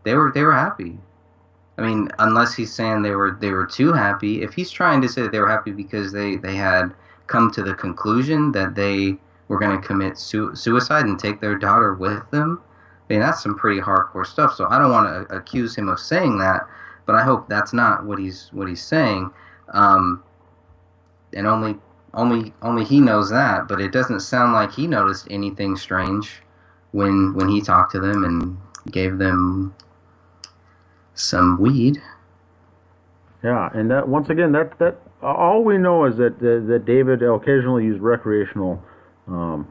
they were happy. I mean, unless he's saying they were too happy. If he's trying to say that they were happy because they had come to the conclusion that they were going to commit suicide and take their daughter with them, I mean, that's some pretty hardcore stuff. So I don't want to accuse him of saying that, but I hope that's not what he's saying. and only he knows that. But it doesn't sound like he noticed anything strange when he talked to them and gave them some weed. Yeah, and that once again, that all we know is that David occasionally used recreational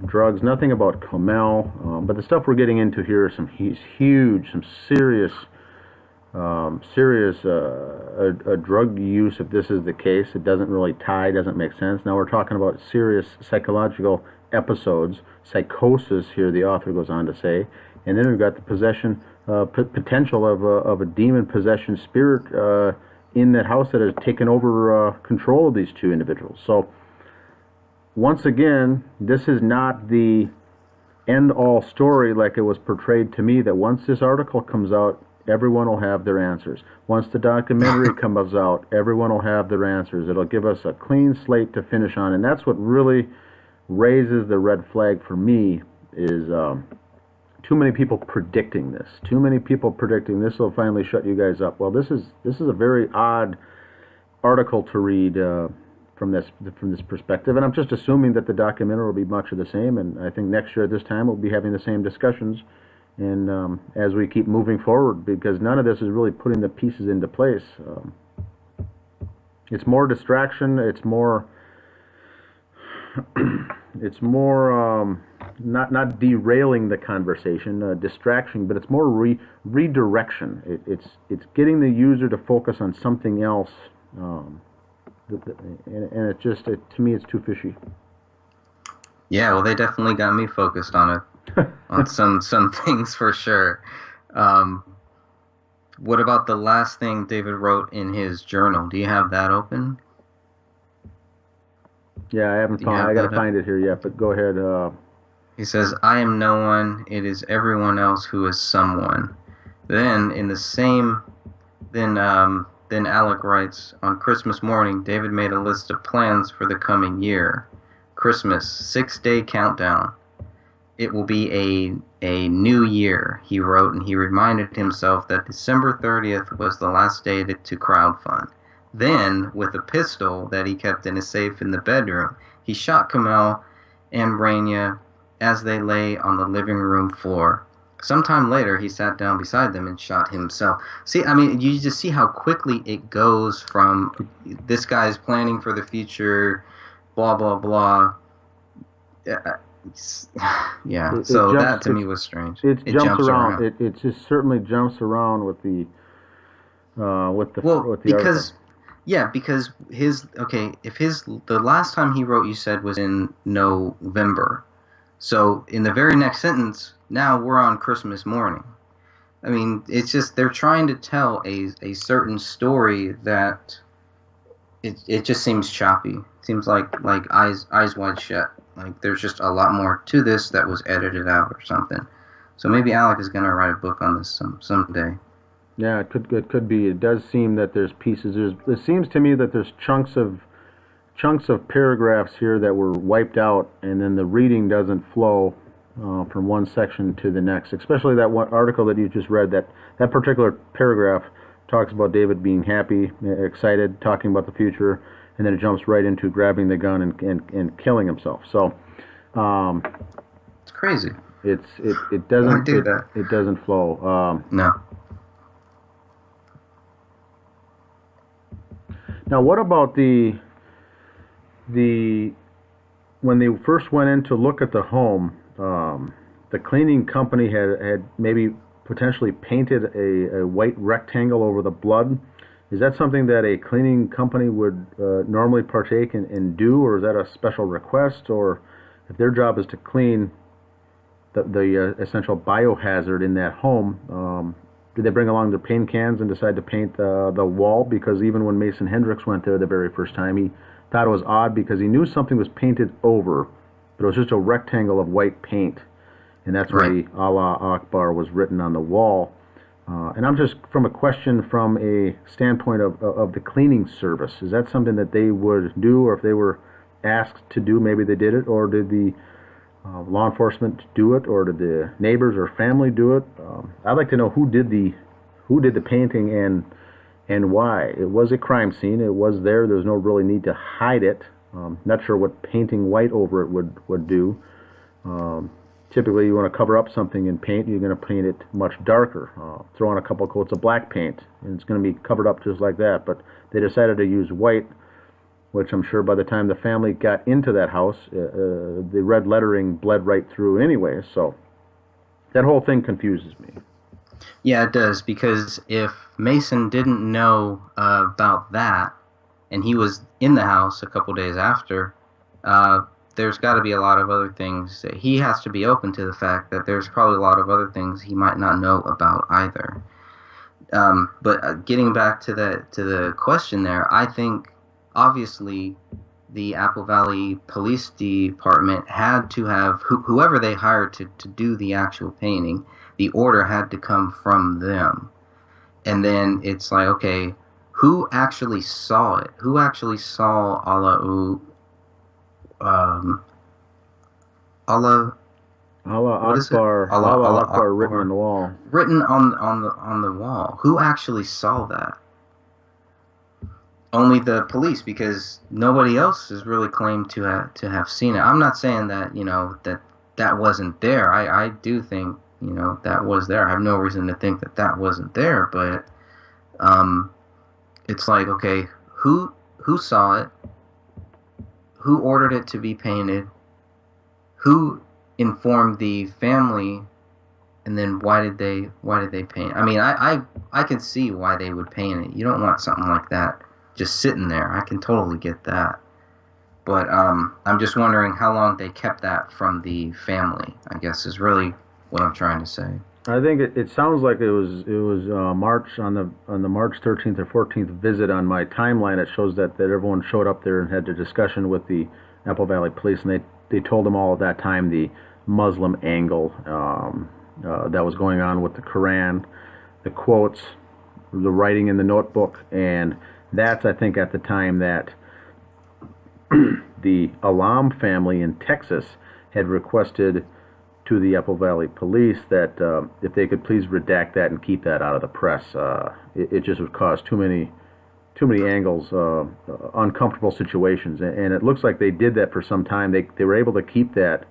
drugs. Nothing about Comel, but the stuff we're getting into here is some serious drug use. If this is the case, it doesn't really tie, doesn't make sense. Now we're talking about serious psychological episodes, psychosis here. The author goes on to say, and then we've got the possession potential of a demon possession spirit in that house that has taken over control of these two individuals. So once again, this is not the end-all story like it was portrayed to me, that once this article comes out, everyone will have their answers. Once the documentary comes out, everyone will have their answers. It'll give us a clean slate to finish on, and that's what really raises the red flag for me, is too many people predicting this. Too many people predicting this will finally shut you guys up. Well, this is a very odd article to read from this perspective, and I'm just assuming that the documentary will be much of the same. And I think next year at this time we'll be having the same discussions, and as we keep moving forward, because none of this is really putting the pieces into place. It's more distraction. It's more. It's more not derailing the conversation, distraction, but it's more redirection. It's getting the user to focus on something else, and it just to me it's too fishy. Yeah, well, they definitely got me focused on it, on some things for sure. What about the last thing David wrote in his journal? Do you have that open? Yeah, I haven't found. I got to find it here yet, but go ahead. He says, "I am no one. It is everyone else who is someone." Then in the same, then Alec writes, "On Christmas morning, David made a list of plans for the coming year. Christmas, 6-day countdown. It will be a new year," he wrote, and he reminded himself that December 30th was the last day to crowdfund. Then, with a pistol that he kept in a safe in the bedroom, he shot Kamel and Rania as they lay on the living room floor. Sometime later, he sat down beside them and shot himself. See, I mean, you just see how quickly it goes from this guy's planning for the future, blah, blah, blah. Yeah, so that to me was strange. It jumps around. It just certainly jumps around with the because article. Yeah, because the last time he wrote, you said, was in November. So in the very next sentence, now we're on Christmas morning. I mean, it's just they're trying to tell a certain story that it just seems choppy. It seems like eyes wide shut. Like there's just a lot more to this that was edited out or something. So maybe Alec is going to write a book on this someday. Yeah, it could be. It does seem that there's pieces. It seems to me that there's chunks of paragraphs here that were wiped out, and then the reading doesn't flow from one section to the next. Especially that one article that you just read. That particular paragraph talks about David being happy, excited, talking about the future, and then it jumps right into grabbing the gun and killing himself. So it's crazy. It doesn't do that. It doesn't flow. No. Now, what about the when they first went in to look at the home, the cleaning company had maybe potentially painted a white rectangle over the blood. Is that something that a cleaning company would normally partake and do, or is that a special request? Or if their job is to clean the essential biohazard in that home, did they bring along their paint cans and decide to paint the wall? Because even when Mason Hendricks went there the very first time, he thought it was odd because he knew something was painted over, but it was just a rectangle of white paint. And that's why Allah Akbar was written on the wall. And I'm just from a standpoint of the cleaning service. Is that something that they would do, or if they were asked to do, maybe they did it, or did the law enforcement do it, or did the neighbors or family do it? I'd like to know who did the painting and why. It was a crime scene. It was there. There was no really need to hide it. Not sure what painting white over it would do. Typically, you want to cover up something in paint, you're going to paint it much darker. Throw on a couple coats of black paint, and it's going to be covered up just like that. But they decided to use white, which I'm sure by the time the family got into that house, the red lettering bled right through anyway. So that whole thing confuses me. Yeah, it does, because if Mason didn't know about that, and he was in the house a couple days after, there's got to be a lot of other things that he has to be open to the fact that there's probably a lot of other things he might not know about either. But getting back to the question there, I think obviously the Apple Valley Police Department had to have whoever they hired to do the actual painting. The order had to come from them, and then it's like, okay, who actually saw it? Who actually saw Allah Akbar written on the wall? Written on the wall. Who actually saw that? Only the police, because nobody else has really claimed to have seen it. I'm not saying that that wasn't there. I do think that was there. I have no reason to think that wasn't there. But it's like, okay, who saw it? Who ordered it to be painted? Who informed the family? And then why did they paint it? I mean, I can see why they would paint it. You don't want something like that just sitting there. I can totally get that. But I'm just wondering how long they kept that from the family, I guess, is really what I'm trying to say. I think it sounds like it was March on the March 13th or 14th visit on my timeline. It shows that everyone showed up there and had a discussion with the Apple Valley Police, and they told them all at that time the Muslim angle that was going on with the Quran, the quotes, the writing in the notebook, and that's, I think, at the time that the Alam family in Texas had requested to the Apple Valley Police that if they could please redact that and keep that out of the press. It just would cause too many angles, uncomfortable situations, and it looks like they did that for some time. They were able to keep that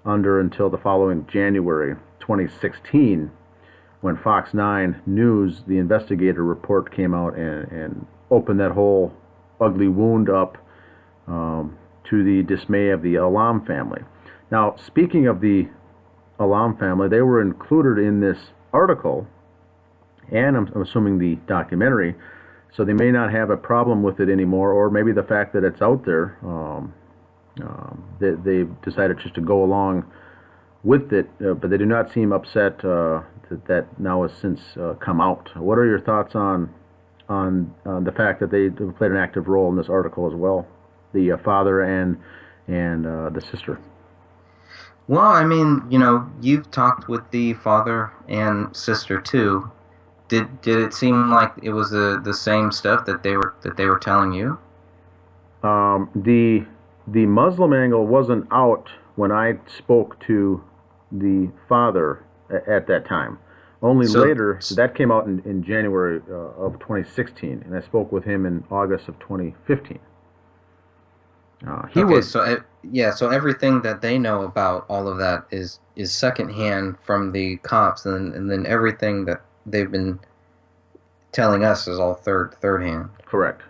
under until the following January 2016, when Fox 9 News, the investigator report, came out and opened that whole ugly wound up to the dismay of the Alam family. Now, speaking of the Alam family, they were included in this article, and I'm assuming the documentary, so they may not have a problem with it anymore, or maybe the fact that it's out there, they decided just to go along with it, but they do not seem upset that now has since come out. What are your thoughts on the fact that they played an active role in this article as well, the father and the sister? Well, I mean, you've talked with the father and sister too. Did it seem like it was the same stuff that they were telling you? The Muslim angle wasn't out when I spoke to the father at that time. Only later, that came out in January of 2016, and I spoke with him in August of 2015. So everything that they know about all of that is secondhand from the cops, and then everything that they've been telling us is all third hand. Correct.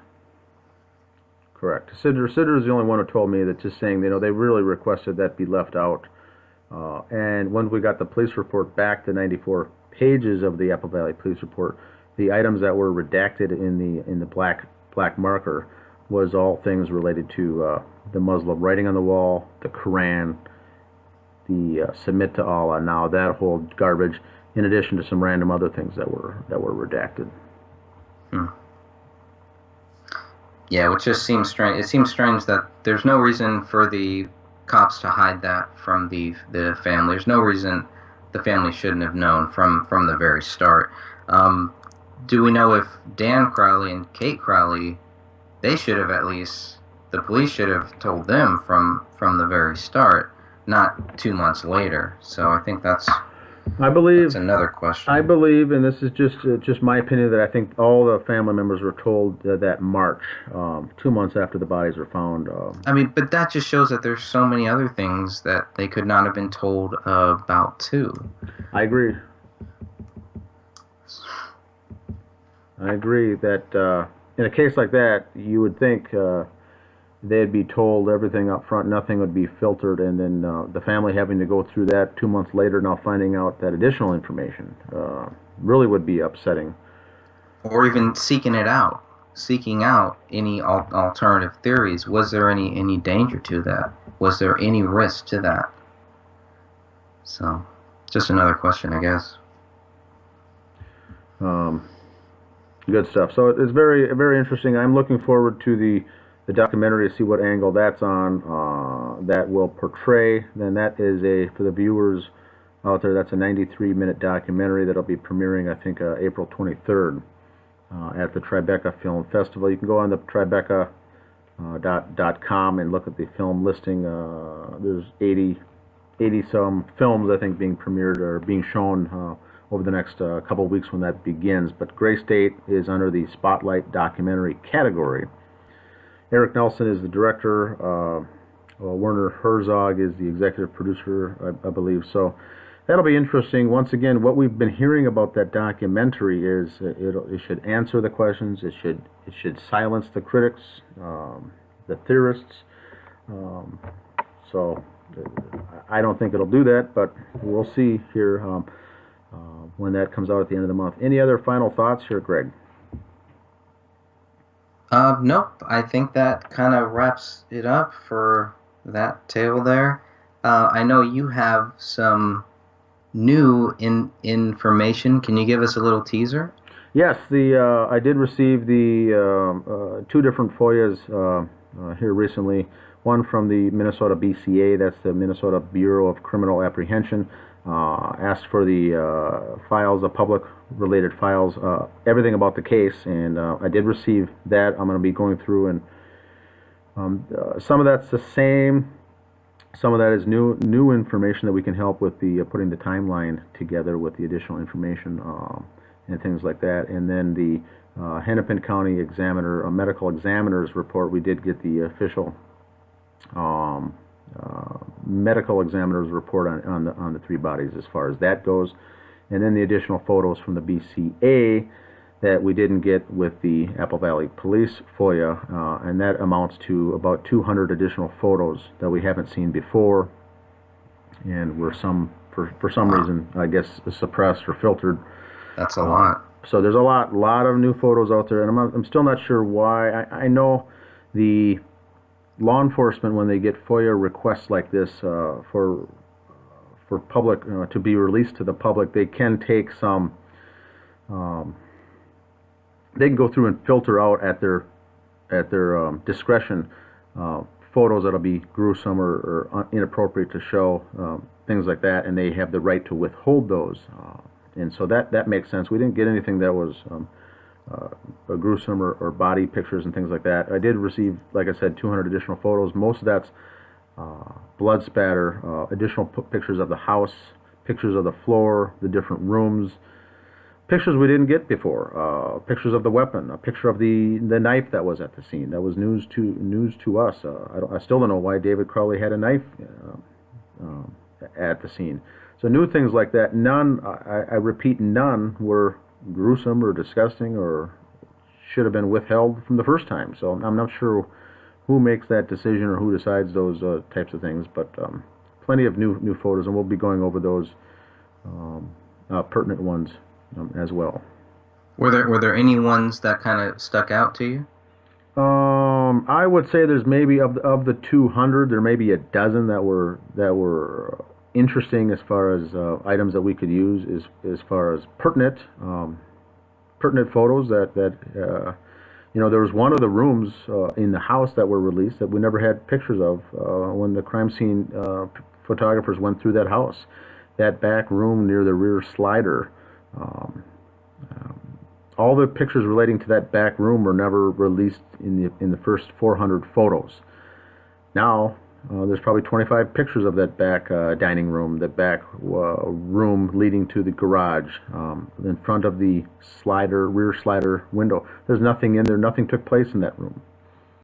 Sidder is the only one who told me that, just saying, they really requested that be left out. And when we got the police report back, the 94 pages of the Apple Valley Police Report, the items that were redacted in the black marker was all things related to the Muslim writing on the wall, the Quran, the submit to Allah. Now that whole garbage, in addition to some random other things that were redacted. Yeah, which just seems strange. It seems strange that there's no reason for the cops to hide that from the family. There's no reason the family shouldn't have known from the very start. Do we know if Dan Crowley and Kate Crowley, they should have at least, the police should have told them from the very start, not 2 months later. So I think that's I believe That's another question. I believe, and this is just my opinion, that I think all the family members were told that March, 2 months after the bodies were found. I mean, but that just shows that there's so many other things that they could not have been told about too. I agree. I agree that in a case like that, you would think they'd be told everything up front, nothing would be filtered, and then the family having to go through that 2 months later, now finding out that additional information really would be upsetting. Or even seeking out any alternative theories. Was there any danger to that? Was there any risk to that? So, just another question, I guess. Good stuff. So it's very, very interesting. I'm looking forward to the documentary to see what angle that's on, that will portray. Then that is for the viewers out there, that's a 93-minute documentary that'll be premiering, I think, April 23rd at the Tribeca Film Festival. You can go on the Tribeca.com and look at the film listing. There's 80 some films, I think, being premiered or being shown over the next couple of weeks when that begins. But Gray State is under the Spotlight Documentary category. Eric Nelson is the director. Werner Herzog is the executive producer, I believe. So that'll be interesting. Once again, what we've been hearing about that documentary is it should answer the questions. It should silence the critics, the theorists. So I don't think it'll do that, but we'll see here when that comes out at the end of the month. Any other final thoughts here, Greg? Nope. I think that kind of wraps it up for that tale there. I know you have some new information. Can you give us a little teaser? Yes, I did receive the 2 different FOIAs here recently. One from the Minnesota BCA, that's the Minnesota Bureau of Criminal Apprehension. Asked for the files, the public-related files, everything about the case, and I did receive that. I'm going to be going through, and some of that's the same, some of that is new information that we can help with the putting the timeline together with the additional information and things like that. And then the Hennepin County Examiner, medical examiner's report, we did get the official medical examiner's report on the 3 bodies as far as that goes, and then the additional photos from the BCA that we didn't get with the Apple Valley Police FOIA, and that amounts to about 200 additional photos that we haven't seen before, and were for some reason, I guess, suppressed or filtered. That's a lot. So there's a lot of new photos out there, and I'm still not sure why. I know the law enforcement, when they get FOIA requests like this for public to be released to the public, they can take some. They can go through and filter out at their discretion photos that'll be gruesome or inappropriate to show, things like that, and they have the right to withhold those. And so that makes sense. We didn't get anything that was gruesome or body pictures and things like that. I did receive, like I said, 200 additional photos. Most of that's blood spatter, additional pictures of the house, pictures of the floor, the different rooms, pictures we didn't get before, pictures of the weapon, a picture of the knife that was at the scene. That was news to us. I still don't know why David Cowley had a knife at the scene. So new things like that. None, I repeat, none were gruesome or disgusting or should have been withheld from the first time. So I'm not sure who makes that decision or who decides those types of things, but plenty of new photos, and we'll be going over those pertinent ones as well. Were there any ones that kind of stuck out to you? I would say there's maybe of the 200, there may be a dozen that were interesting as far as items that we could use as far as pertinent photos that there was one of the rooms in the house that were released that we never had pictures of when the crime scene photographers went through that house. That back room near the rear slider, all the pictures relating to that back room were never released in the first 400 photos. Now, There's probably 25 pictures of that back dining room, that back room leading to the garage, in front of the rear slider window. There's nothing in there. Nothing took place in that room.